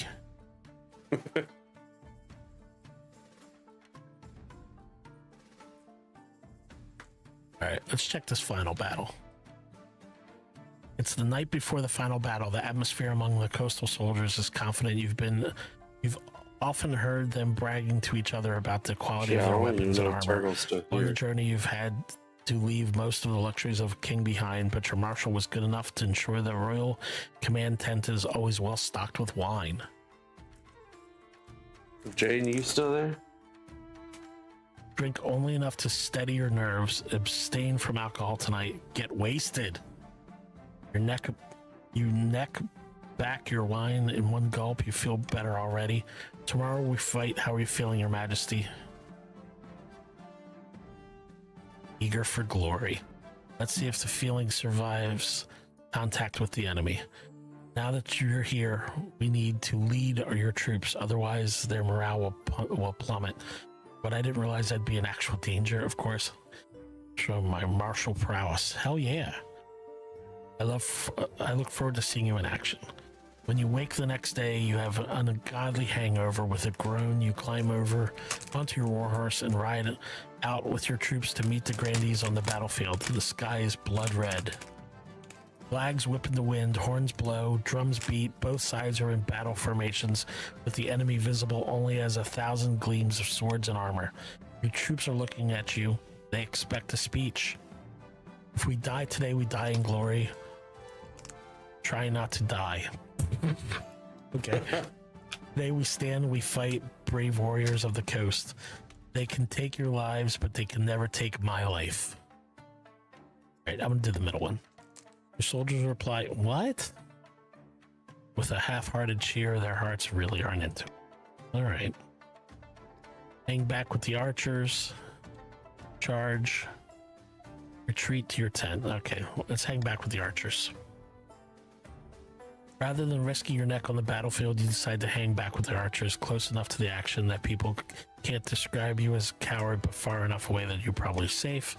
All right, let's check this final battle. It's the night before the final battle. The atmosphere among the coastal soldiers is confident. You've often heard them bragging to each other about the quality of their weapons and armor. On the journey, you've had to leave most of the luxuries of a king behind, but your marshal was good enough to ensure the royal command tent is always well stocked with wine. Jane, you still there? Drink only enough to steady your nerves. Abstain from alcohol tonight. Get wasted. You neck back your wine in one gulp. You feel better already. Tomorrow we fight. How are you feeling, Your Majesty? Eager for glory. Let's see if the feeling survives contact with the enemy. Now that you're here, we need to lead your troops. Otherwise, their morale will plummet. But I didn't realize I'd be in actual danger, of course. Show my martial prowess. Hell yeah. I look forward to seeing you in action. When you wake the next day, you have an ungodly hangover. With a groan, you climb over onto your warhorse and ride out with your troops to meet the grandees on the battlefield. The sky is blood red. Flags whip in the wind, horns blow, drums beat. Both sides are in battle formations, with the enemy visible only as 1,000 gleams of swords and armor. Your troops are looking at you. They expect a speech. If we die today, we die in glory. Try not to die. Okay. Today we stand, we fight, brave warriors of the coast. They can take your lives, but they can never take my life. All right, I'm gonna do the middle one. Your soldiers reply, what? With a half-hearted cheer, their hearts really aren't into it. All right. Hang back with the archers. Charge. Retreat to your tent. Okay, let's hang back with the archers. Rather than risking your neck on the battlefield, you decide to hang back with the archers close enough to the action that people can't describe you as a coward, but far enough away that you're probably safe.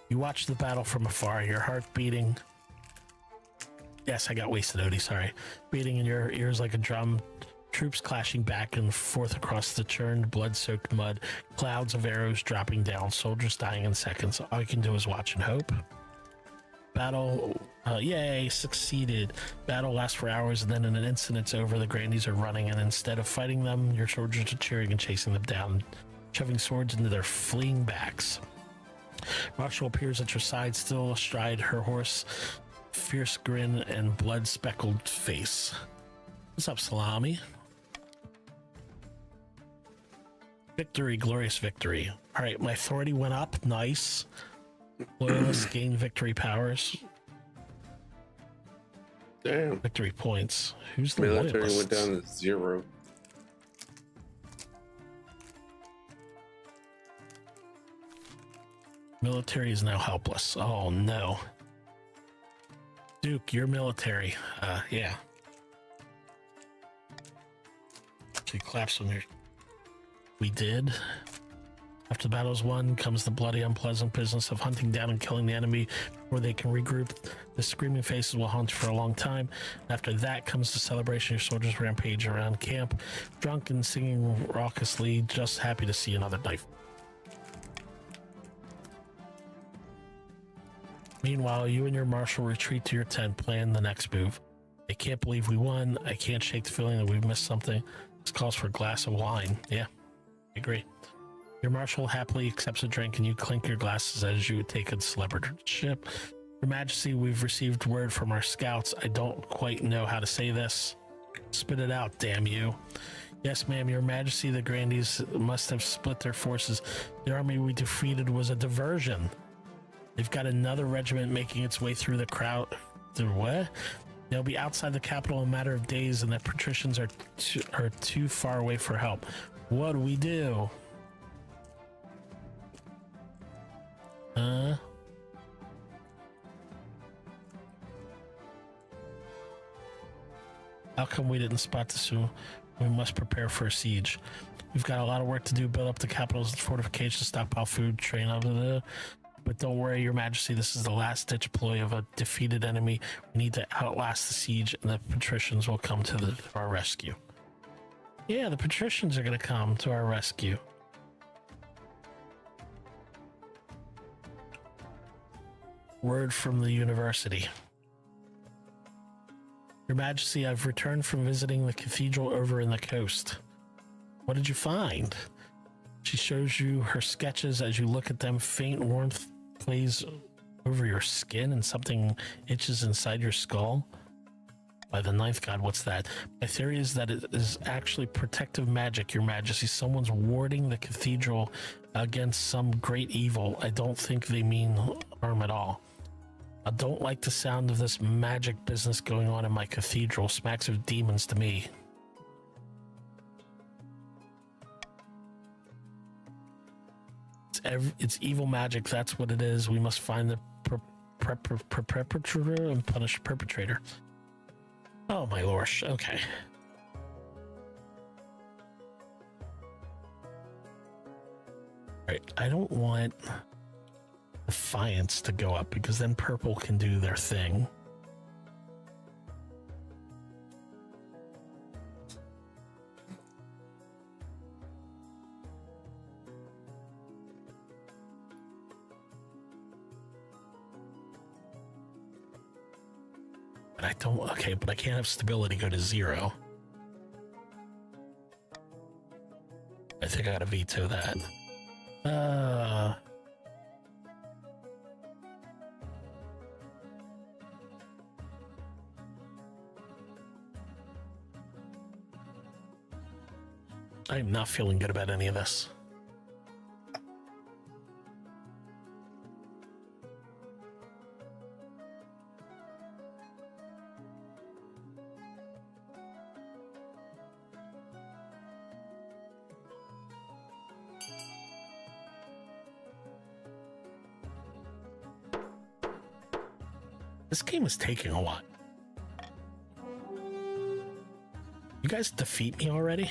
You watch the battle from afar, your heart beating. Yes, I got wasted, Odie, sorry. Beating in your ears like a drum. Troops clashing back and forth across the churned, blood-soaked mud. Clouds of arrows dropping down. Soldiers dying in seconds. All you can do is watch and hope. Battle, yay, succeeded. Battle lasts for hours, and then in an instant it's over. The grandees are running, and instead of fighting them, your soldiers are cheering and chasing them down, shoving swords into their fleeing backs. Marshal appears at your side, still astride her horse, fierce grin and blood-speckled face. What's up, Salami? Victory, glorious victory. All right, my authority went up. Nice. Loyalists gain victory powers. Damn. Victory points. Who's the Military loyalists? went down to 0. Military is now helpless. Oh no. Duke, you're military. Yeah. So you collapsed on your... We did. After the battle is won, comes the bloody, unpleasant business of hunting down and killing the enemy before they can regroup. The screaming faces will haunt you for a long time. After that comes the celebration. Your soldiers rampage around camp, drunk and singing raucously, just happy to see another knife. Meanwhile, you and your marshal retreat to your tent, plan the next move. I can't believe we won. I can't shake the feeling that we've missed something. This calls for a glass of wine. Yeah, I agree. Your marshal happily accepts a drink, and you clink your glasses as you take a celebratory. Your Majesty, we've received word from our scouts. I don't quite know how to say this. Spit it out, damn you. Yes, ma'am, Your Majesty, the grandees must have split their forces. The army we defeated was a diversion. They've got another regiment making its way through the crowd. What? They'll be outside the capital in a matter of days, and the patricians are too far away for help. What do we do? How come we didn't spot this soon? We must prepare for a siege. We've got a lot of work to do, build up the capital's fortifications, stockpile food, train up. But don't worry, Your Majesty, this is the last-ditch ploy of a defeated enemy. We need to outlast the siege, and the patricians will come to our rescue. Yeah, the patricians are going to come to our rescue. Word from the university. Your Majesty, I've returned from visiting the cathedral over in the coast. What did you find? She shows you her sketches. As you look at them, faint warmth plays over your skin and something itches inside your skull. By the ninth god, what's that? My theory is that it is actually protective magic, Your Majesty. Someone's warding the cathedral against some great evil. I don't think they mean harm at all. I don't like the sound of this magic business going on in my cathedral. Smacks of demons to me. It's evil magic. That's what it is. We must find the perpetrator and punish perpetrator. Oh my lorsh. Okay. Right. I don't want Defiance to go up because then purple can do their thing. But I don't, okay, but I can't have stability go to 0. I think I gotta veto that. I'm not feeling good about any of this. This game is taking a while. You guys defeat me already?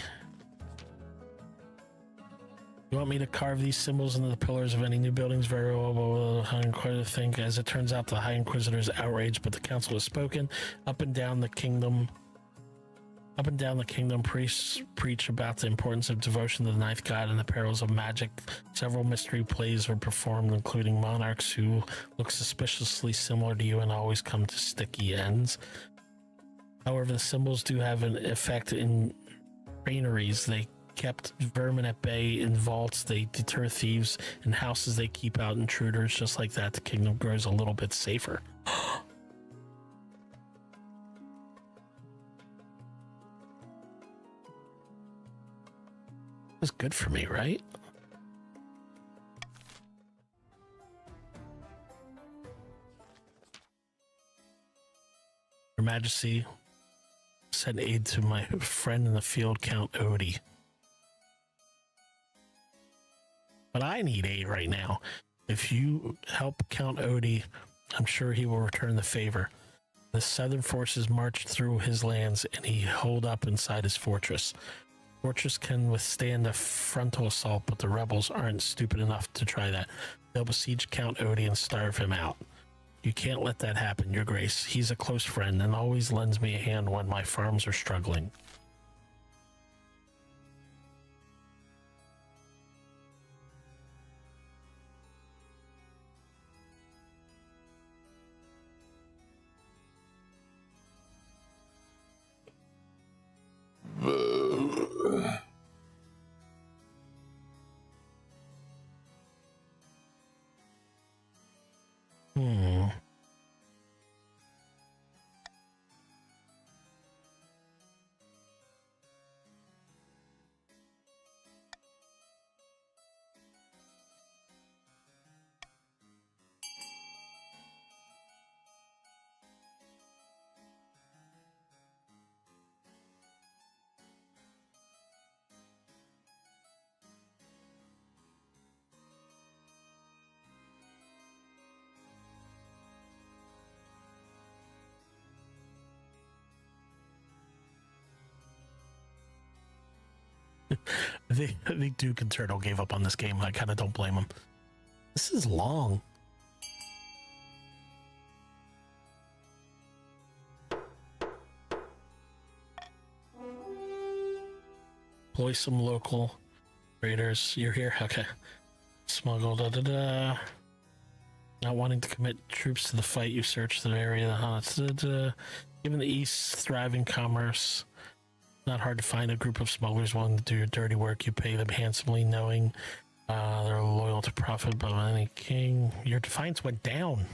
You want me to carve these symbols into the pillars of any new buildings? Very well, the High Inquisitor think. As it turns out, the High Inquisitor is outraged, but the council has spoken. Up and down the kingdom, priests preach about the importance of devotion to the ninth god and the perils of magic. Several mystery plays were performed, including monarchs who look suspiciously similar to you and always come to sticky ends. However, the symbols do have an effect in granaries. They kept vermin at bay. In vaults, they deter thieves. In houses, they keep out intruders. Just like that, the kingdom grows a little bit safer. That's good for me, right? Your Majesty, send aid to my friend in the field, Count Odie. But I need aid right now. If you help Count Odie, I'm sure he will return the favor. The southern forces marched through his lands and he holed up inside his fortress. Fortress can withstand a frontal assault, but the rebels aren't stupid enough to try that. They'll besiege Count Odie and starve him out. You can't let that happen, Your Grace. He's a close friend and always lends me a hand when my farms are struggling. I think Duke and Turtle gave up on this game. I kind of don't blame them. This is long. Employ some local raiders. You're here? Okay. Smuggle, Not wanting to commit troops to the fight, you search the area. Given the East's thriving commerce, not hard to find a group of smugglers willing to do your dirty work. You pay them handsomely, knowing they're loyal to profit, but any king. Your defiance went down.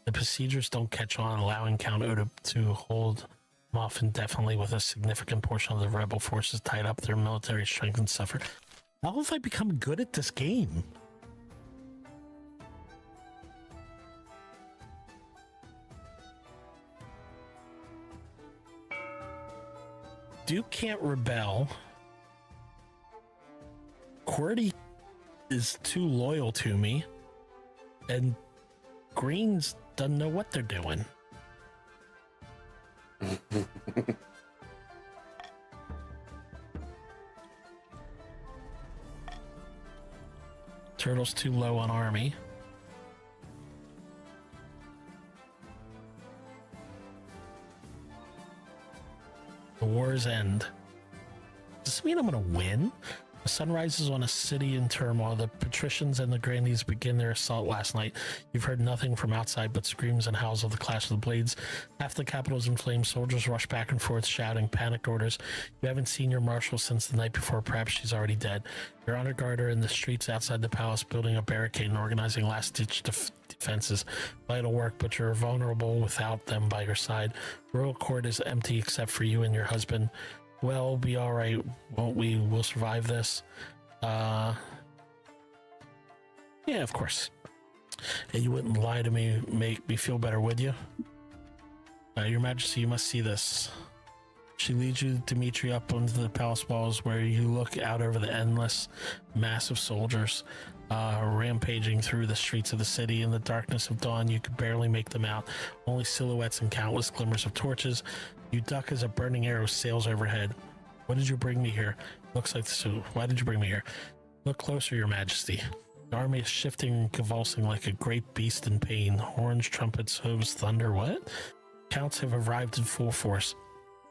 The besiegers don't catch on, allowing Count Oda to hold them off indefinitely with a significant portion of the rebel forces tied up. Their military strength and suffer. How have I become good at this game? Duke can't rebel. QWERTY is too loyal to me. And Greens doesn't know what they're doing. Turtle's too low on army. The war's end. Does this mean I'm gonna win? The sun rises on a city in turmoil. The patricians and the grandees begin their assault last night. You've heard nothing from outside but screams and howls of the clash of the blades. Half the capital is in flames. Soldiers rush back and forth, shouting panicked orders. You haven't seen your marshal since the night before. Perhaps she's already dead. Your honor guard are in the streets outside the palace, building a barricade and organizing last-ditch defenses. Vital work, but you're vulnerable without them by your side. Royal court is empty except for you and your husband. We'll be all right, won't we? We'll survive this. Yeah, of course. And you wouldn't lie to me, make me feel better, would you? Your Majesty, you must see this. She leads you, Dimitri, up onto the palace walls where you look out over the endless mass of soldiers rampaging through the streets of the city. In the darkness of dawn, you could barely make them out. Only silhouettes and countless glimmers of torches. You duck as a burning arrow sails overhead. What did you bring me here? Looks like this. Why did you bring me here? Look closer, Your Majesty. The army is shifting and convulsing like a great beast in pain. Horns, trumpets, hooves, thunder. What? Counts have arrived in full force.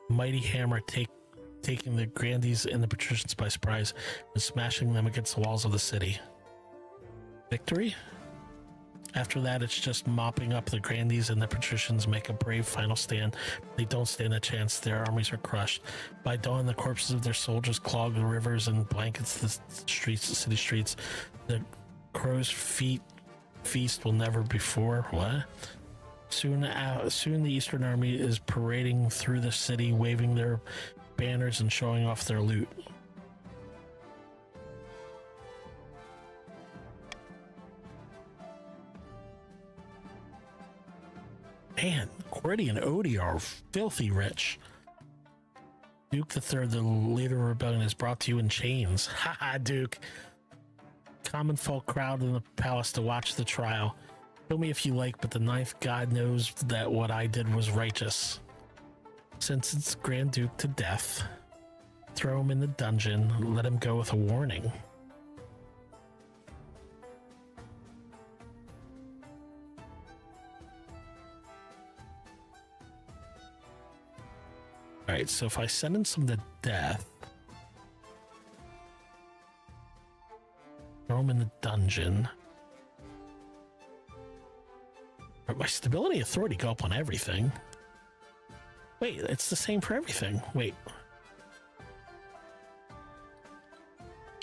A mighty hammer taking the grandees and the patricians by surprise and smashing them against the walls of the city. Victory? After that, it's just mopping up. The grandees and the patricians make a brave final stand. They don't stand a chance. Their armies are crushed. By dawn, the corpses of their soldiers clog the rivers and blankets the streets, the city streets. The crow's feast will never before. What? Soon the Eastern Army is parading through the city, waving their banners and showing off their loot. Man, QWERTY and Odie are filthy rich. Duke III, the leader of rebellion, is brought to you in chains. Haha, Duke. Common folk crowd in the palace to watch the trial. Kill me if you like, but the ninth god knows that what I did was righteous. Sentence Grand Duke to death. Throw him in the dungeon. Let him go with a warning. Alright, so if I sentence him to death, throw him in the dungeon. But my stability authority go up on everything. Wait, it's the same for everything. Wait.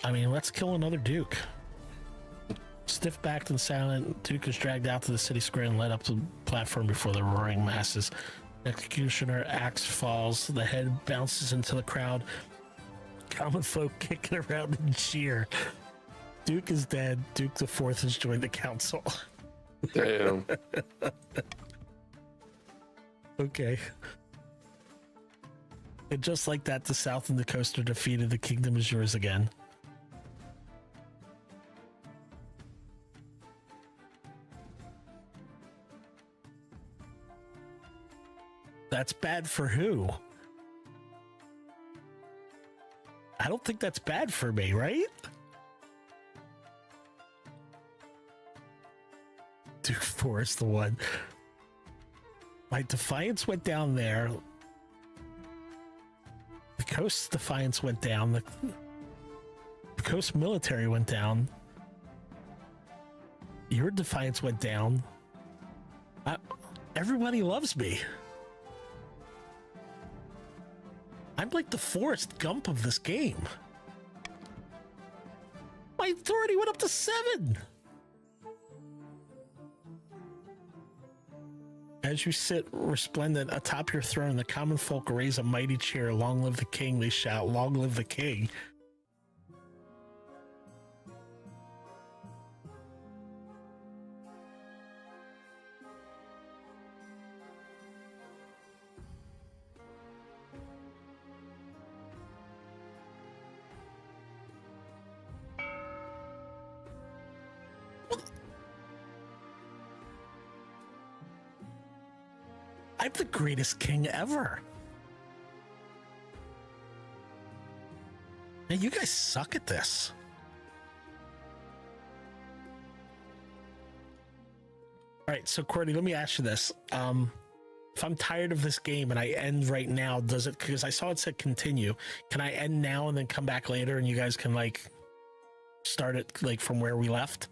I mean, let's kill another Duke. Stiff-backed and silent, Duke is dragged out to the city square and led up to the platform before the roaring masses. Executioner axe falls. The head bounces into the crowd. Common folk kicking around and cheer. Duke is dead. Duke IV has joined the council. Damn. Okay. And just like that, the South and the coast are defeated. The kingdom is yours again. That's bad for who? I don't think that's bad for me, right? Duke IV is the one. My Defiance went down there. The Coast Defiance went down. The Coast Military went down. Your Defiance went down. Everybody loves me. I'm like the Forrest Gump of this game. My authority went up to 7. As you sit resplendent atop your throne, the common folk raise a mighty cheer. Long live the king, they shout. Long live the king. I'm the greatest king ever. Man, you guys suck at this. All right, so Courtney, let me ask you this. If I'm tired of this game and I end right now, does it, because I saw it said continue, can I end now and then come back later and you guys can like start it like from where we left?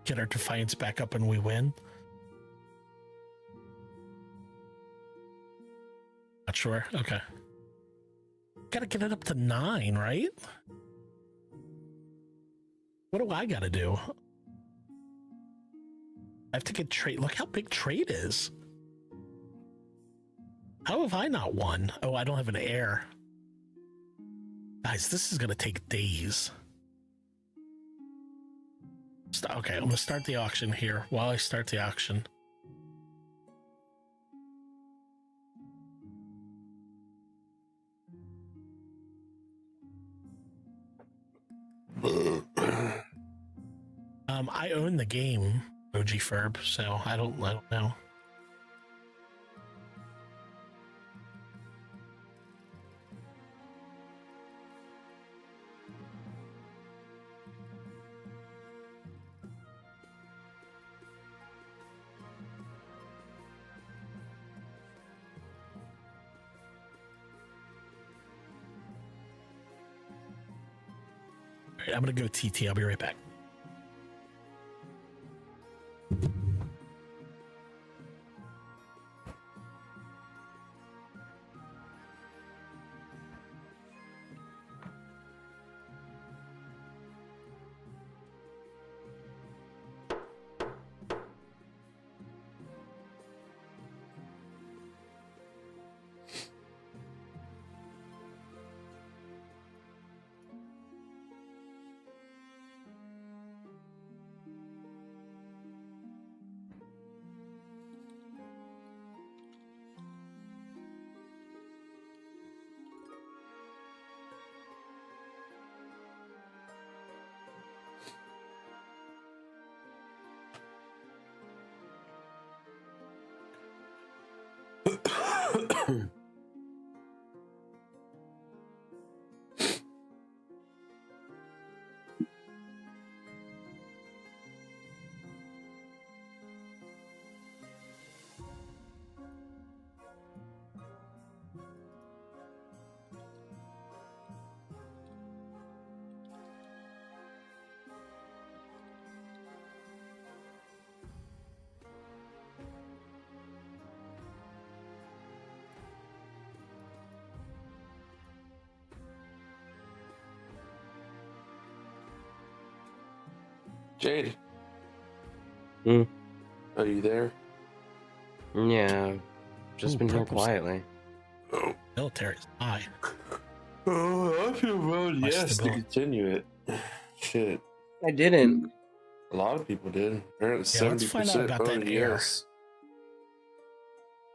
Get our defiance back up and we win? Not sure. Okay. Gotta get it up to 9, right? What do I gotta do? I have to get trade. Look how big trade is. How have I not won? Oh, I don't have an heir. Guys, this is gonna take days. Okay, I'm gonna start the auction here. While I start the auction. I own the game, OG Ferb, so I don't know. All right, I'm gonna go TT. I'll be right back. Jade. Hmm. Are you there? Yeah, just Ooh, been here purple's- quietly. Oh, Military is high. I feel voted My yes to stability. continue it. Shit. I didn't. A lot of people did. Apparently, Yeah, let's 70% find out about that voted heir. yes.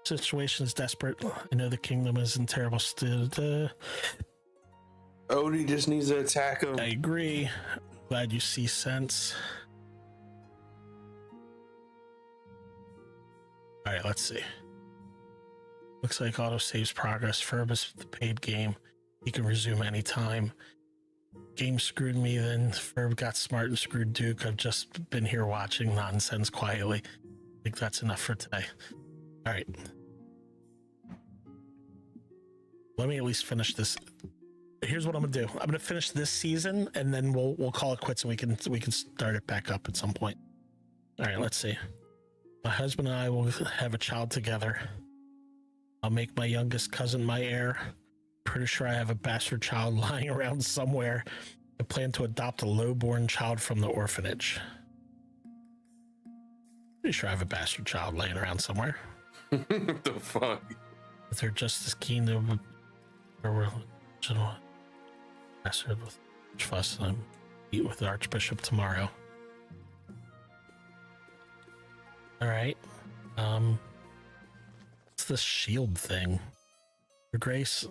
Situation is desperate. I know the kingdom is in terrible state. Odie just needs to attack him. I agree. Glad you see sense. All right, let's see. Looks like auto saves progress. Ferb is the paid game. He can resume anytime. Game screwed me, then Ferb got smart and screwed Duke. I've just been here watching nonsense quietly. I think that's enough for today. All right. Let me at least finish this. Here's what I'm gonna do. I'm gonna finish this season, and then we'll call it quits, and we can start it back up at some point. All right, let's see. My husband and I will have a child together. I'll make my youngest cousin my heir. Pretty sure I have a bastard child lying around somewhere. I plan to adopt a low-born child from the orphanage. Pretty sure I have a bastard child laying around somewhere. What the fuck? If they're just as keen to bastard with fuss, and meet with the Archbishop tomorrow. All right. What's this shield thing? Your Grace,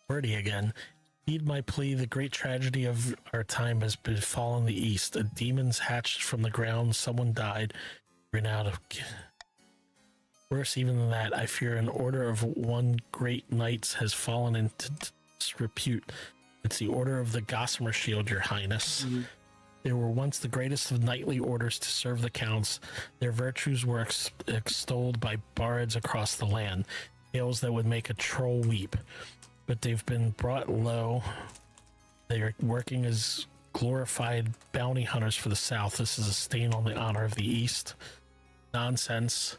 Birdie again. Heed my plea, the great tragedy of our time has befallen the East. A demon's hatched from the ground, someone died, ran out of... Worse even than that, I fear an order of one great knights has fallen into disrepute. It's the order of the Gossamer Shield, your highness. They were once the greatest of knightly orders to serve the counts. Their virtues were extolled by bards across the land, tales that would make a troll weep. But they've been brought low. They are working as glorified bounty hunters for the South. This is a stain on the honor of the East. Nonsense.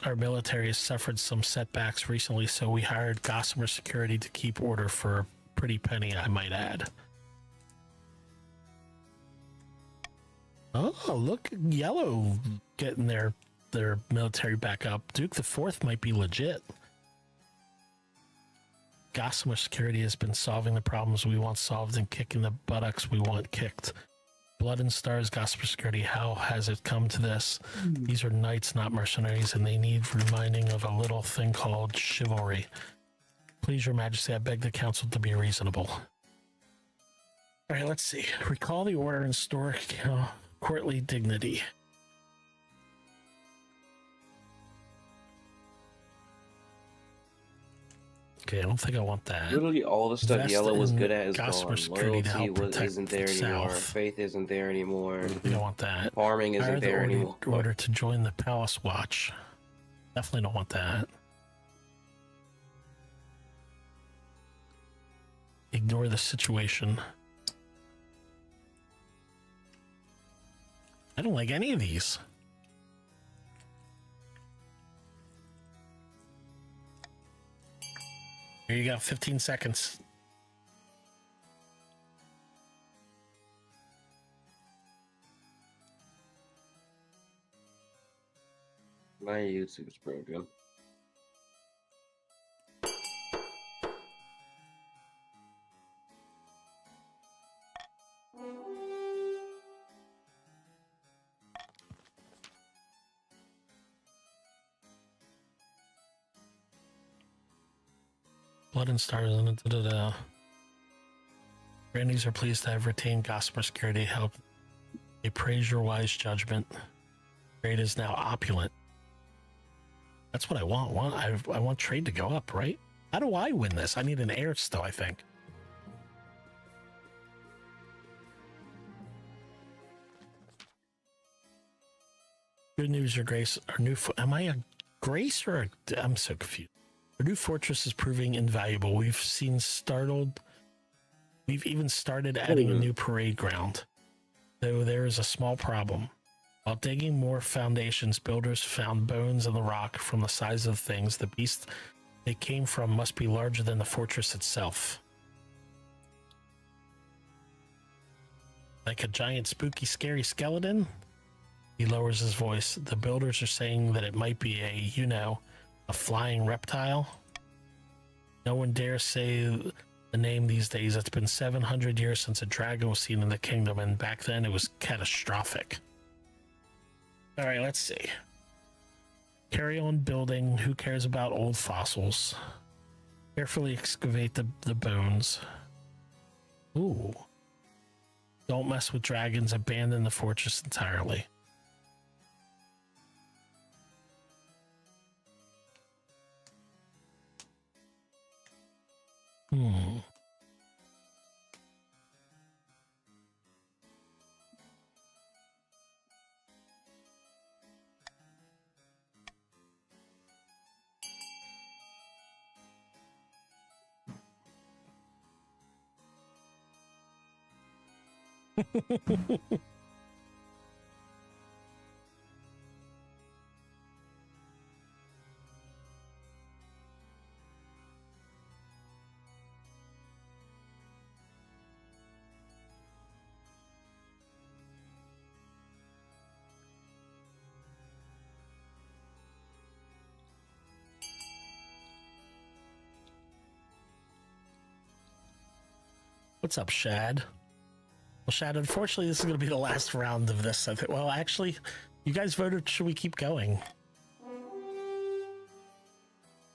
Our military has suffered some setbacks recently, so we hired Gossamer Security to keep order for a pretty penny, I might add. Oh, look, Yellow getting their military back up. Duke the Fourth might be legit. Gossamer Security has been solving the problems we want solved and kicking the buttocks we want kicked. Blood and Stars, Gossamer Security, how has it come to this? These are knights, not mercenaries, and they need reminding of a little thing called chivalry. Please, Your Majesty, I beg the council to be reasonable. All right, let's see. Recall the order and restore courtly dignity. Okay, I don't think I want that. Literally all the stuff Invest Yellow was in good at is Gossamer gone. Security to help Loyalty protect isn't there the anymore. South. Faith isn't there anymore. You don't want that. Farming isn't Hire the there anymore. order to join the Palace Watch. Definitely don't want that. Ignore the situation. I don't like any of these. Here you go, 15 seconds. My YouTube's broken. Blood and Stars and da-da-da. Grannies are pleased to have retained Gossamer Security help. They praise your wise judgment. Trade is now opulent. That's what I want. I want trade to go up, right? How do I win this? I need an heir still, I think. Good news, Your Grace. Our new am I a grace or a... I'm so confused. Our new fortress is proving invaluable. We've even started adding a new parade ground. Though there is a small problem. While digging more foundations, builders found bones in the rock from the size of things. The beast they came from must be larger than the fortress itself. Like a giant, spooky, scary skeleton? He lowers his voice. The builders are saying that it might be a flying reptile. No one dares say the name these days. It's been 700 years since a dragon was seen in the kingdom, and back then it was catastrophic. All right, let's see. Carry on building. Who cares about old fossils? Carefully excavate the bones. Ooh. Don't mess with dragons. Abandon the fortress entirely. What's up, Shad? Well, Shad, unfortunately, this is going to be the last round of this. I think. Well, actually, you guys voted. Should we keep going?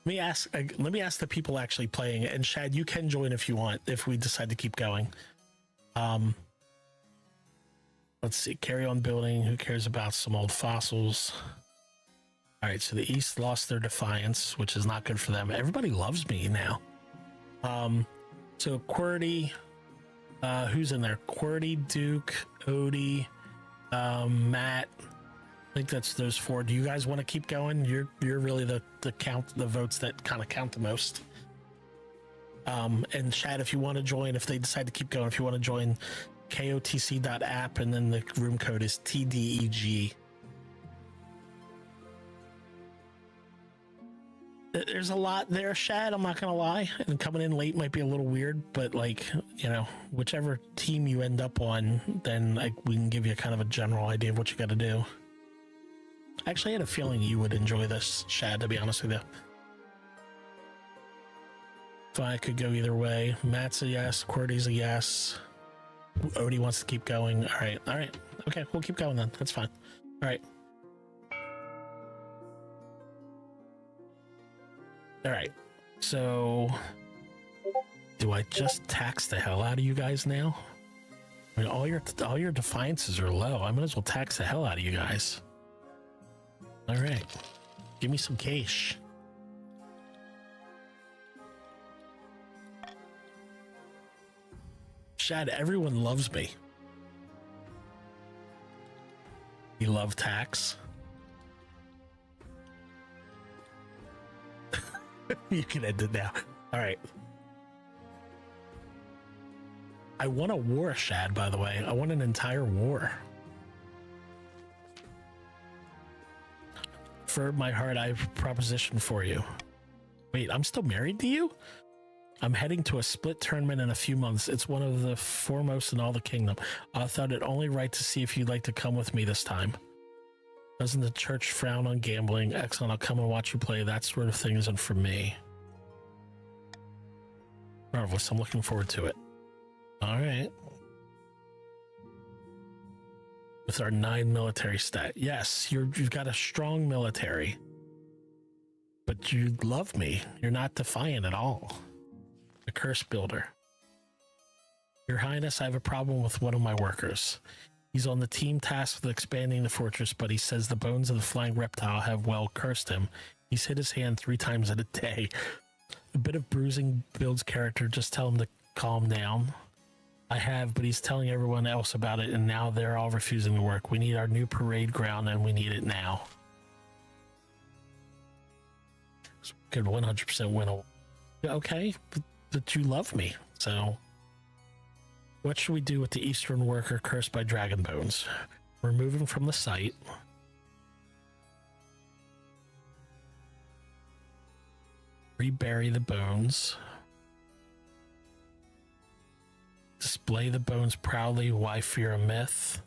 Let me ask the people actually playing, and Shad, you can join if you want, if we decide to keep going. Let's see. Carry on building. Who cares about some old fossils? All right. So the East lost their defiance, which is not good for them. Everybody loves me now. So QWERTY, who's in there? QWERTY, Duke, Odie, Matt. I think that's those four. Do you guys want to keep going? You're really the votes that kind of count the most. And Chad, if you want to join, if they decide to keep going, if you want to join, kotc.app, and then the room code is TDEG. There's a lot there, Shad, I'm not gonna lie, and coming in late might be a little weird, but like, you know, whichever team you end up on, then we can give you kind of a general idea of what you got to do. I actually had a feeling you would enjoy this, Shad, to be honest with you. If I could go either way. Matt's a yes, QWERTY's a yes. Odie wants to keep going. All right. Okay, we'll keep going then. That's fine. All right. So, do I just tax the hell out of you guys now? I mean, all your defiances are low. I might as well tax the hell out of you guys. All right. Give me some cash. Shad, everyone loves me. You love tax? You can end it now. All right. I won a war, Shad, by the way. I won an entire war. For my heart, I have a proposition for you. Wait, I'm still married to you? I'm heading to a split tournament in a few months. It's one of the foremost in all the kingdom. I thought it only right to see if you'd like to come with me this time. Doesn't the church frown on gambling? Excellent, I'll come and watch you play. That sort of thing isn't for me. Marvelous, I'm looking forward to it. All right. With our 9 military stat. Yes, you've got a strong military. But you love me. You're not defiant at all. A curse builder. Your Highness, I have a problem with one of my workers. He's on the team tasked with expanding the fortress, but he says the bones of the flying reptile have well cursed him. He's hit his hand 3 times in a day. A bit of bruising builds character. Just tell him to calm down. I have, but he's telling everyone else about it, and now they're all refusing to work. We need our new parade ground, and we need it now. So we could 100% win a... Okay, but you love me, so... What should we do with the eastern worker cursed by dragon bones? Remove him from the site. Rebury the bones. Display the bones proudly. Why fear a myth?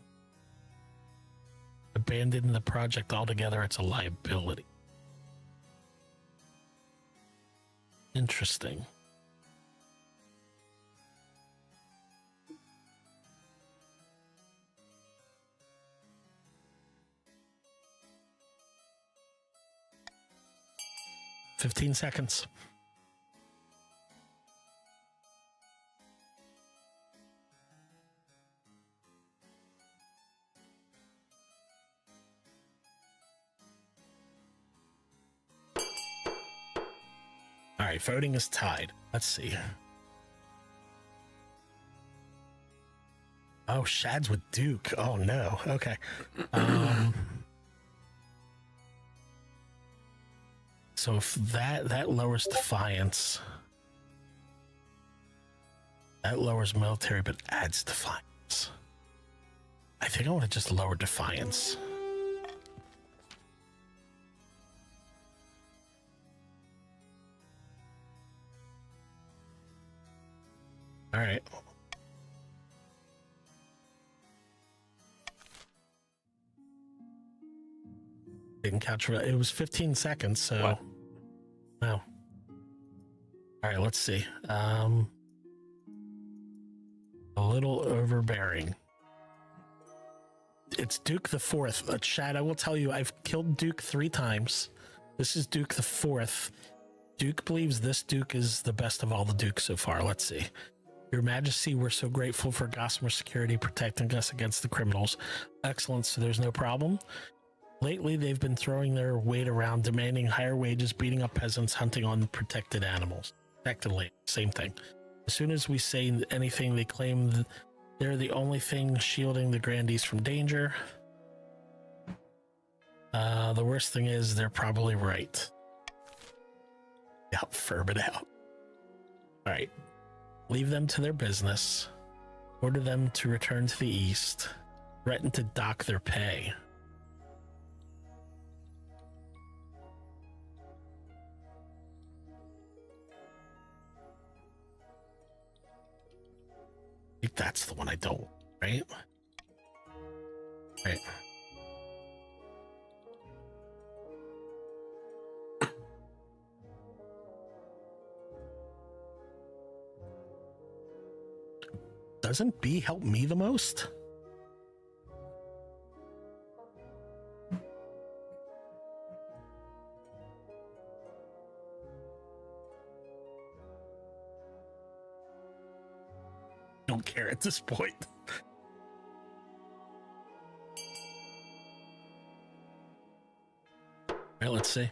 Abandon the project altogether. It's a liability. Interesting. $15 seconds. All right, voting is tied. Let's see. Oh, Shad's with Duke. Oh no. Okay. So if that lowers defiance, that lowers military, but adds defiance. I think I want to just lower defiance. All right. Didn't catch it. It was 15 seconds, so What? No. All right, let's see. A little overbearing. It's Duke the Fourth. Chad, I will tell you, I've killed Duke 3 times. This is Duke the Fourth. Duke believes this Duke is the best of all the Dukes so far. Let's see. Your Majesty, we're so grateful for Gossamer Security protecting us against the criminals. Excellent, so there's no problem. Lately, they've been throwing their weight around, demanding higher wages, beating up peasants, hunting on protected animals. Protected land, same thing. As soon as we say anything, they claim they're the only thing shielding the grandees from danger. The worst thing is they're probably right. Yeah, firm it out. All right. Leave them to their business. Order them to return to the east. Threaten to dock their pay. I think that's the one I don't, right? Right. Doesn't B help me the most? Don't care at this point. All right, let's see.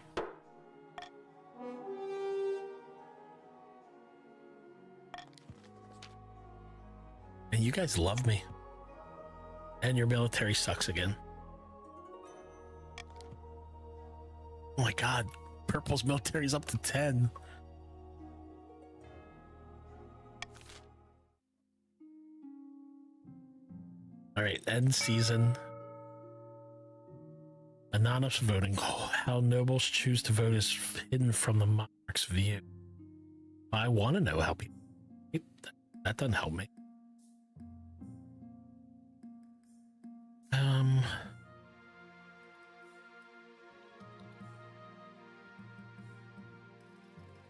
And you guys love me. And your military sucks again. Oh my god. Purple's military is up to 10. Alright, end season. Anonymous voting. Oh, how nobles choose to vote is hidden from the monarch's view. I want to know how people... That doesn't help me.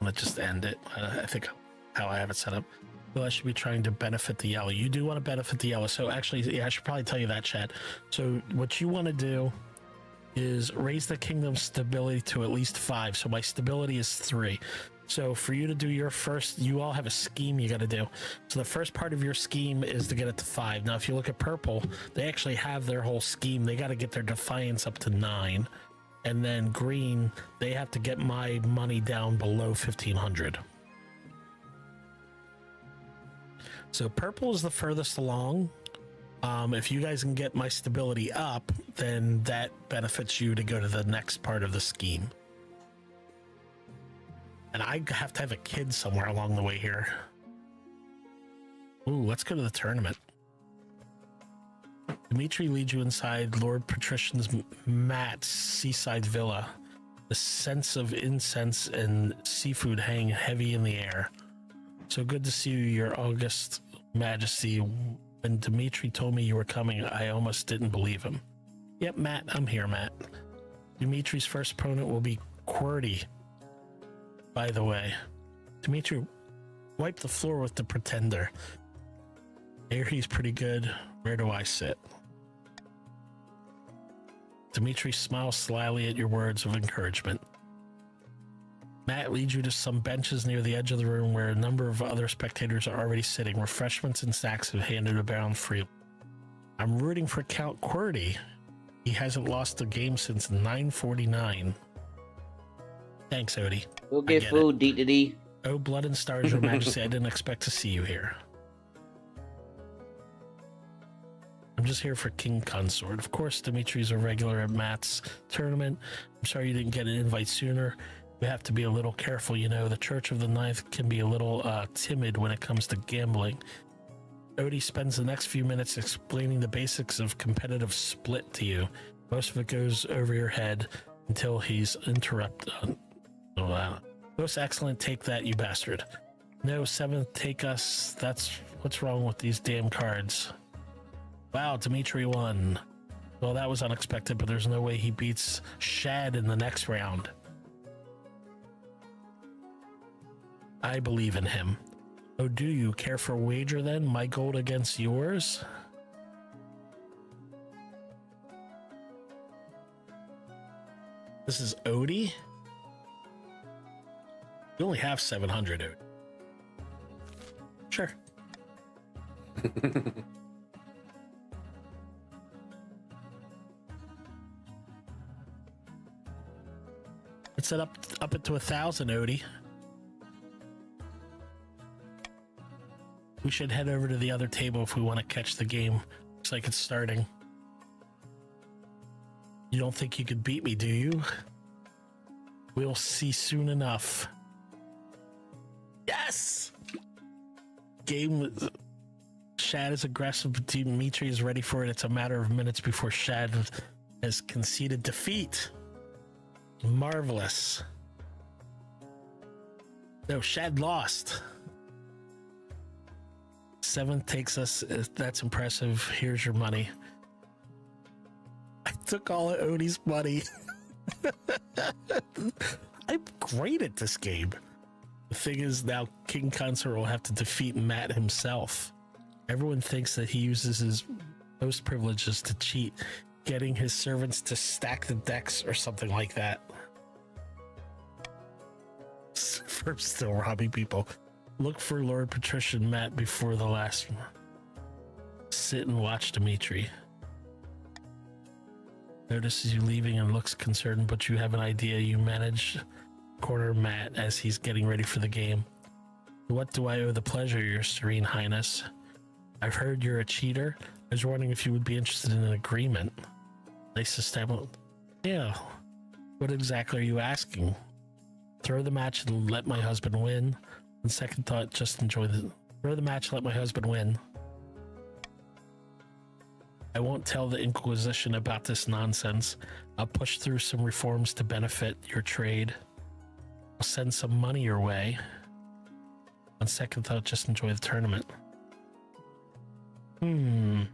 Let's just end it. I think how I have it set up. Well, I should be trying to benefit the yellow. You do want to benefit the yellow. So actually, yeah, I should probably tell you that, Chad. So what you want to do is raise the kingdom's stability to at least 5. So my stability is 3. So for you to do your first, you all have a scheme you got to do. So the first part of your scheme is to get it to 5. Now, if you look at purple, they actually have their whole scheme. They got to get their defiance up to 9. And then green, they have to get my money down below 1,500. So purple is the furthest along. If you guys can get my stability up, then that benefits you to go to the next part of the scheme. And I have to have a kid somewhere along the way here. Ooh, let's go to the tournament. Dimitri leads you inside Lord Patrician's Matt's seaside villa. The scents of incense and seafood hang heavy in the air. So good to see you, Your August Majesty. When Dimitri told me you were coming, I almost didn't believe him. Yep, Matt, I'm here, Matt. Dimitri's first opponent will be QWERTY. By the way, Dimitri, wipe the floor with the pretender. Here he's pretty good. Where do I sit? Dimitri smiles slyly at your words of encouragement. Matt leads you to some benches near the edge of the room where a number of other spectators are already sitting. Refreshments and snacks have handed around freely. I'm rooting for Count QWERTY. He hasn't lost a game since 949. Thanks, Odie. We'll get food, D. Oh, blood and stars, Your Majesty, I didn't expect to see you here. I'm just here for King Consort. Of course, Dimitri's a regular at Matt's tournament. I'm sorry you didn't get an invite sooner. We have to be a little careful, you know. The Church of the Ninth can be a little timid when it comes to gambling. Odie spends the next few minutes explaining the basics of competitive split to you. Most of it goes over your head until he's interrupted. Oh, wow. Most excellent, take that, you bastard. No, 7th, take us. That's what's wrong with these damn cards. Wow, Dimitri won. Well, that was unexpected, but there's no way he beats Shad in the next round. I believe in him. Oh, do you care for a wager then? My gold against yours? This is Odie? You only have 700, dude. Sure. Let's set up it to 1,000, Odie. We should head over to the other table if we want to catch the game. Looks like it's starting. You don't think you could beat me, do you? We'll see soon enough. Yes! Game. Shad is aggressive, but Dimitri is ready for it. It's a matter of minutes before Shad has conceded defeat. Marvelous. No, Shad lost. 7th takes us. That's impressive. Here's your money. I took all of Odie's money. I'm great at this game. The thing is, now King Consort will have to defeat Matt himself. Everyone thinks that he uses his host privileges to cheat, getting his servants to stack the decks or something like that. For still robbing people. Look for Lord Patrician Matt before the last one. Sit and watch Dimitri. Notices you leaving and looks concerned, but you have an idea. You manage corner Matt as he's getting ready for the game. What do I owe the pleasure, Your Serene Highness? I've heard you're a cheater. I was wondering if you would be interested in an agreement. Nice to stable. Yeah. What exactly are you asking? Throw the match and let my husband win. On second thought, just enjoy the... Throw the match, let my husband win. I won't tell the Inquisition about this nonsense. I'll push through some reforms to benefit your trade. I'll send some money your way. On second thought, just enjoy the tournament. I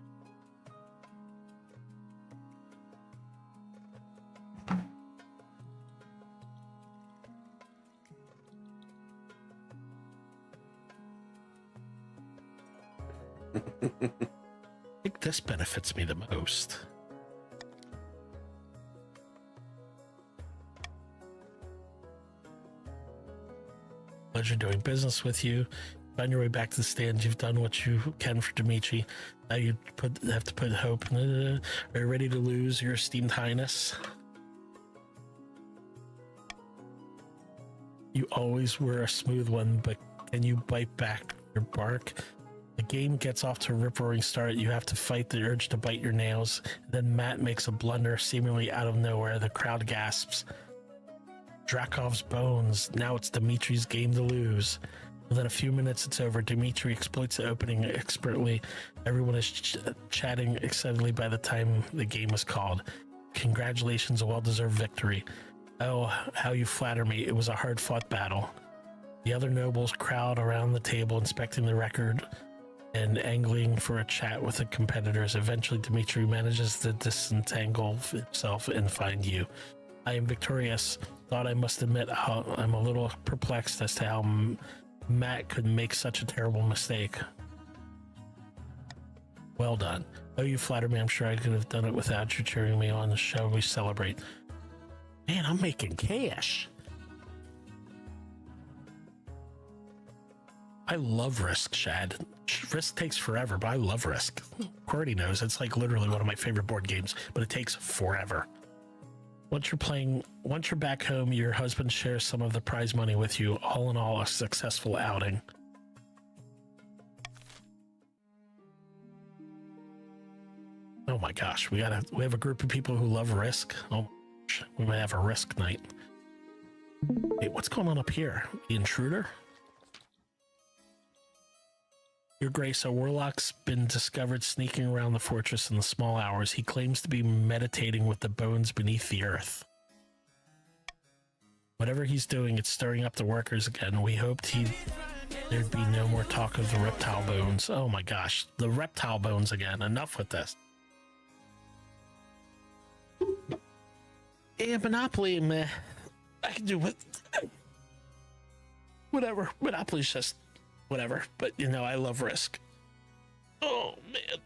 think this benefits me the most. Pleasure doing business with you. On your way back to the stand, you've done what you can for Dimitri. Now you have to put hope in it. Are you ready to lose, Your Esteemed Highness? You always were a smooth one, but can you bite back your bark? The game gets off to a rip-roaring start. You have to fight the urge to bite your nails. Then Matt makes a blunder seemingly out of nowhere. The crowd gasps. Drakov's bones. Now it's Dimitri's game to lose. Within a few minutes, it's over. Dimitri exploits the opening expertly. Everyone is chatting excitedly by the time the game is called. Congratulations, a well-deserved victory. Oh, how you flatter me. It was a hard-fought battle. The other nobles crowd around the table, inspecting the record and angling for a chat with the competitors. Eventually, Dimitri manages to disentangle himself and find you. I am victorious. Thought I must admit I'm a little perplexed as to how Matt could make such a terrible mistake. Well done. Oh, you flatter me. I'm sure I could have done it without you cheering me on. Shall we celebrate? Man, I'm making cash. I love Risk, Shad. Risk takes forever, but I love Risk. Cordy knows it's like literally one of my favorite board games, but it takes forever. Once you're back home, your husband shares some of the prize money with you. All in all, a successful outing. Oh my gosh, we have a group of people who love Risk. Oh, we might have a Risk night. Wait, what's going on up here? The intruder? Your Grace, a warlock's been discovered sneaking around the fortress in the small hours. He claims to be meditating with the bones beneath the earth. Whatever he's doing, it's stirring up the workers again. We hoped there'd be no more talk of the reptile bones. Oh my gosh, the reptile bones again. Enough with this. Yeah, Monopoly, man. I can do whatever. Monopoly's just whatever, but you know, I love Risk. Oh man.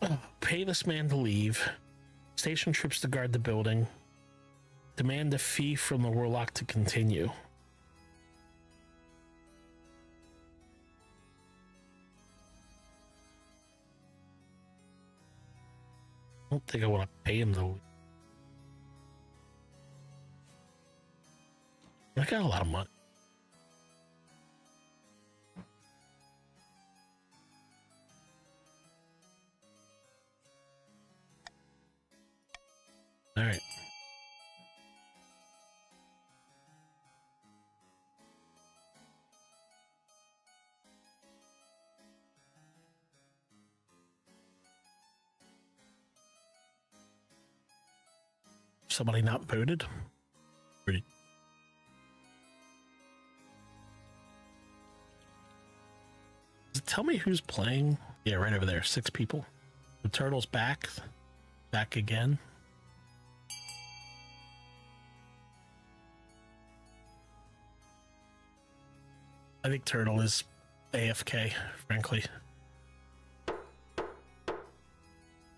Oh, pay this man to leave. Station troops to guard the building. Demand a fee from the warlock to continue. don't think I want to pay him though. I got a lot of money. All right. Somebody not voted? Pretty. Tell me who's playing. Yeah, right over there. 6 people. The turtle's back. Back again. I think Turtle is AFK, frankly.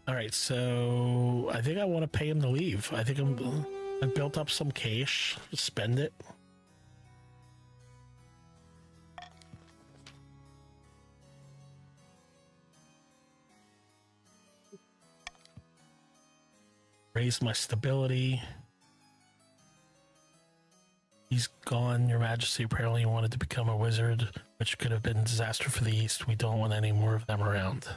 All right, so I think I want to pay him to leave. I think I built up some cash. Spend it. Raise my stability. He's gone, Your Majesty. Apparently you wanted to become a wizard, which could have been a disaster for the East. We don't want any more of them around.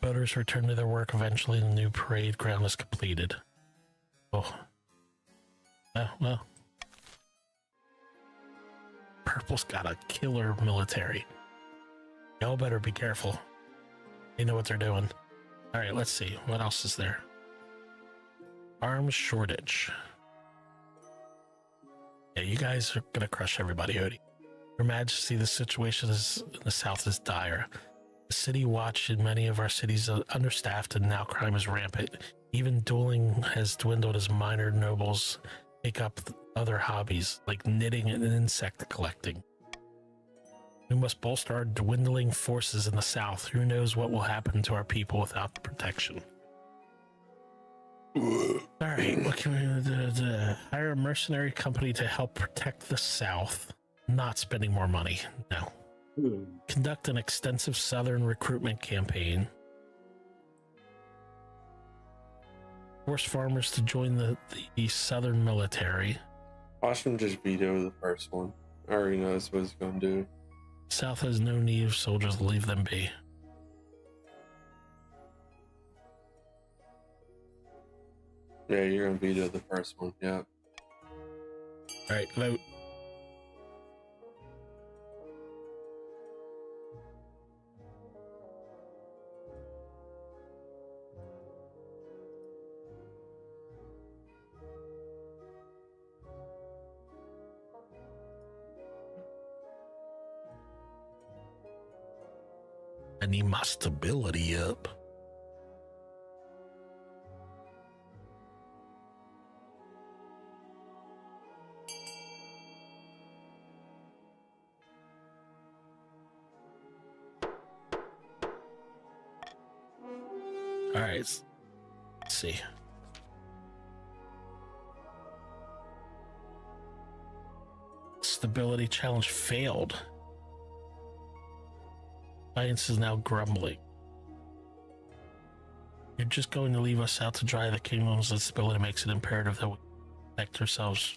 Voters return to their work. Eventually the new parade ground is completed. Oh. Oh, well. Purple's got a killer military. Y'all better be careful. They know what they're doing. All right, let's see. What else is there? Arms shortage. Yeah, you guys are gonna crush everybody, Odie. Your Majesty, the situation in the south is dire. The city watch in many of our cities are understaffed, and now crime is rampant. Even dueling has dwindled as minor nobles take up other hobbies like knitting and insect collecting. We must bolster our dwindling forces in the south. Who knows what will happen to our people without the protection? All right, what can we do? Hire a mercenary company to help protect the south. Not spending more money, no. Conduct an extensive southern recruitment campaign. Force farmers to join the southern military. Watch him just veto the first one. I already know that's what he's gonna do. South has no need of soldiers, leave them be. Yeah, you're gonna veto the first one, yeah. Alright, vote. I need my stability up. All right, let's see. Stability challenge failed. Science is now grumbling. You're just going to leave us out to dry. The kingdom's instability makes it imperative that we protect ourselves.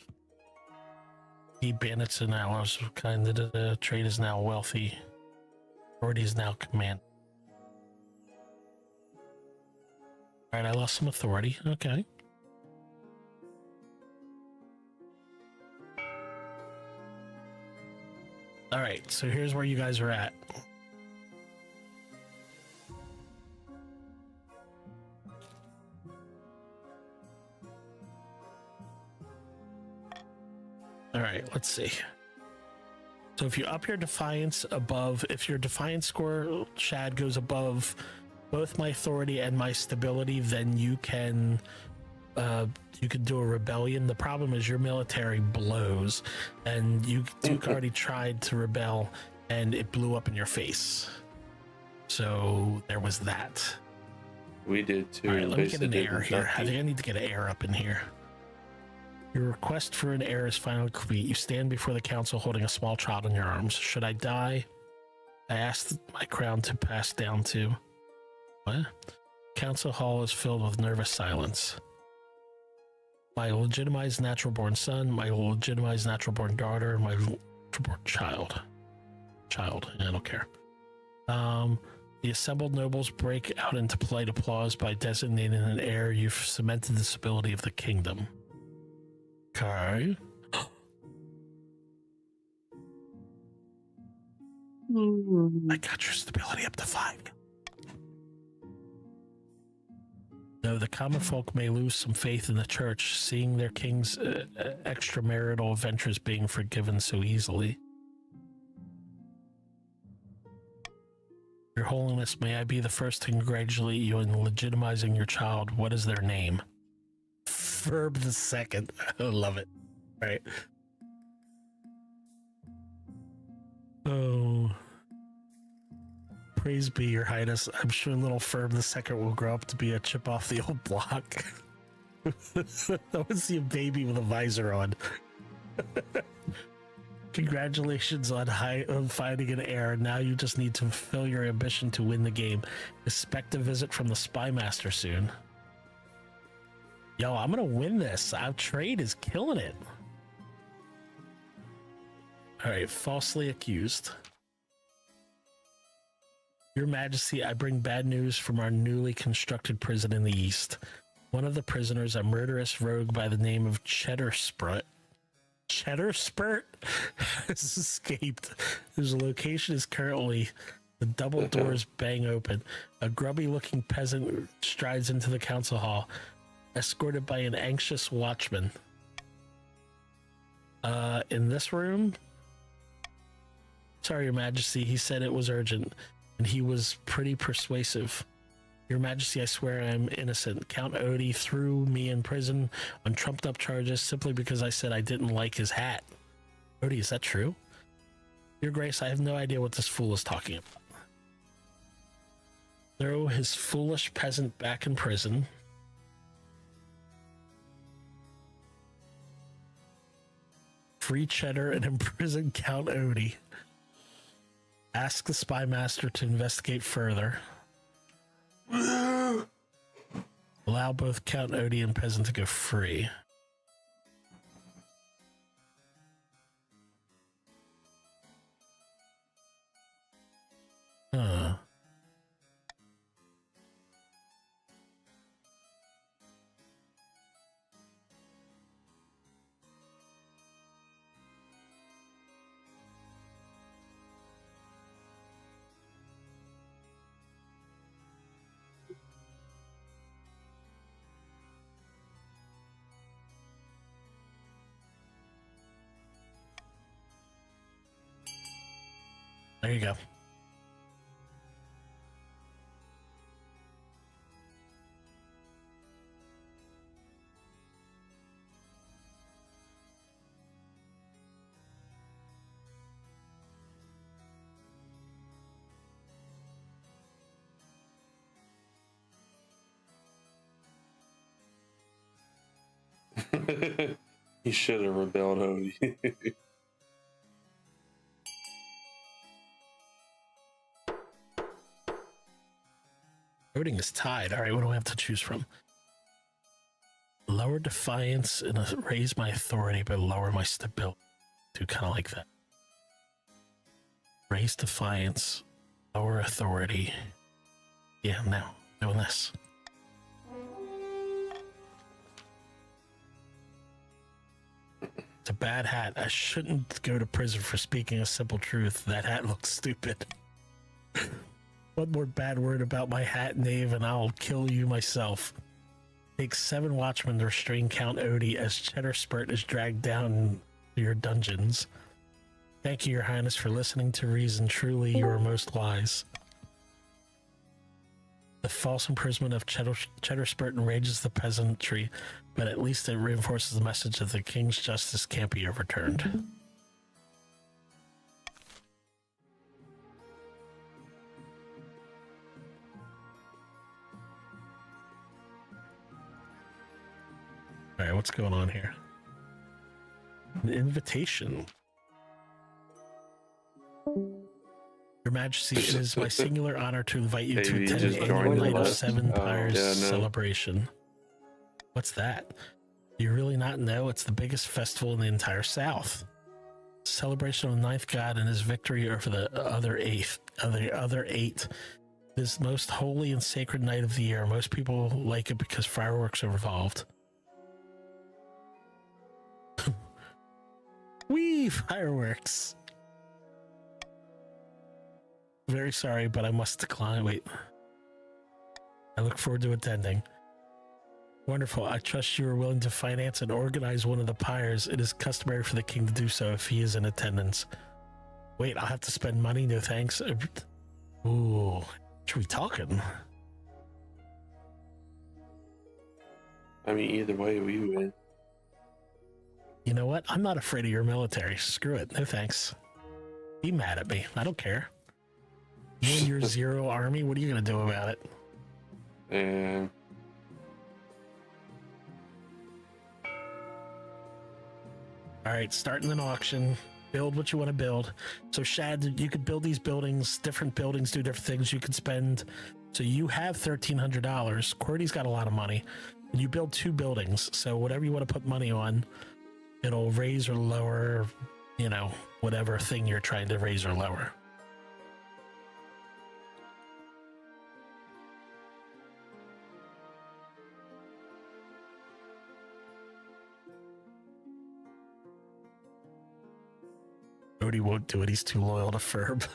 The bandits and allies of kind that the trade is now wealthy. Authority is now command. All right, I lost some authority. Okay. All right, so here's where you guys are at. All right, let's see. So if you up your defiance above, if your defiance score, Shad, goes above both my authority and my stability, then you can do a rebellion. The problem is your military blows, and Duke already tried to rebel, and it blew up in your face. So there was that. We did too. All right, let me get an error here. I think I need to get an error up in here. Your request for an heir is finally complete. You stand before the council holding a small child in your arms. Should I die? I asked my crown to pass down to... What? council hall is filled with nervous silence. My legitimized natural-born son, my legitimized natural-born daughter, my natural-born child. I don't care. The assembled nobles break out into polite applause by designating an heir. You've cemented the stability of the kingdom. Okay. I got your stability up to 5. Though the common folk may lose some faith in the church, seeing their king's extramarital adventures being forgiven so easily. Your Holiness, may I be the first to congratulate you in legitimizing your child. What is their name? Ferb the Second. I love it. All right. Oh. Praise be, Your Highness. I'm sure little Ferb the Second will grow up to be a chip off the old block. I want to see a baby with a visor on. Congratulations on finding an heir. Now you just need to fulfill your ambition to win the game. Expect a visit from the Spy Master soon. Yo, I'm gonna win this. Our trade is killing it. All right, falsely accused. Your Majesty, I bring bad news from our newly constructed prison in the east. One of the prisoners, a murderous rogue by the name of Cheddar Spurt, has escaped. Whose location is currently the double doors bang open. A grubby-looking peasant strides into the council hall, escorted by an anxious watchman. In this room? Sorry, Your Majesty, he said it was urgent, and he was pretty persuasive. Your Majesty, I swear I am innocent. Count Odie threw me in prison on trumped-up charges simply because I said I didn't like his hat. Odie, is that true? Your Grace, I have no idea what this fool is talking about. Throw his foolish peasant back in prison. Free Cheddar and imprison Count Odie. Ask the Spy Master to investigate further. Allow both Count Odie and Peasant to go free. Huh. There you go. He should have rebelled, Odie. Voting is tied. All right, what do I have to choose from? Lower defiance and raise my authority, but lower my stability. Do kind of like that. Raise defiance, lower authority. Yeah, no, doing this. It's a bad hat. I shouldn't go to prison for speaking a simple truth. That hat looks stupid. One more bad word about my hat, knave, and I'll kill you myself. Take 7 watchmen to restrain Count Odie as Cheddar Spurt is dragged down to your dungeons. Thank you, Your Highness, for listening to reason. Truly, you are most wise. The false imprisonment of Cheddar Spurt enrages the peasantry, but at least it reinforces the message that the king's justice can't be overturned. All right, what's going on here? An invitation. Your Majesty, it is my singular honor to invite you to Maybe you attend just the joined annual the Night of list. Seven Oh. Pyres Yeah, no. celebration. What's that? Do you really not know? It's the biggest festival in the entire South. Celebration of the ninth god and his victory over the other eight. It is the most holy and sacred night of the year. Most people like it because fireworks are involved. Whee! Fireworks! Very sorry, but I must decline. Wait. I look forward to attending. Wonderful. I trust you are willing to finance and organize one of the pyres. It is customary for the king to do so if he is in attendance. Wait, I'll have to spend money? No thanks. Ooh, what are we talking? I mean, either way, we win. You know what? I'm not afraid of your military. Screw it. No thanks. Be mad at me. I don't care. You and your zero army, what are you going to do about it? And All right, starting an auction. Build what you want to build. So Shad, you could build these buildings, different buildings do different things you could spend. So you have $1,300. QWERTY's got a lot of money. And you build 2 buildings. So whatever you want to put money on, it'll raise or lower, you know, whatever thing you're trying to raise or lower. Cody won't do it. He's too loyal to Ferb.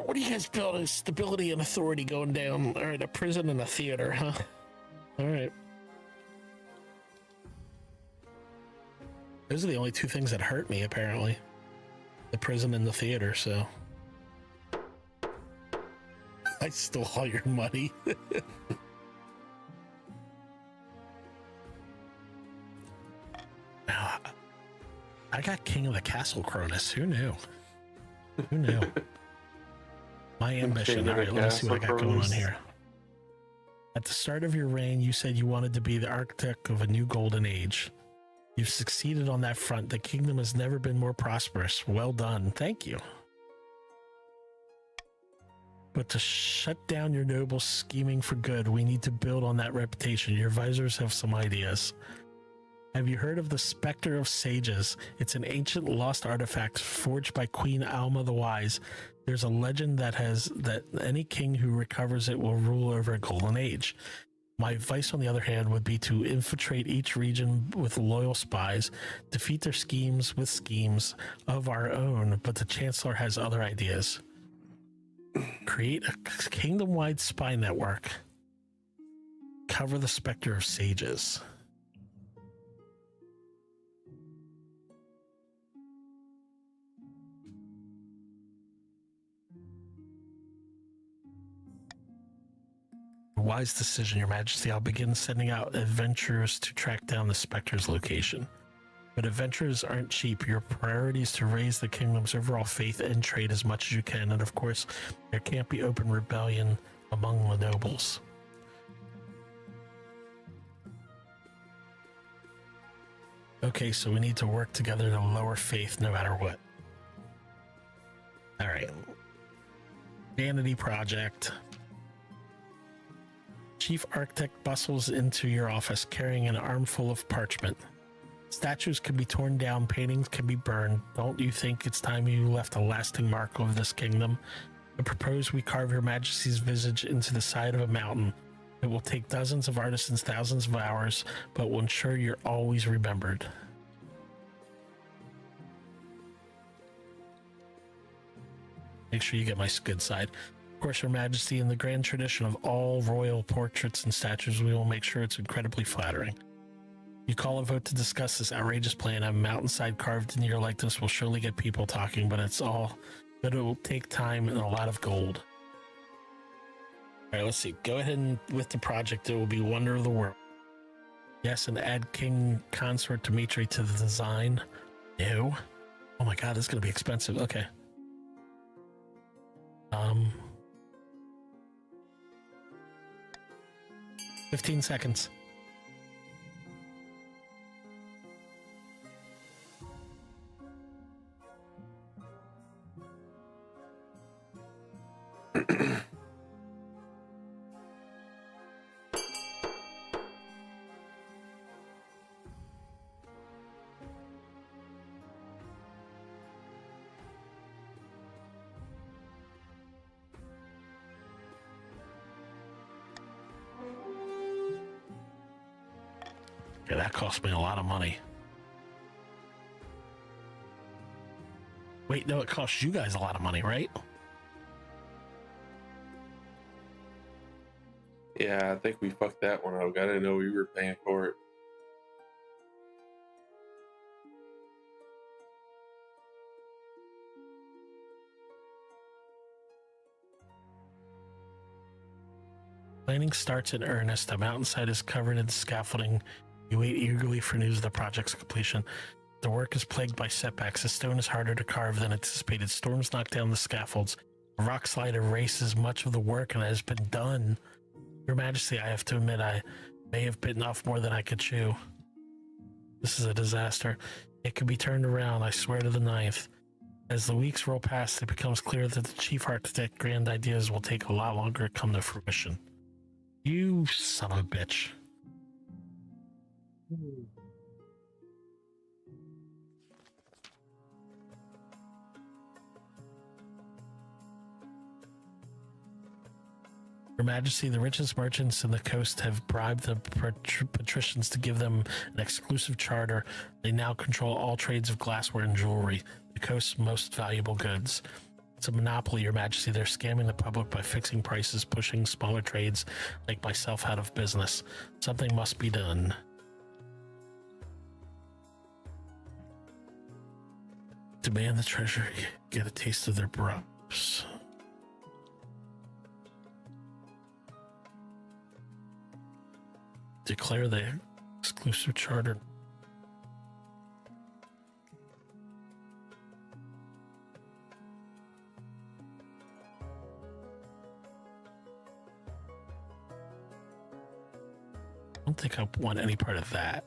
What are you guys building? Stability and authority going down. All right, a prison and a theater, huh? All right. Those are the only 2 things that hurt me, apparently. The prison and the theater, so... I stole all your money. Now, I got King of the Castle Cronus. Who knew? Who knew? My ambition. All right, let me see what I got going on here. At the start of your reign, you said you wanted to be the architect of a new golden age. You've succeeded on that front. The kingdom has never been more prosperous. Well done. Thank you. But to shut down your noble scheming for good, we need to build on that reputation. Your advisors have some ideas. Have you heard of the Spectre of Sages? It's an ancient lost artifact forged by Queen Alma the Wise. There's a legend that any king who recovers it will rule over a golden age. My advice, on the other hand, would be to infiltrate each region with loyal spies, defeat their schemes with schemes of our own, but the Chancellor has other ideas. Create a kingdom-wide spy network. Cover the Spectre of Sages. Wise decision, Your Majesty. I'll begin sending out adventurers to track down the Spectre's location. But adventurers aren't cheap. Your priority is to raise the kingdom's overall faith and trade as much as you can. And of course, there can't be open rebellion among the nobles. Okay, so we need to work together to lower faith no matter what. All right. Vanity project. Chief Architect bustles into your office carrying an armful of parchment. Statues can be torn down, paintings can be burned. Don't you think it's time you left a lasting mark over this kingdom? I propose we carve Your Majesty's visage into the side of a mountain. It will take dozens of artisans, thousands of hours, but will ensure you're always remembered. Make sure you get my good side. Of course, Your Majesty, in the grand tradition of all royal portraits and statues, we will make sure it's incredibly flattering. You call a vote to discuss this outrageous plan. A mountainside carved into your likeness will surely get people talking, but it will take time and a lot of gold. All right, let's see. Go ahead and with the project, it will be wonder of the world. Yes, and add King Consort Dimitri to the design. No. Oh my God, this is going to be expensive. Okay. 15 seconds. Yeah, that cost me a lot of money. Wait, no, it cost you guys a lot of money, right? Yeah, I think we fucked that one up. I didn't know we were paying for it. Planning starts in earnest. The mountainside is covered in scaffolding. You wait eagerly for news of the project's completion. The work is plagued by setbacks. The stone is harder to carve than anticipated. Storms knock down the scaffolds. A rock slide erases much of the work and has been done. Your Majesty, I have to admit, I may have bitten off more than I could chew. This is a disaster. It could be turned around, I swear to the ninth. As the weeks roll past, it becomes clear that the chief architect's grand ideas will take a lot longer to come to fruition. You son of a bitch. Your Majesty, the richest merchants in the coast have bribed the patricians to give them an exclusive charter. They now control all trades of glassware and jewelry, the coast's most valuable goods. It's a monopoly, Your Majesty. They're scamming the public by fixing prices, pushing smaller trades like myself out of business. Something must be done. Demand the treasury get a taste of their bribes. Declare the exclusive charter. I don't think I want any part of that.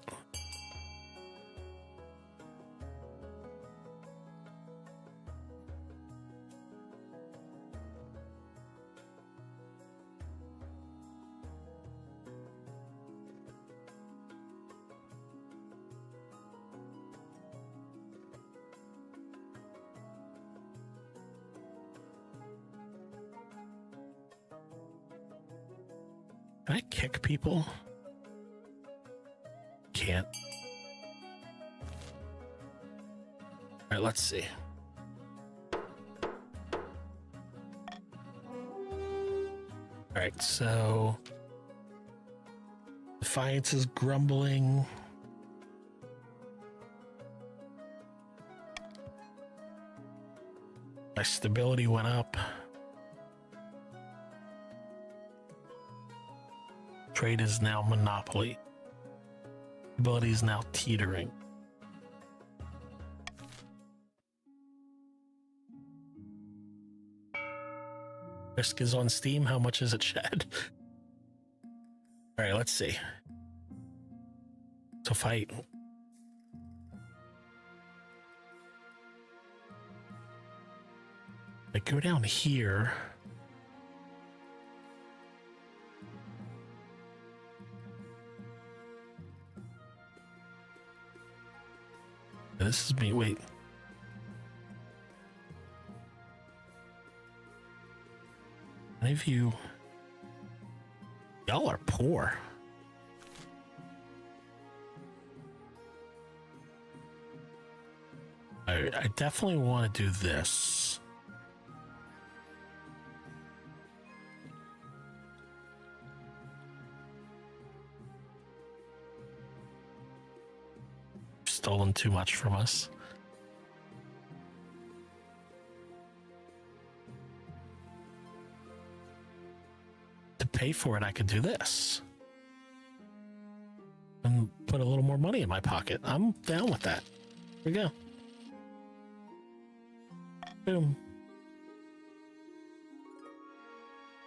Can I kick people? Can't. All right, let's see. All right, so Defiance is grumbling. My stability went up. Trade is now monopoly. Ability is now teetering. Risk is on Steam. How much is it, Chad? All right, let's see. So fight. I go down here. This is me. Wait. Any of you? Y'all are poor. I definitely want to do this. Stolen too much from us. To pay for it, I could do this. And put a little more money in my pocket. I'm down with that. Here we go. Boom.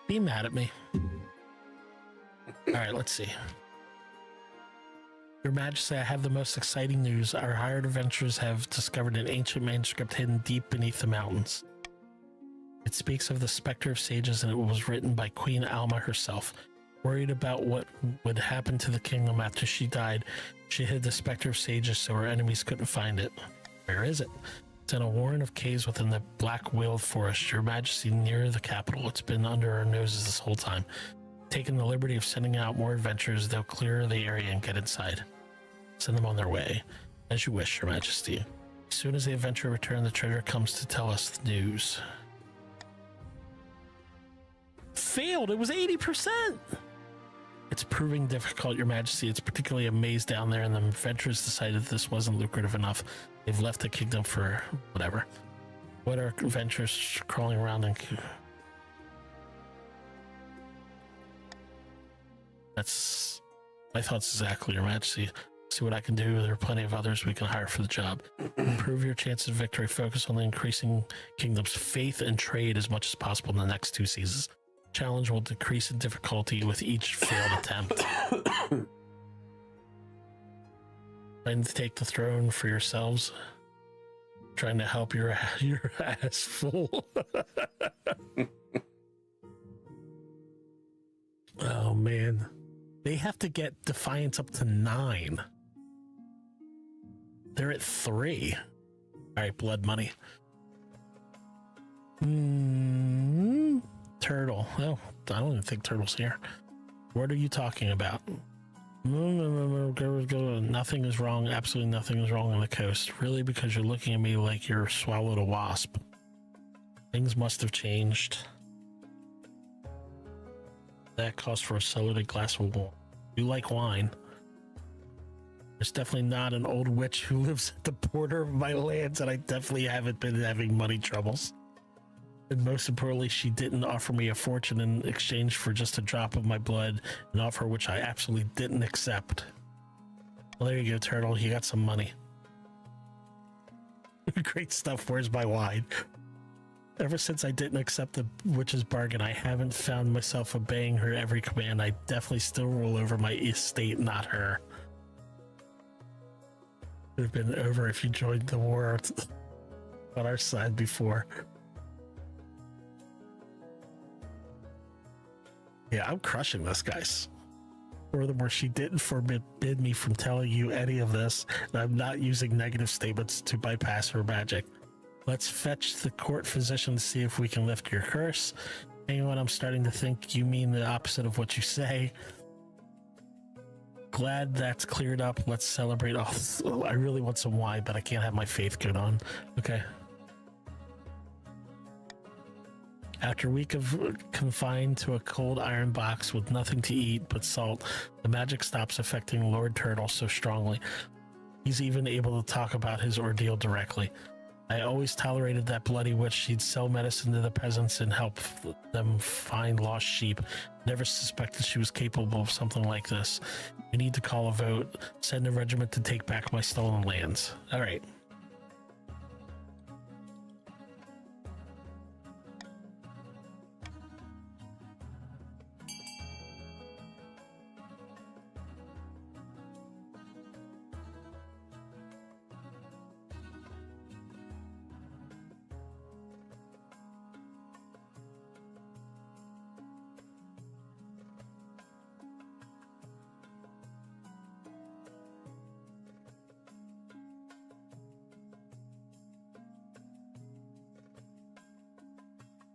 Be mad at me. All right, let's see. Your Majesty, I have the most exciting news. Our hired adventurers have discovered an ancient manuscript hidden deep beneath the mountains. It speaks of the Spectre of Sages, and it was written by Queen Alma herself. Worried about what would happen to the kingdom after she died, she hid the Spectre of Sages so her enemies couldn't find it. Where is it? It's in a warren of caves within the Black Whaled Forest, Your Majesty, near the capital. It's been under our noses this whole time. Taking the liberty of sending out more adventurers, they'll clear the area and get inside. Send them on their way. As you wish, Your Majesty. As soon as the adventurer returns, the treasure comes to tell us the news. Failed! It was 80%! It's proving difficult, Your Majesty. It's particularly a maze down there, and the adventurers decided this wasn't lucrative enough. They've left the kingdom for whatever. What are adventurers crawling around in? That's my thoughts exactly, Your Majesty. See what I can do. There are plenty of others we can hire for the job. Improve your chances of victory. Focus on the increasing kingdom's faith and trade as much as possible in the next 2 seasons. Challenge will decrease in difficulty with each failed attempt. Trying to take the throne for yourselves. Trying to help your ass full. Oh man. They have to get Defiance up to 9. They're at 3. All right, blood money. Turtle. Oh, I don't even think Turtle's here. What are you talking about? Nothing is wrong. Absolutely nothing is wrong on the coast. Really, because you're looking at me like you're swallowed a wasp. Things must have changed. That cost for a solid glass of wine. You like wine? There's definitely not an old witch who lives at the border of my lands, and I definitely haven't been having money troubles. And most importantly, she didn't offer me a fortune in exchange for just a drop of my blood, an offer which I absolutely didn't accept. Well, there you go, Turtle. You got some money. Great stuff. Where's my wine? Ever since I didn't accept the witch's bargain, I haven't found myself obeying her every command. I definitely still rule over my estate, not her. It would have been over if you joined the war on our side before. Yeah, I'm crushing this, guys. Furthermore, she didn't forbid me from telling you any of this, and I'm not using negative statements to bypass her magic. Let's fetch the court physician to see if we can lift your curse. Hang on, I'm starting to think you mean the opposite of what you say. Glad that's cleared up. Let's celebrate. Oh, I really want some wine, but I can't have my faith go on. Okay. After a week of confined to a cold iron box with nothing to eat but salt, the magic stops affecting Lord Turtle so strongly. He's even able to talk about his ordeal directly. I always tolerated that bloody witch. She'd sell medicine to the peasants and help them find lost sheep. Never suspected she was capable of something like this. We need to call a vote. Send a regiment to take back my stolen lands. All right.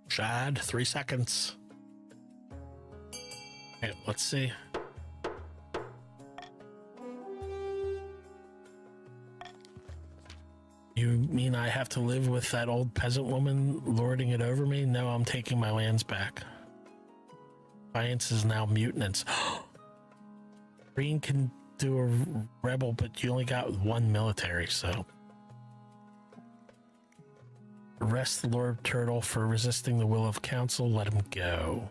Shad, 3 seconds. Okay, let's see. You mean I have to live with that old peasant woman lording it over me? No, I'm taking my lands back. Defiance is now mutinous. Green can do a rebel, but you only got 1 military, so... Arrest the Lord Turtle for resisting the will of council. Let him go.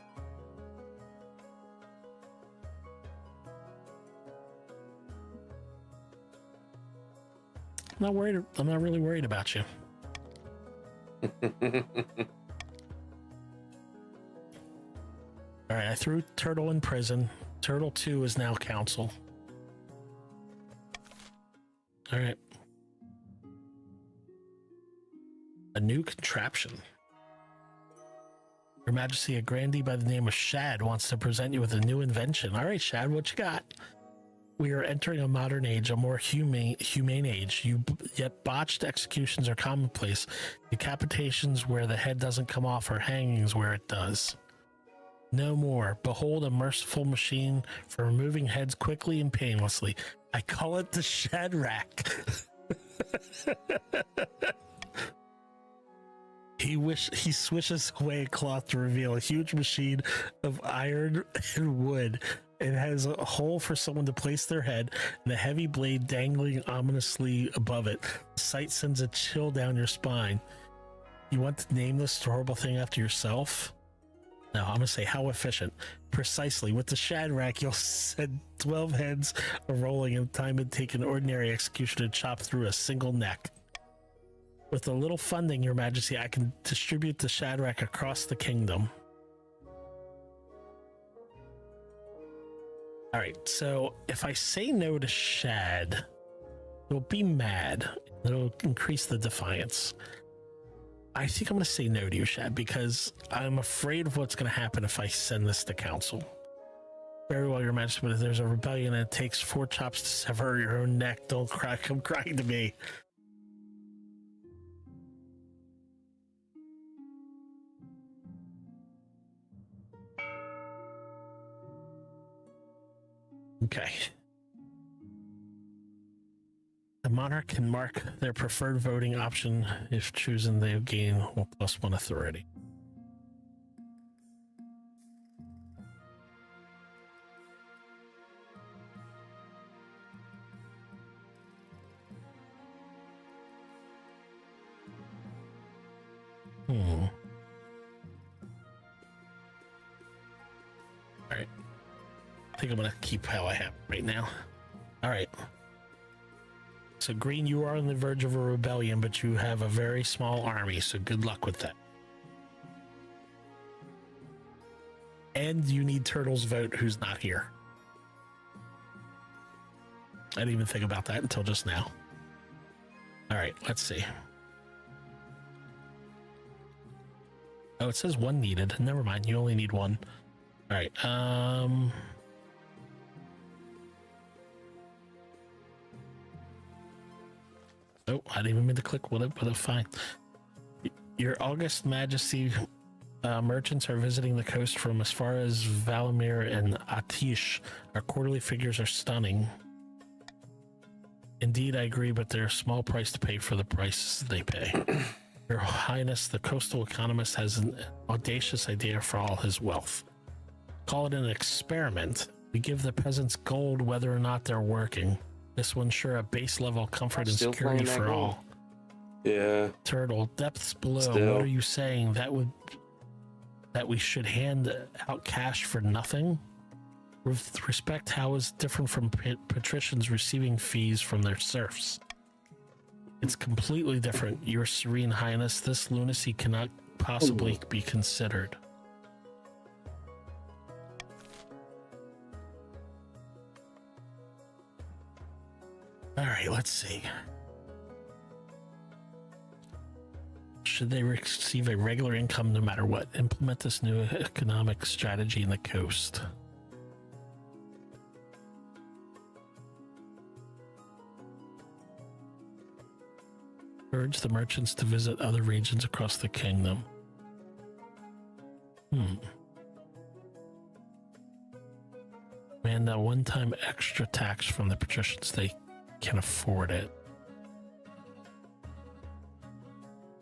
I'm not worried. I'm not really worried about you. All right, I threw Turtle in prison. Turtle 2 is now council. All right. A new contraption. Your Majesty, a grandee by the name of Shad wants to present you with a new invention. All right, Shad, what you got? We are entering a modern age, a more humane age. Yet botched executions are commonplace. Decapitations where the head doesn't come off, or hangings where it does. No more. Behold a merciful machine for removing heads quickly and painlessly. I call it the Shad Rack. He swishes away a cloth to reveal a huge machine of iron and wood. It has a hole for someone to place their head and a heavy blade dangling ominously above it. The sight sends a chill down your spine. You want to name this horrible thing after yourself? No, I'm going to say how efficient. Precisely. With the Shad Rack, you'll send 12 heads rolling in time it'd take an ordinary executioner to chop through a single neck. With a little funding, Your Majesty, I can distribute the Shad Rack across the kingdom. All right, so if I say no to Shad, it'll be mad. It'll increase the defiance. I think I'm going to say no to you, Shad, because I'm afraid of what's going to happen if I send this to council. Very well, Your Majesty, but if there's a rebellion and it takes 4 chops to sever your own neck, don't cry, come crying to me. Okay. The monarch can mark their preferred voting option. If chosen, they gain +1 authority. All right. I think I'm going to keep how I have right now. All right. So, Green, you are on the verge of a rebellion, but you have a very small army, so good luck with that. And you need Turtle's vote, who's not here. I didn't even think about that until just now. All right, let's see. Oh, it says 1 needed. Never mind, you only need 1. All right, oh, I didn't even mean to click with it, but fine. Your August Majesty, merchants are visiting the coast from as far as Valimir and Atish. Our quarterly figures are stunning. Indeed, I agree, but they're a small price to pay for the prices they pay. Your Highness, the coastal economist has an audacious idea for all his wealth. Call it an experiment. We give the peasants gold whether or not they're working. This will ensure a base level comfort and security for all. Yeah. Turtle, depths below. Still. What are you saying? That we should hand out cash for nothing? With respect, how is it different from patricians receiving fees from their serfs? It's completely different, Your Serene Highness. This lunacy cannot possibly be considered. All right, let's see. Should they receive a regular income no matter what? Implement this new economic strategy in the coast. Urge the merchants to visit other regions across the kingdom. Man, that one-time extra tax from the patricians, they can afford it.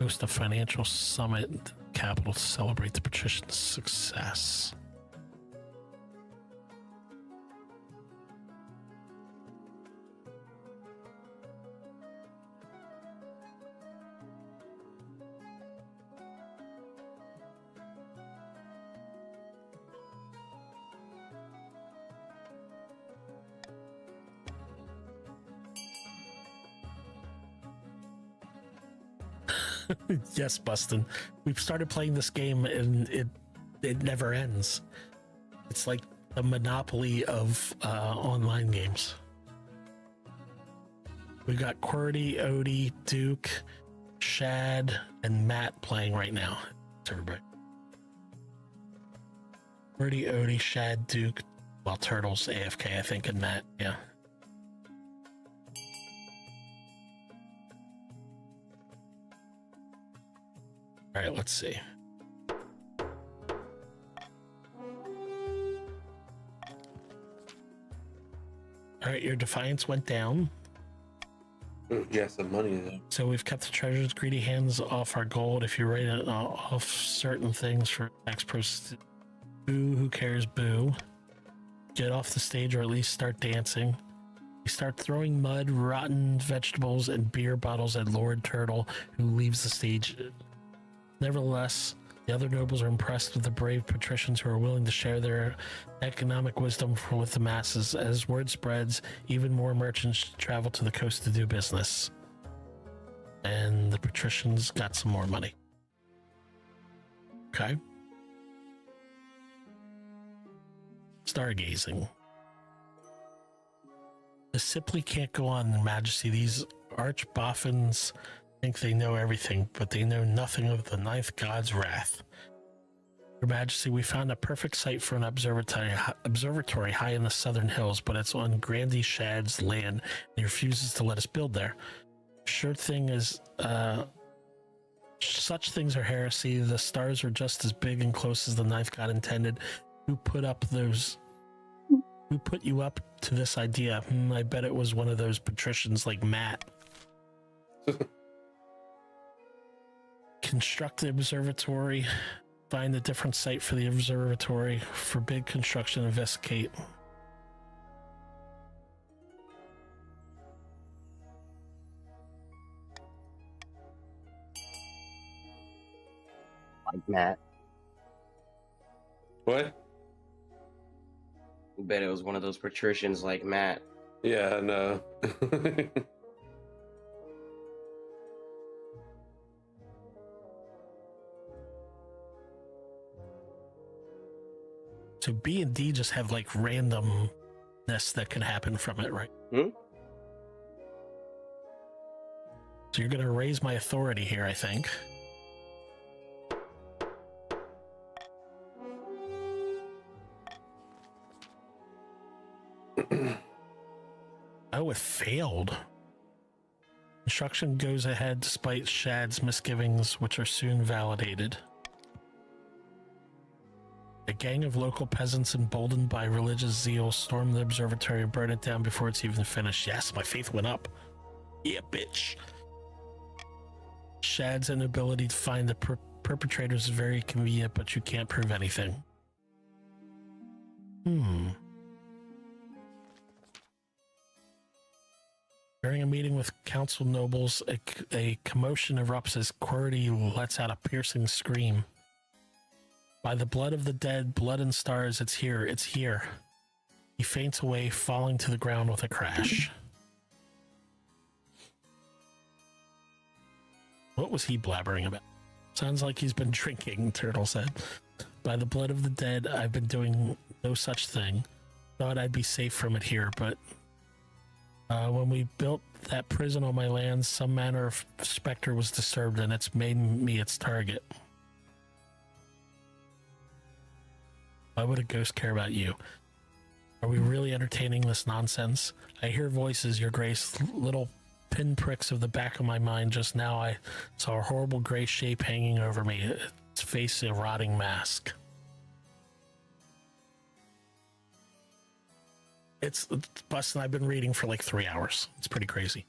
Host a financial summit capital to celebrate the patricians' success. Yes, Bustin. We've started playing this game and it never ends. It's like the monopoly of online games. We got QWERTY, Odie, Duke, Shad, and Matt playing right now. It's everybody. QWERTY, Odie, Shad, Duke, well, Turtles, AFK, I think, and Matt, yeah. All right, let's see. All right, your defiance went down. Yeah, some money though. So we've kept the treasure's greedy hands off our gold. If you rate it off certain things for tax purposes, boo, who cares, boo. Get off the stage or at least start dancing. You start throwing mud, rotten vegetables, and beer bottles at Lord Turtle, who leaves the stage. Nevertheless, the other nobles are impressed with the brave patricians who are willing to share their economic wisdom with the masses. As word spreads, even more merchants travel to the coast to do business. And the patricians got some more money. Okay. Stargazing. This simply can't go on, Your Majesty. These archboffins think they know everything, but they know nothing of the ninth god's wrath. Your Majesty, we found a perfect site for an observatory high in the southern hills, but it's on Grandy Shad's land, and he refuses to let us build there. Sure thing is, such things are heresy. The stars are just as big and close as the ninth god intended. Who put you up to this idea? I bet it was one of those patricians like Matt. Construct the observatory. Find a different site for the observatory. Forbid construction. Investigate. Like Matt. What? I bet it was one of those patricians like Matt. Yeah, I know. So B and D just have like randomness that can happen from it, right? Hmm? So you're gonna raise my authority here, I think. Oh, it failed. Construction goes ahead despite Shad's misgivings, which are soon validated. A gang of local peasants emboldened by religious zeal storm the observatory and burn it down before it's even finished. Yes, my faith went up. Yeah, bitch. Shad's inability to find the perpetrators is very convenient, but you can't prove anything. During a meeting with council nobles, a commotion erupts as QWERTY lets out a piercing scream. By the blood of the dead, blood and stars, it's here, it's here. He faints away, falling to the ground with a crash. What was he blabbering about? Sounds like he's been drinking, Turtle said. By the blood of the dead, I've been doing no such thing. Thought I'd be safe from it here, but when we built that prison on my land, some manner of specter was disturbed and it's made me its target. Why would a ghost care about you? Are we really entertaining this nonsense? I hear voices, Your Grace, little pinpricks of the back of my mind. Just now I saw a horrible gray shape hanging over me, its face a rotting mask. It's busting. I've been reading for like 3 hours. It's pretty crazy.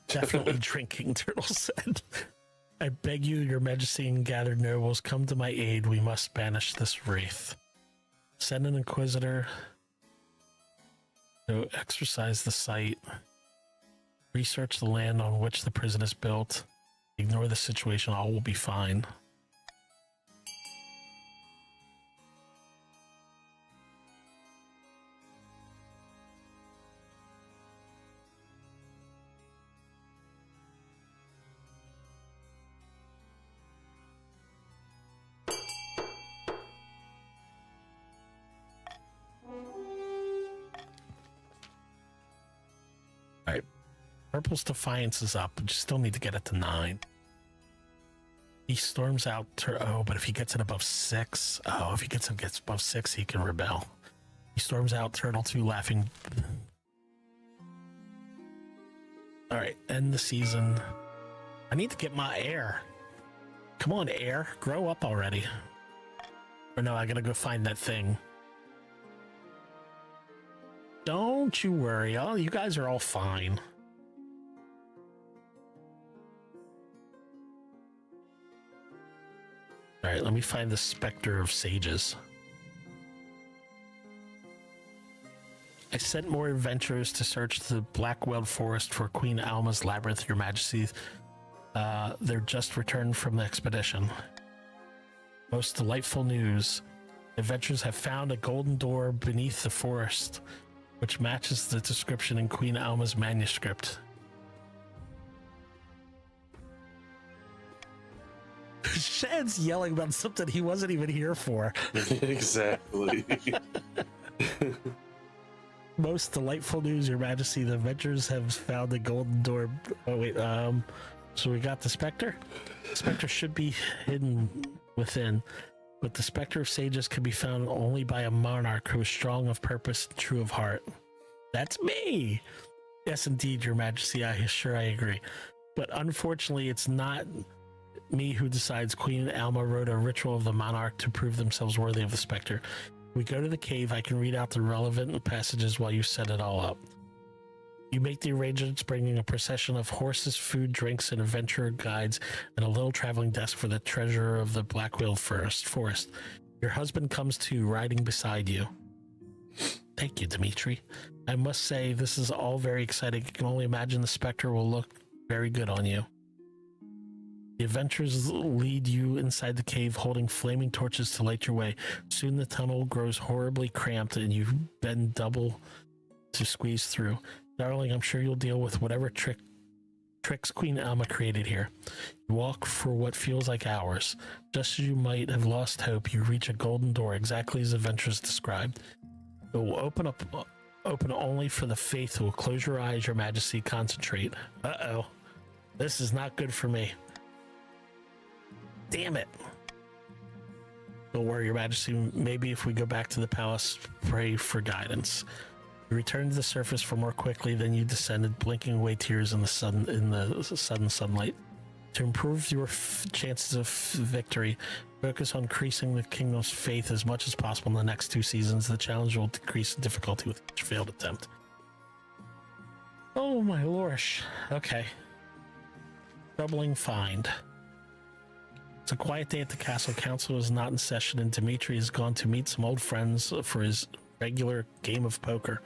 Definitely drinking, Turtle said. I beg you, Your Majesty and gathered nobles, come to my aid. We must banish this wraith. Send an inquisitor to exercise the site. Research the land on which the prison is built. Ignore the situation. All will be fine. Purple's Defiance is up, but you still need to get it to 9. He storms out but if he gets it above 6, if he gets above 6, he can rebel. He storms out, Turtle 2 laughing. All right, end the season. I need to get my air. Come on, air, grow up already. Or no, I gotta go find that thing. Don't you worry, you guys are all fine. All right, let me find the Spectre of Sages. I sent more adventurers to search the Blackweld Forest for Queen Alma's Labyrinth, Your Majesty. They're just returned from the expedition. Most delightful news. Adventurers have found a golden door beneath the forest, which matches the description in Queen Alma's manuscript. Shad's yelling about something he wasn't even here for. Exactly. Most delightful news, Your Majesty. The adventurers have found the golden door. Oh, wait. So we got the Spectre. The Spectre should be hidden within, but the Spectre of Sages can be found only by a monarch who is strong of purpose and true of heart. That's me. Yes, indeed, Your Majesty. I agree. But unfortunately, it's not me who decides. Queen Alma wrote a ritual of the monarch to prove themselves worthy of the Spectre. We go to the cave. I can read out the relevant passages while you set it all up. You make the arrangements, bringing a procession of horses, food, drinks, and adventurer guides, and a little traveling desk for the treasurer of the Blackwell Forest. Your husband comes too, riding beside you. Thank you, Dimitri. I must say, this is all very exciting. I can only imagine the Spectre will look very good on you. The adventurers lead you inside the cave, holding flaming torches to light your way. Soon the tunnel grows horribly cramped, and you bend double to squeeze through. Darling, I'm sure you'll deal with whatever tricks Queen Alma created here. You walk for what feels like hours. Just as you might have lost hope, you reach a golden door, exactly as adventurers described. It will open only for the faithful. Close your eyes, Your Majesty. Concentrate. Uh-oh. This is not good for me. Damn it. Don't worry, Your Majesty. Maybe if we go back to the palace, pray for guidance. You returned to the surface for more quickly than you descended, blinking away tears in the sudden sunlight. To improve your chances of victory, focus on increasing the kingdom's faith as much as possible in the next 2 seasons. The challenge will decrease in difficulty with each failed attempt. Oh my lorsh. Okay. Troubling find. It's a quiet day at the castle. Council is not in session, and Dimitri has gone to meet some old friends for his regular game of poker.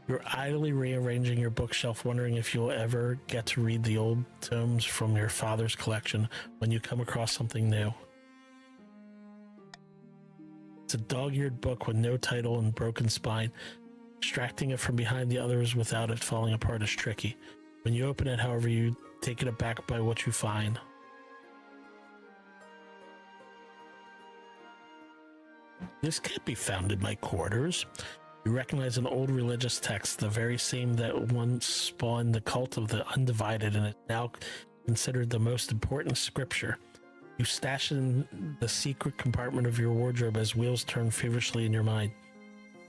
You're idly rearranging your bookshelf, wondering if you'll ever get to read the old tomes from your father's collection when you come across something new. It's a dog-eared book with no title and broken spine. Extracting it from behind the others without it falling apart is tricky. When you open it, however, you take it aback by what you find. This can't be found in my quarters. You recognize an old religious text, the very same that once spawned the cult of the Undivided and is now considered the most important scripture. You stash it in the secret compartment of your wardrobe as wheels turn feverishly in your mind.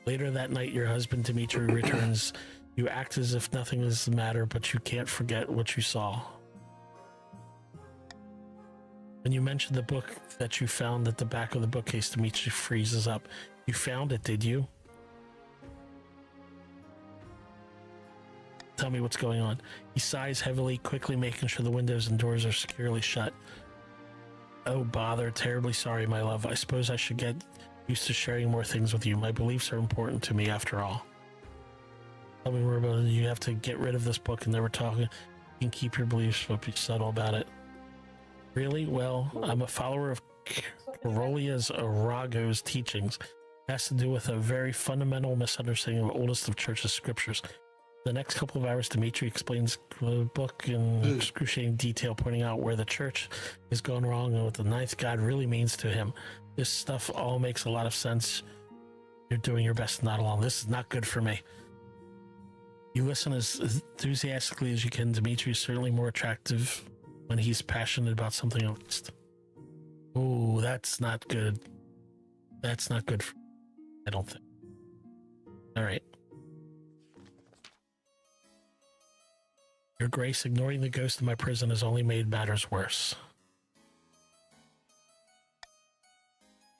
Later that night, your husband Dimitri returns. You act as if nothing is the matter, but you can't forget what you saw. When you mention the book that you found at the back of the bookcase, Dimitri freezes up. You found it, did you? Tell me what's going on. He sighs heavily, quickly making sure the windows and doors are securely shut. Oh, bother. Terribly sorry, my love. I suppose I should get used to sharing more things with you. My beliefs are important to me, after all. Tell me more about it. You have to get rid of this book, and they were talking. You can keep your beliefs, but be subtle about it. Really? Well, I'm a follower of Carolius Arago's teachings. It has to do with a very fundamental misunderstanding of the oldest of Church's scriptures. The next couple of hours, Dimitri explains the book in excruciating detail, pointing out where the church is going wrong and what the ninth god really means to him. This stuff all makes a lot of sense. You're doing your best to nod along. This is not good for me. You listen as enthusiastically as you can. Dimitri is certainly more attractive when he's passionate about something at least. Oh, that's not good. That's not good. I don't think. All right. Your Grace, ignoring the ghost in my prison has only made matters worse.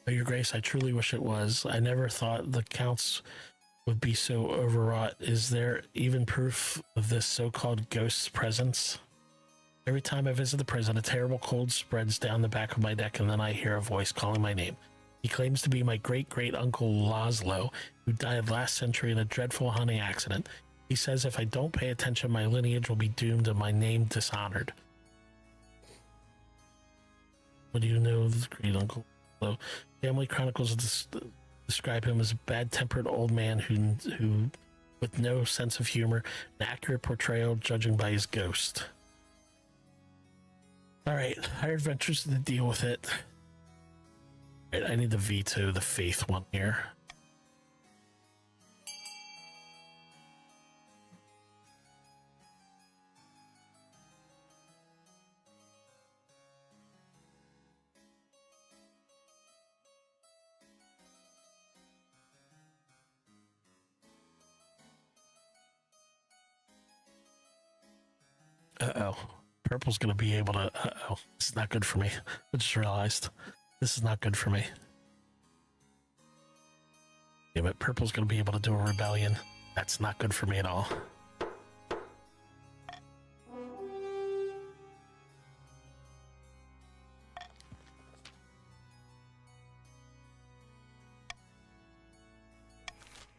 Oh, Your Grace, I truly wish it was. I never thought the counts would be so overwrought. Is there even proof of this so-called ghost's presence? Every time I visit the prison, a terrible cold spreads down the back of my neck, and then I hear a voice calling my name. He claims to be my great-great-uncle Laszlo, who died last century in a dreadful hunting accident. He says if I don't pay attention, my lineage will be doomed and my name dishonored. What do you know of this great-uncle Laszlo? Family chronicles describe him as a bad-tempered old man who with no sense of humor, an accurate portrayal judging by his ghost. Alright, hired adventures to deal with it. Right, I need the veto the faith one here. Uh-oh. Purple's gonna be able to... Uh-oh. This is not good for me. I just realized. This is not good for me. Yeah, but Purple's gonna be able to do a rebellion. That's not good for me at all.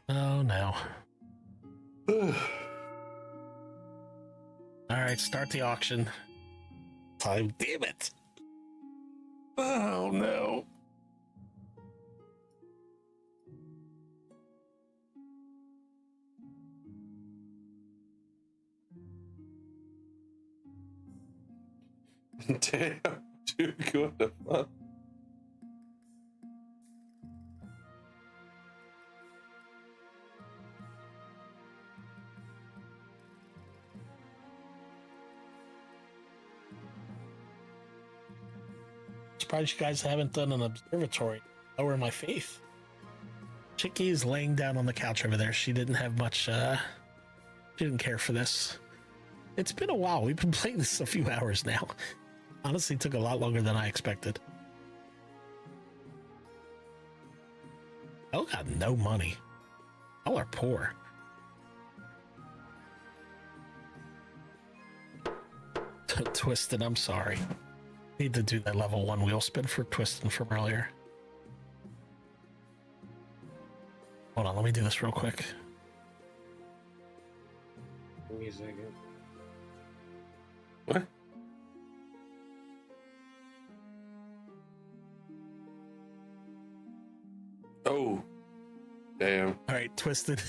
Oh, no. Alright, start the auction. Time, damn it! Oh no. Damn, dude, what the fuck? Surprised you guys haven't done an observatory. Lower my faith. Chicky is laying down on the couch over there. She didn't have much, she didn't care for this. It's been a while. We've been playing this a few hours now. Honestly, it took a lot longer than I expected. Y'all got no money. Y'all are poor. Twisted, I'm sorry. Need to do that level 1 wheel spin for Twisted from earlier. Hold on, let me do this real quick. What? Oh, damn. All right, Twisted.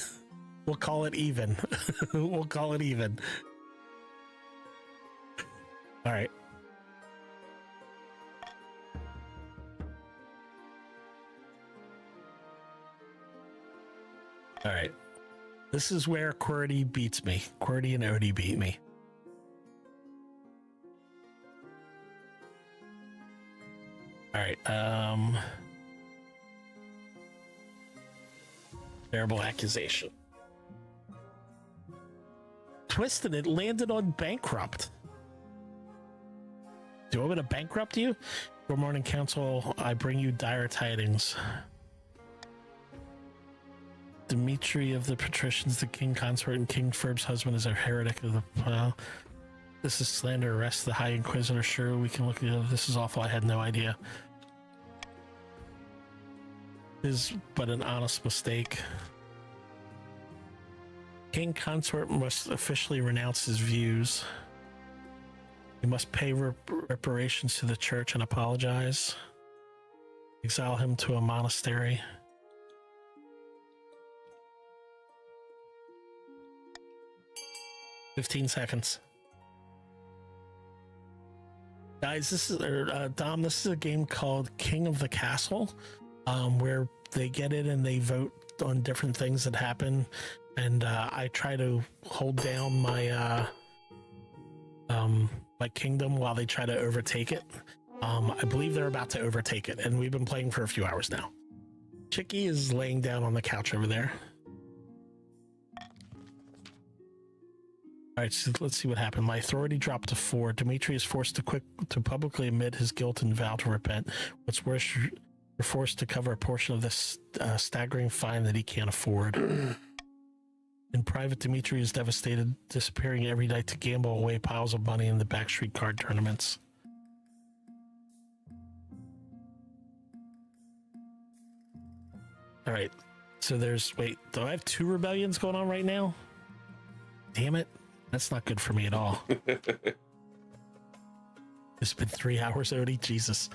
We'll call it even. We'll call it even. All right. All right. This is where QWERTY beats me. QWERTY and Odie beat me. All right. Terrible accusation. Twisted, it landed on bankrupt. Do you want me to bankrupt you? Good morning, Council. I bring you dire tidings. Dimitri of the Patricians, the King Consort, and King Ferb's husband is a heretic of the plow. This is slander. Arrest the High Inquisitor. Sure, we can look at it. This is awful. I had no idea. It is but an honest mistake. King Consort must officially renounce his views. He must pay reparations to the church and apologize. Exile him to a monastery. "15 seconds. Guys, this is Dom. This is a game called King of the Castle, where they get in and they vote on different things that happen, and I try to hold down my my kingdom while they try to overtake it. I believe they're about to overtake it, and we've been playing for a few hours now. Chicky is laying down on the couch over there. All right, so let's see what happened. My authority dropped to 4. Dimitri is forced to publicly admit his guilt and vow to repent. What's worse, you're forced to cover a portion of this staggering fine that he can't afford. In private, Dimitri is devastated, disappearing every night to gamble away piles of money in the backstreet card tournaments. All right, so wait, do I have 2 rebellions going on right now? Damn it. That's not good for me at all. It's been 3 hours, Odie. Jesus.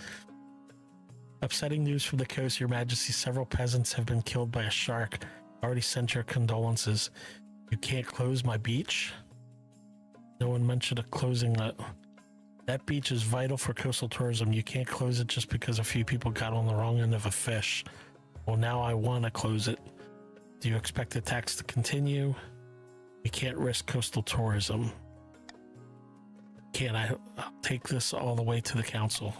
Upsetting news from the coast, Your Majesty. Several peasants have been killed by a shark. Already sent your condolences. You can't close my beach? No one mentioned a closing that. That beach is vital for coastal tourism. You can't close it just because a few people got on the wrong end of a fish. Well, now I want to close it. Do you expect the tax to continue? We can't risk coastal tourism. I'll take this all the way to the council.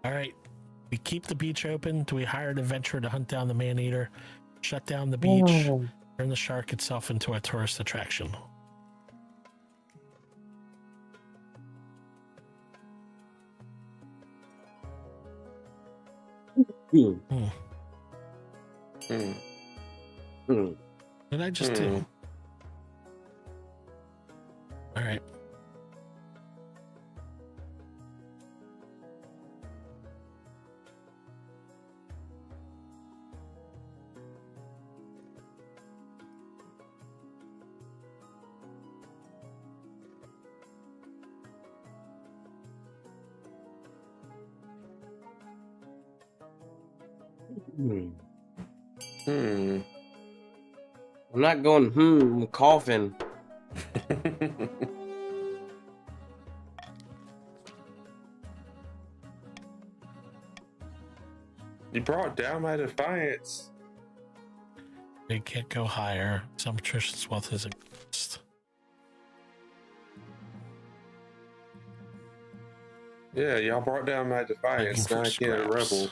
All right. We keep the beach open. Do we hire an adventurer to hunt down the man-eater? Shut down the beach. Turn the shark itself into a tourist attraction. What did I just do? All right. I'm not going, I'm coughing. You brought down my defiance. They can't go higher. Some patrician's wealth is increased. Yeah, y'all brought down my defiance. Now I can't rebel.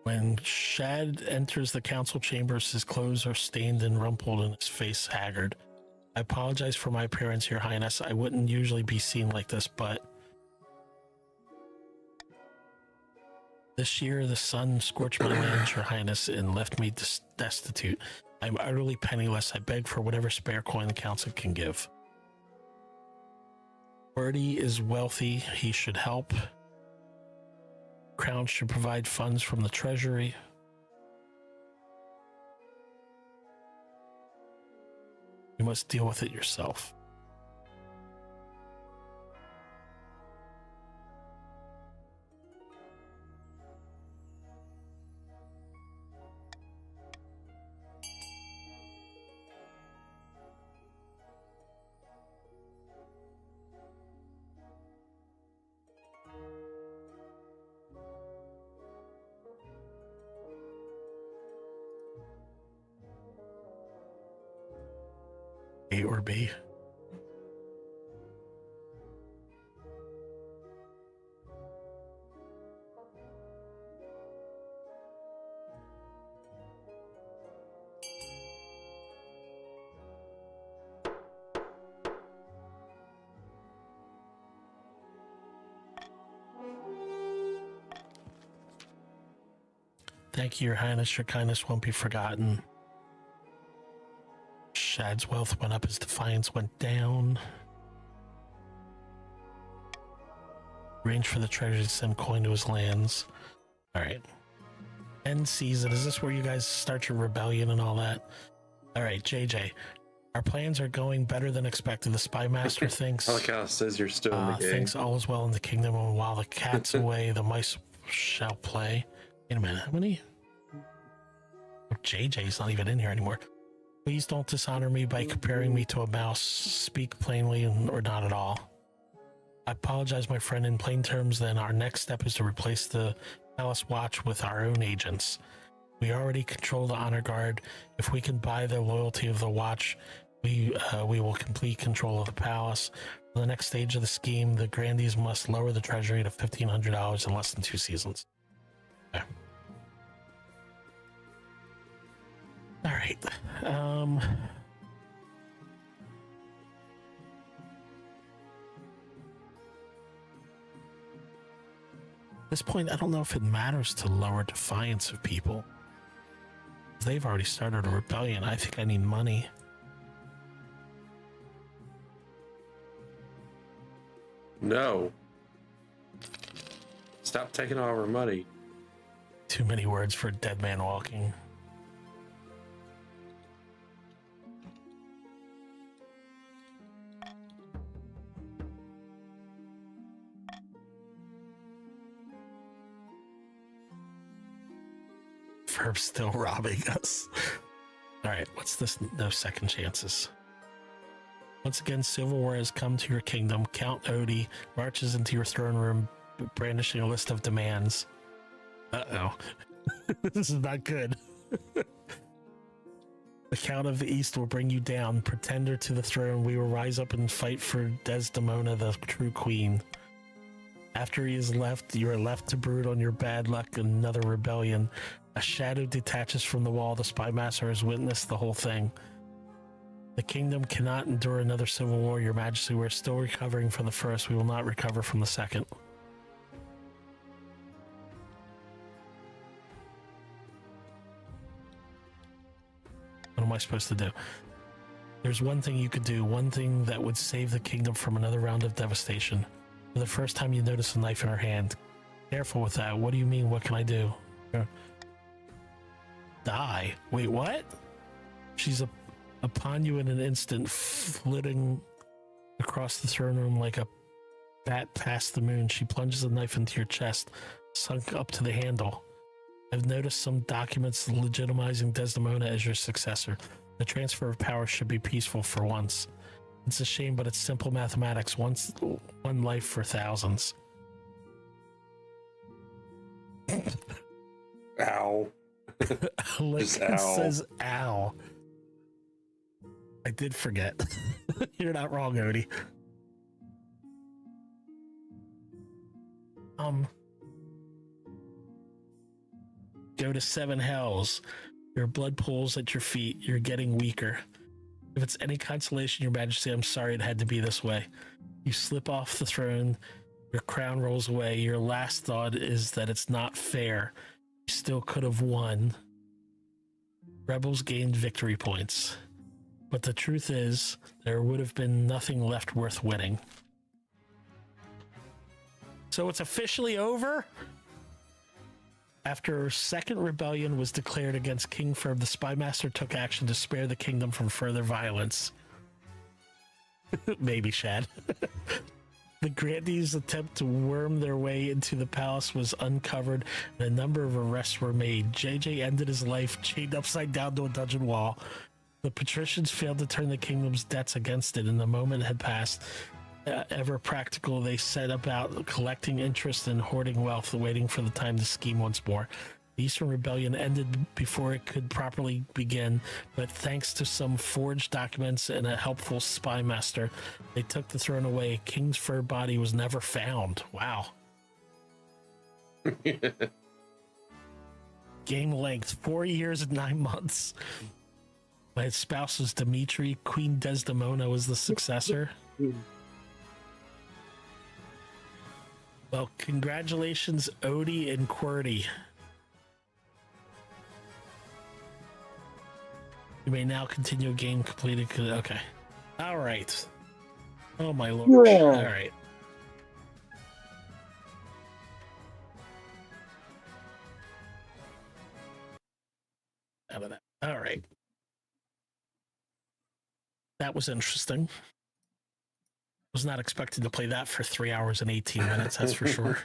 When Shad enters the council chambers, his clothes are stained and rumpled and his face haggard. I apologize for my appearance, Your Highness. I wouldn't usually be seen like this, but this year the sun scorched my lands, Your Highness, and left me destitute. I'm utterly penniless. I beg for whatever spare coin the council can give. Birdie is wealthy. He should help. Crown should provide funds from the treasury. You must deal with it yourself. A or B. Thank you, Your Highness. Your kindness won't be forgotten. Shad's wealth went up, his defiance went down. Arrange for the treasury to send coin to his lands. Alright. End season. Is this where you guys start your rebellion and all that? Alright, JJ. Our plans are going better than expected. The spy master thinks... I like how it says you're still in the game. Thinks all is well in the kingdom, and while the cat's away, the mice shall play. Wait a minute, how many? Oh, JJ's not even in here anymore. Please don't dishonor me by comparing me to a mouse. Speak plainly or not at all. I apologize, my friend. In plain terms, then our next step is to replace the Palace Watch with our own agents. We already control the honor guard. If we can buy the loyalty of the watch, we will complete control of the palace. For the next stage of the scheme, the grandees must lower the treasury to $1,500 in less than 2 seasons. Okay. All right. At this point, I don't know if it matters to lower defiance of people. They've already started a rebellion. I think I need money. No. Stop taking all our money. Too many words for a dead man walking. Verb's still robbing us. All right, what's this? No second chances. Once again, civil war has come to your kingdom. Count Odie marches into your throne room, brandishing a list of demands. Uh-oh. This is not good. The Count of the East will bring you down. Pretender to the throne, we will rise up and fight for Desdemona, the true queen. After he is left, you are left to brood on your bad luck and another rebellion. A shadow detaches from the wall. The spy master has witnessed the whole thing. The kingdom cannot endure another civil war, Your Majesty. We're still recovering from the first. We will not recover from the second. What am I supposed to do? There's one thing you could do, one thing that would save the kingdom from another round of devastation. For the first time you notice a knife in her hand. Careful with that. What do you mean, what can I do? Die. Wait, what? She's upon you in an instant, flitting across the throne room like a bat past the moon. She plunges a knife into your chest, sunk up to the handle. I've noticed some documents legitimizing Desdemona as your successor. The transfer of power should be peaceful for once. It's a shame, but it's simple mathematics. One life for thousands. Ow. Lincoln says ow. I did forget. You're not wrong, Odie. Go to 7 hells. Your blood pools at your feet. You're getting weaker. If it's any consolation, Your Majesty, I'm sorry it had to be this way. You slip off the throne. Your crown rolls away. Your last thought is that it's not fair. You still could have won. Rebels gained victory points. But the truth is, there would have been nothing left worth winning. So it's officially over? After second rebellion was declared against King Ferb, the spy master took action to spare the kingdom from further violence. Maybe, Shad. The grandees' attempt to worm their way into the palace was uncovered, and a number of arrests were made. JJ ended his life chained upside down to a dungeon wall. The patricians failed to turn the kingdom's debts against it, and the moment had passed. Ever practical, they set about collecting interest and hoarding wealth, waiting for the time to scheme once more. The Eastern Rebellion ended before it could properly begin, but thanks to some forged documents and a helpful spy master, they took the throne away. King's fur body was never found. Wow. Game length, 4 years and 9 months. My spouse was Dimitri. Queen Desdemona was the successor. Well, congratulations, Odie and QWERTY. You may now continue a game completed. Okay. All right. Oh, my lord. Yeah. All right. Out of that. All right. That was interesting. Was not expected to play that for 3 hours and 18 minutes, that's for sure.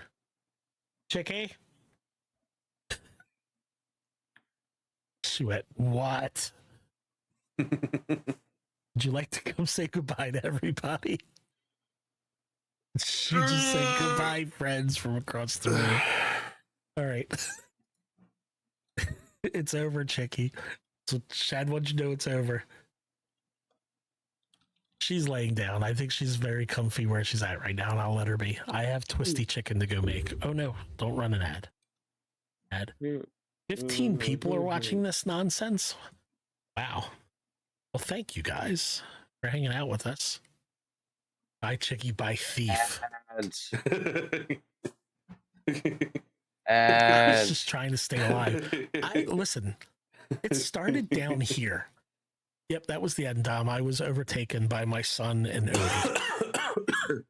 Chicky? She went, what? Would you like to come say goodbye to everybody? She just said goodbye, friends, from across the room. All right. It's over, Chicky. So Shad wants you to know it's over. She's laying down. I think she's very comfy where she's at right now, and I'll let her be. I have twisty chicken to go make. Oh no, don't run an ad. 15 people are watching this nonsense? Wow. Well, thank you guys for hanging out with us. Bye, Chicky. Bye, thief. He's just trying to stay alive. Listen, it started down here. Yep, that was the end, Dom. I was overtaken by my son and Odie.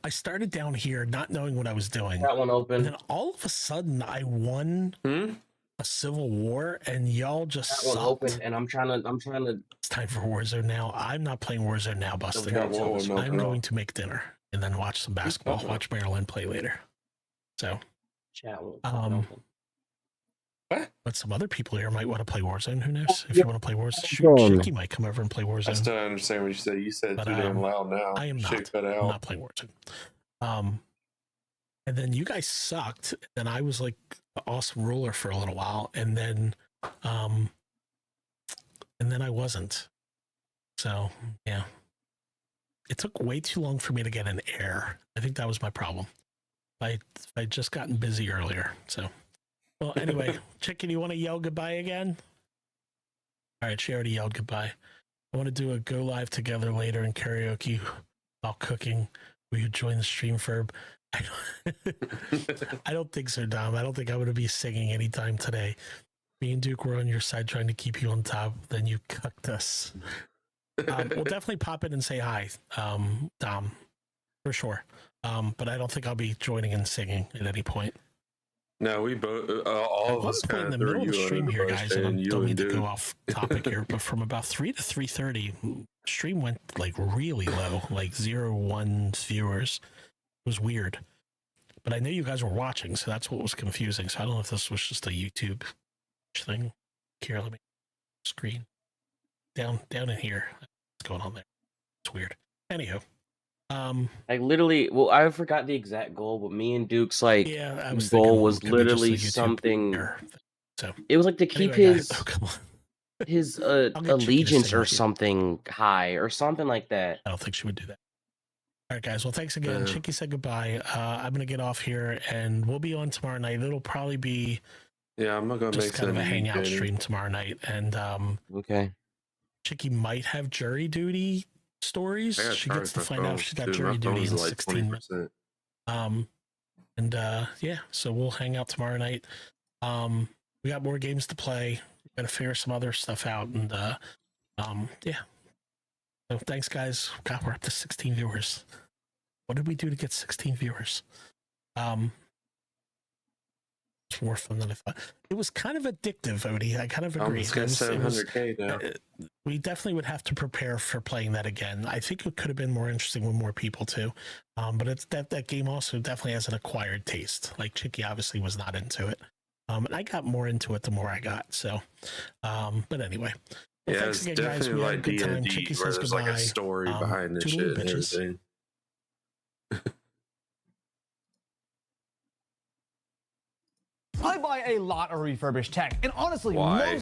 I started down here not knowing what I was doing. That one open. And then all of a sudden I won a civil war and y'all just that one sucked. open, and I'm trying to It's time for Warzone now. I'm not playing Warzone now, Busted. I'm going to make dinner and then watch some basketball. Watch Maryland play later. So chat won't what? But some other people here might want to play Warzone. Who knows? If you want to play Warzone, Shaky might come over and play Warzone. I still don't understand what you said. You said too damn loud now. I am not. I'm not playing Warzone. And then you guys sucked, and I was like the awesome ruler for a little while, and then I wasn't. So yeah, it took way too long for me to get an air. I think that was my problem. I just gotten busy earlier. So, well, anyway, Chicken, you want to yell goodbye again? All right, she already yelled goodbye. I want to do a go live together later in karaoke while cooking. Will you join the stream, Ferb? I don't think so, Dom. I don't think I'm going to be singing anytime today. Me and Duke were on your side trying to keep you on top. Then you cucked us. We'll definitely pop in and say hi, Dom, for sure. But I don't think I'll be joining and singing at any point. No, we both, all of us kind in the middle of the stream here, guys, and I don't mean to go off topic here, but from about 3 to 3:30, stream went like really low, like 0-1 viewers. It was weird. But I knew you guys were watching, so that's what was confusing. So I don't know if this was just a YouTube thing. Here, let me screen. Down in here. What's going on there? It's weird. Anywho. I forgot the exact goal, but me and Duke's goal was literally something. So it was like to keep his allegiance or something high or something like that. I don't think she would do that. All right, guys. Well, thanks again. Chicky said goodbye. I'm gonna get off here, and we'll be on tomorrow night. It'll probably be I'm not gonna just kind of a hangout stream tomorrow night, and okay. Chicky might have jury duty stories. She gets to find out if she's got jury duty in 16 minutes. So we'll hang out tomorrow night. We got more games to play. We got to figure some other stuff out, and So thanks, guys. God, we're up to 16 viewers. What did we do to get 16 viewers? It's more fun than I thought. It was kind of addictive, Odie. I kind of agree. It's got 700K now. We definitely would have to prepare for playing that again. I think it could have been more interesting with more people too. But it's that game also definitely has an acquired taste. Like Chicky obviously was not into it. And I got more into it the more I got. So, but anyway. Well, yeah, it's again, guys. definitely like D&D where there's like a story behind the shit and everything. I buy a lot of refurbished tech, and honestly, Why? most